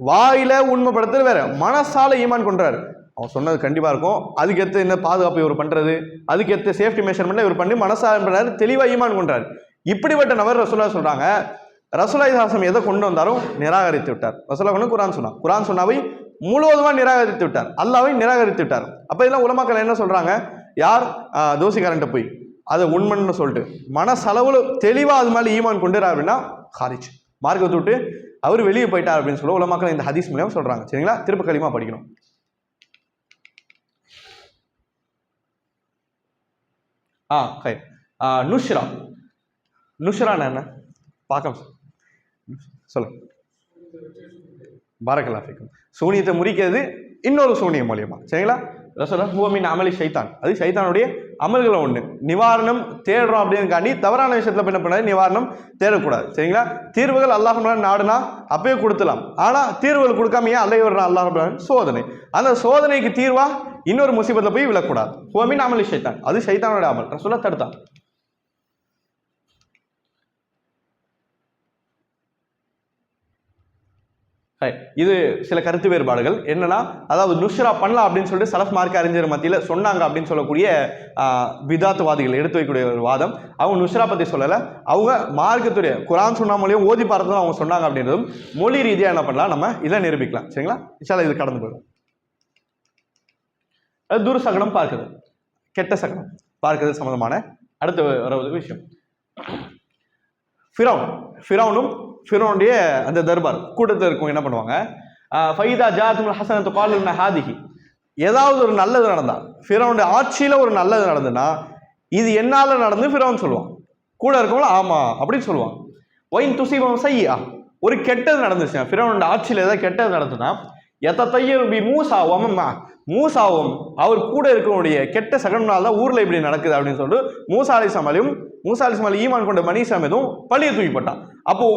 வாயில உண்மைப்படுத்துறது வேற, மனசால ஈமான் கொண்டுறாரு. அவன் சொன்னது கண்டிப்பா இருக்கும், அதுக்கேற்ற என்ன பாதுகாப்பு இவர் பண்றது, அதுக்கேற்ற சேஃப்டி மெஷர்மெண்ட் இவர் பண்ணி மனசால பண்றாரு, தெளிவா ஈமான் கொண்டாரு. இப்படிப்பட்ட நபர் ரசூலுல்லாஹ் சொல்றாங்க, ரசூலுல்லாஹி எதை கொண்டு வந்தாலும் நிராகரித்து விட்டார். ரசூலுல்லாஹ் கொண்டு குர்ஆன் சொன்னாவை முழுவதுமா நிராகரித்து விட்டார், அல்லாஹ்வை நிராகரித்து விட்டார். அப்ப இதெல்லாம் உலமாக்கள் என்ன சொல்றாங்க, யார் தோசிக்காரன்ட்ட போய் அதை உண்மைன்னு சொல்லிட்டு மனசளவுல தெளிவா அது மேலே ஈமான் கொண்டுறார் அப்படின்னா ஹாரிச் மார்க்கத்தை விட்டு அவர் வெளியே போயிட்டார் அப்படின்னு சொல்ல உலமாக்கள் இந்த ஹதீஸ் மூலம் சொல்றாங்க. சரிங்களா? திருப்ப களிமா படிக்கணும். நுஷ்ரான் என்ன பார்க்க சொல்லுங்க. பாரக்கல்லாஹ் ஃபீக்கும். சூனியத்தை முறிக்கிறது இன்னொரு சூனியம் மூலியமா. சரிங்களா? ரசூலுல்லாஹ் அமலி ஷைத்தான், அது ஷைத்தானுடைய அமல்களை ஒன்று. நிவாரணம் தேடுறோம் அப்படின்னு காண்டி தவறான விஷயத்துல என்ன பண்ணாது, நிவாரணம் தேடக்கூடாது. சரிங்களா? தீர்வுகள் அல்லாஹ் நாடுனா அப்பயே கொடுத்துலாம். ஆனா தீர்வுகள் கொடுக்காம ஏன் அல்லாஹ் வர்றான், அல்லாஹ் சோதனை, அந்த சோதனைக்கு தீர்வா இன்னொரு முசீபத்தை போய் விழக்கூடாது. ஹுவமின் அமலி ஷைத்தான், அது ஷைத்தானோட அமல். ரசூலுல்லாஹ் தடுத்தான். இது சில கருத்து வேறுபாடுகள் என்னன்னா, அதாவது நுஷ்ரா பண்ணலாம் அப்படின்னு சொல்லிட்டு சலஃப் மார்க்க அறிஞர் மத்தியில் சொன்னாங்க அப்படின்னு சொல்லக்கூடிய பிதாத்துவாதிகள் எடுத்து வைக்கக்கூடிய ஒரு வாதம். அவங்க நுஷ்ரா பத்தி சொல்லலை, அவங்க மார்க்கத்துடைய குர்ஆன் சொன்னா மூலியம் ஓதி பார்த்ததும் அவங்க சொன்னாங்க அப்படின்றதும் மொழி ரீதியாக என்ன பண்ணலாம், நம்ம இதை நிரூபிக்கலாம். சரிங்களா? இன்ஷால்லா இது கடந்து போயிடும். துர் சகனம் பார்க்குது, கெட்ட சகனம் பார்க்குறது சம்பந்தமான அடுத்த வர விஷயம். ஃபிரௌனும் ஃபிரௌனுடைய அந்த தர்பார் கூட்டத்தில் இருக்கும் என்ன பண்ணுவாங்க, ஃபைதா ஜாத்துல் ஹஸனத்து காலுன்னா ஹாதிஹி, ஏதாவது ஒரு நல்லது நடந்தா, ஃபிரௌனுடைய ஆட்சியில் ஒரு நல்லது நடந்துன்னா இது என்னால் நடந்து ஃபிரௌன் சொல்லுவான், கூட இருக்கவங்களும் ஆமா அப்படின்னு சொல்லுவான். ஒயின் துசீபம் செய்யா, ஒரு கெட்டது நடந்துச்சு ஃபிரௌனுடைய ஆட்சியில் ஏதாவது கெட்டது நடந்துன்னா எத்தையருபி மூசாவும் அவர் கூட இருக்கக்கூடிய கெட்ட சகனால தான் ஊர்ல இப்படி நடக்குது அப்படின்னு சொல்லிட்டு மூசா அலைஹிஸ்ஸலாம் ஈமான் கொண்ட பனி இஸ்ராயீல் மீதும் பழியை தூக்கிப்பட்டான். அப்போ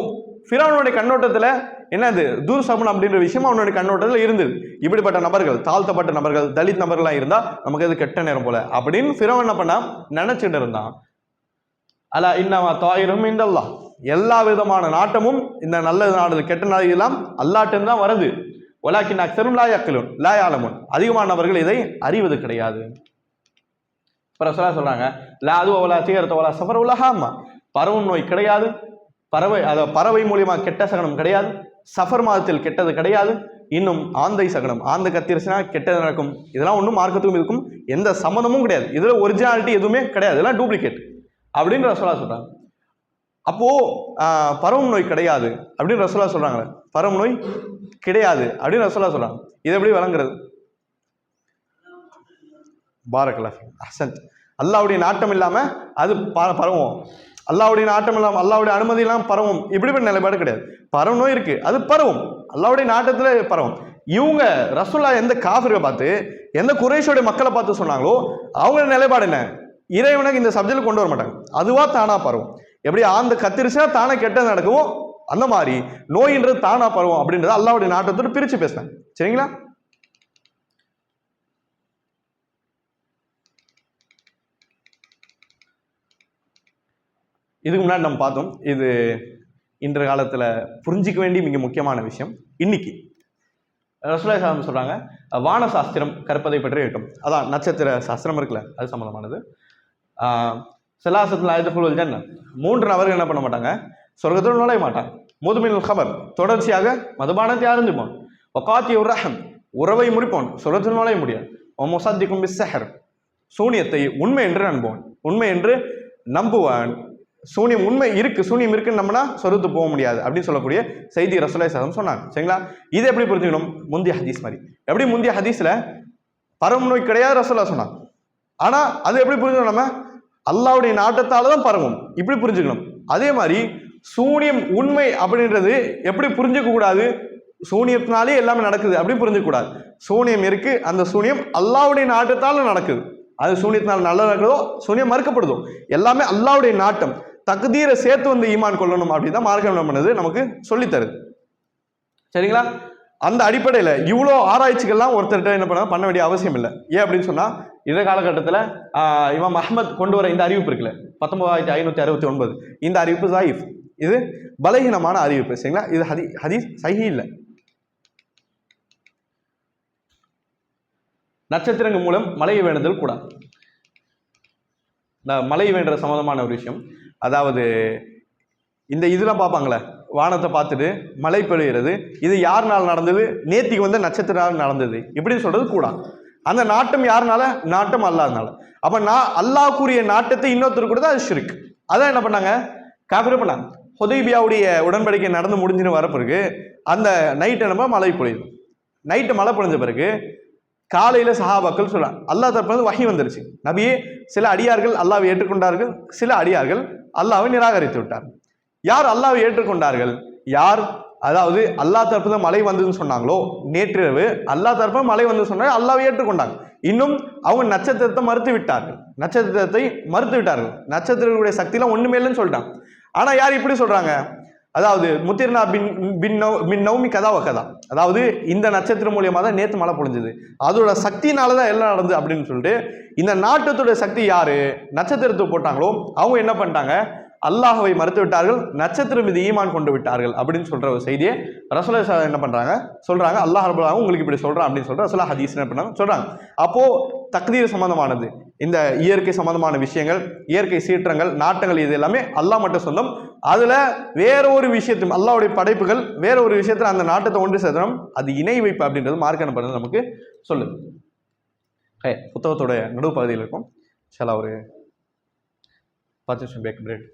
ஃபிரௌனுடைய கண்ணோட்டத்தில் என்னது துர் சகுனம் அப்படின்ற விஷயம் அவனுடைய கண்ணோட்டத்தில் இருந்தது. இப்படிப்பட்ட நபர்கள், தாழ்த்தப்பட்ட நபர்கள், தலித் நபர்களாக இருந்தா நமக்கு அது கெட்ட நேரம் போல அப்படின்னு ஃபிரௌன் என்ன பண்ணா நினைச்சிட்டு இருந்தான். அலா இன்னமா தாயிரும் இந்தல்லாஹ், எல்லா விதமான நாட்டமும் இந்த நல்ல நாடு கெட்ட நாடு எல்லாம் அல்லாஹ்ட்ட தான் வருது. வலாக்கின் அக்ஸரும் லா யஅலமூன், அதிகமான நபர்கள் இதை அறிவது கிடையாது. சொல்றாங்க லா அது வலா தீரத வலா சஃபர் வலா ஹாமா, பரவும் நோய் கிடையாது, பறவை மூலியமா கெட்ட சகனம் கிடையாது, சஃபர் மாதத்தில் கெட்டது கிடையாது, இன்னும் ஆந்தை சகனம், ஆந்தை கத்திருச்சுன்னா கெட்டது நடக்கும், இதெல்லாம் ஒன்றும் மார்க்கத்துக்கும் இதுக்கும் எந்த சம்மந்தமும் கிடையாது, இதில் ஒரிஜினாலிட்டி எதுவுமே கிடையாது, இதெல்லாம் டூப்ளிகேட் அப்படின்னு ரசூலா சொல்கிறாங்க. அப்போது பரவும் நோய் கிடையாது அப்படின்னு ரசூலா சொல்கிறாங்களே, பரவும் நோய் கிடையாது அப்படின்னு ரசூலா சொல்கிறாங்க. இது எப்படி வழங்குறது? பாரக்கல்லா அஹ்சன்த். அல்லாஹ்வுடைய நாட்டம் இல்லாமல் அது பரவும், அல்லாஹ்வுடைய நாட்டம் இல்லாமல் அல்லாஹ்வுடைய அனுமதி இல்லாமல் பரவும், இப்படிப்பட்ட நிலைப்பாடு கிடையாது. பரவும் நோய் இருக்குது, அது பரவும், அல்லாஹ்வுடைய நாட்டத்தில் பரவும். இவங்க ரசூலா எந்த காஃபிரை பார்த்து எந்த குறைஷோடைய மக்களை பார்த்து சொன்னாங்களோ அவங்க நிலைப்பாடு என்ன? இறைவனுக்கு இந்த சப்ஜெக்ட் கொண்டு வர மாட்டாங்க, அதுவா தானா பரவும். எப்படி ஆந்த கத்திரிச்சா தானே கெட்டது நடக்கும், அந்த மாதிரி நோயின்றது தானா பரவும் அப்படின்றத அல்லாஹ்வுடைய நாட்டத்தோடு பிரித்து பேசினாங்க. சரிங்களா? இதுக்கு முன்னாடி நம்ம பார்த்தோம், இது இன்றைய காலத்தில் புரிஞ்சிக்க வேண்டிய மிக முக்கியமான விஷயம். இன்னைக்கு ரசூலுல்லாஹி ஸல்லல்லாஹு அலைஹி வஸல்லம் சொல்கிறாங்க, வான சாஸ்திரம் கற்பதை பற்றி இருக்கும். அதான் நட்சத்திர சாஸ்திரம் இருக்குல்ல, அது சம்மந்தமானது. ஸலாஸத்துல் லா யதுகுலுல் ஜன்ன, 3 நபர்கள் என்ன பண்ண மாட்டாங்க, சொர்க்கத்தில் நுழைய மாட்டாங்க. முதுமினுல் ஹபர், தொடர்ச்சியாக மதுபானத்தை அருந்துவோம். வகாத்தியுர் ரஹம், உறவை முறிப்போன், சொர்க்கத்தில் நுழைய முடியாது. முஸத்திகும் பிஸ்ஸஹர், சூனியத்தை உண்மை என்று நம்புவான், உண்மை என்று நம்புவான். சூனியம் உண்மை இருக்கு, சூனியம் இருக்குன்னு நம்பினா சொர்க்கத்து போக முடியாது அப்படின்னு சொல்லக்கூடிய செய்தி ரசூலுல்லாஹி ஸல்லல்லாஹு அலைஹி வஸல்லம் சொன்னாங்க. சரிங்களா? இது எப்படி புரிஞ்சுக்கணும்? முந்திய ஹதீஸ் மாதிரி. எப்படி முந்திய ஹதீஸ்ல பரவும் நோய் கிடையாது ரசூலுல்லாஹ் சொன்னாங்க, ஆனா அது எப்படி புரிஞ்சுக்கணும்? நம்ம அல்லாஹ்வுடைய நாட்டத்தால தான் பரவும், இப்படி புரிஞ்சுக்கணும். அதே மாதிரி சூனியம் உண்மை அப்படின்றது எப்படி புரிஞ்சுக்க கூடாது, சூனியத்தினாலே எல்லாமே நடக்குது அப்படி புரிஞ்சுக்க கூடாது. சூனியம் இருக்கு, அந்த சூனியம் அல்லாஹ்வுடைய நாட்டத்தால நடக்குது, அது சூனியத்தினால் நல்லது நடக்குதோ சூனியம் மறுக்கப்படுதோ எல்லாமே அல்லாஹ்வுடைய நாட்டம். தக்தீரை சேர்த்து வந்து ஈமான் கொள்ளணும் அப்படின்னு தான் மார்க்கம் என்ன பண்ணுது, நமக்கு சொல்லித்தருது. சரிங்களா? அந்த அடிப்படையில் இவ்வளோ ஆராய்ச்சிகள்லாம் ஒருத்தர்கிட்ட என்ன பண்ண வேண்டிய அவசியம் இல்லை. ஏன் அப்படின்னு சொன்னால், இந்த காலகட்டத்தில் இமாம் அஹ்மத் கொண்டு வர இந்த அறிவிப்பு இருக்குல்ல, 1969, இந்த அறிவிப்பு ஸாயிஃப், இது பலகீனமான அறிவிப்பு. சரிங்களா? இது ஹதீஸ் சஹீஹ் இல்லை. நட்சத்திரங்கள் மூலம் மழையை வேண்டுதல் கூட, இந்த மழை வேண்டுற சம்மந்தமான ஒரு விஷயம். அதாவது இந்த இதெல்லாம் பார்ப்பாங்களே, வானத்தை பார்த்துட்டு மழை பெய்கிறது, இது யாருனால நடந்தது, நேத்திக்கு வந்து நட்சத்திரம் நடந்தது இப்படின்னு சொல்றது கூட. அந்த நாட்டம் யாருனால? நாட்டம் அல்லாஹ்னால. அப்ப அல்லாஹ்வுடைய நாட்டத்தை இன்னொருத்தர் கூட தான் அது ஷிர்க். அதான் என்ன பண்ணாங்க, காஃபிர் பண்ணாங்க. ஹுதைபியாவுடைய உடன்படிக்கை நடந்து முடிஞ்சுன்னு வர பிறகு அந்த நைட்டு நம்ம மழை பொழியுது. நைட்டு மழை பொழிஞ்ச பிறகு காலையில சஹாபாக்கள் சொல்றாங்க, அல்லாஹ் தரப்பு வஹி வந்துருச்சு, நபியே சில அடியார்கள் அல்லாஹ்வை ஏற்றுக்கொண்டார்கள், சில அடியார்கள் அல்லாஹ்வை நிராகரித்து விட்டார்கள். யார் அல்லாஹ்வை ஏற்றுக்கொண்டார்கள்? யார் அதாவது அல்லாஹ் தரப்பு மழை வந்ததுன்னு சொன்னாங்களோ, நேற்றிரவு அல்லாஹ் தரப்பு மழை வந்து சொன்னாங்க, அல்லாஹ்வை ஏற்றுக்கொண்டாங்க. இன்னும் அவங்க நட்சத்திரத்தை மறுத்து விட்டார்கள், நட்சத்திரங்களுடைய சக்திலாம் ஒண்ணுமே இல்லைன்னு சொல்லிட்டாங்க. ஆனா யார் இப்படி சொல்றாங்க, அதாவது முத்திர்னா பின் நௌமி கதா வகதா, அதாவது இந்த நட்சத்திரம் மூலியமா தான் நேற்று மழை பொழிஞ்சது, அதோட சக்தினால தான் எல்லாம் நடந்தது அப்படின்னு சொல்லிட்டு இந்த நாட்டத்தோட சக்தி யாரு நட்சத்திரத்தை போட்டாங்களோ அவங்க என்ன பண்ணிட்டாங்க, அல்லாஹ்வை மறுத்து விட்டார்கள், நட்சத்திரம் மீது ஈமான் கொண்டு விட்டார்கள் அப்படின்னு சொல்ற ஒரு செய்தியை ரசூலுல்லாஹி என்ன பண்றாங்க சொல்றாங்க. அல்லாஹ் ரப்பல் ஆலமீன் உங்களுக்கு இப்படி சொல்றான் அப்படின்னு சொல்ற ரசூலுல்லாஹி ஹதீஸ் என்ன பண்ணாங்க சொல்றாங்க. அப்போ தக்தீர் சம்பந்தமானது, இந்த இயற்கை சம்பந்தமான விஷயங்கள், இயற்கை சீற்றங்கள், நாட்டங்கள், இது எல்லாமே அல்லாஹ் மட்டும் சொந்தம். அதுல வேற ஒரு விஷயத்தையும் அல்லாஹ்வுடைய படைப்புகள் வேற ஒரு விஷயத்துல அந்த நாட்டத்தை ஒன்று சேர்த்தணும், அது இணை வைப்பு அப்படின்றது மார்க் என்ன பண்ணுறது நமக்கு சொல்லுது. புத்தகத்தோட நடுவு பகுதியில் இருக்கும். ஒரு 10 நிமிஷம் பிரேக்.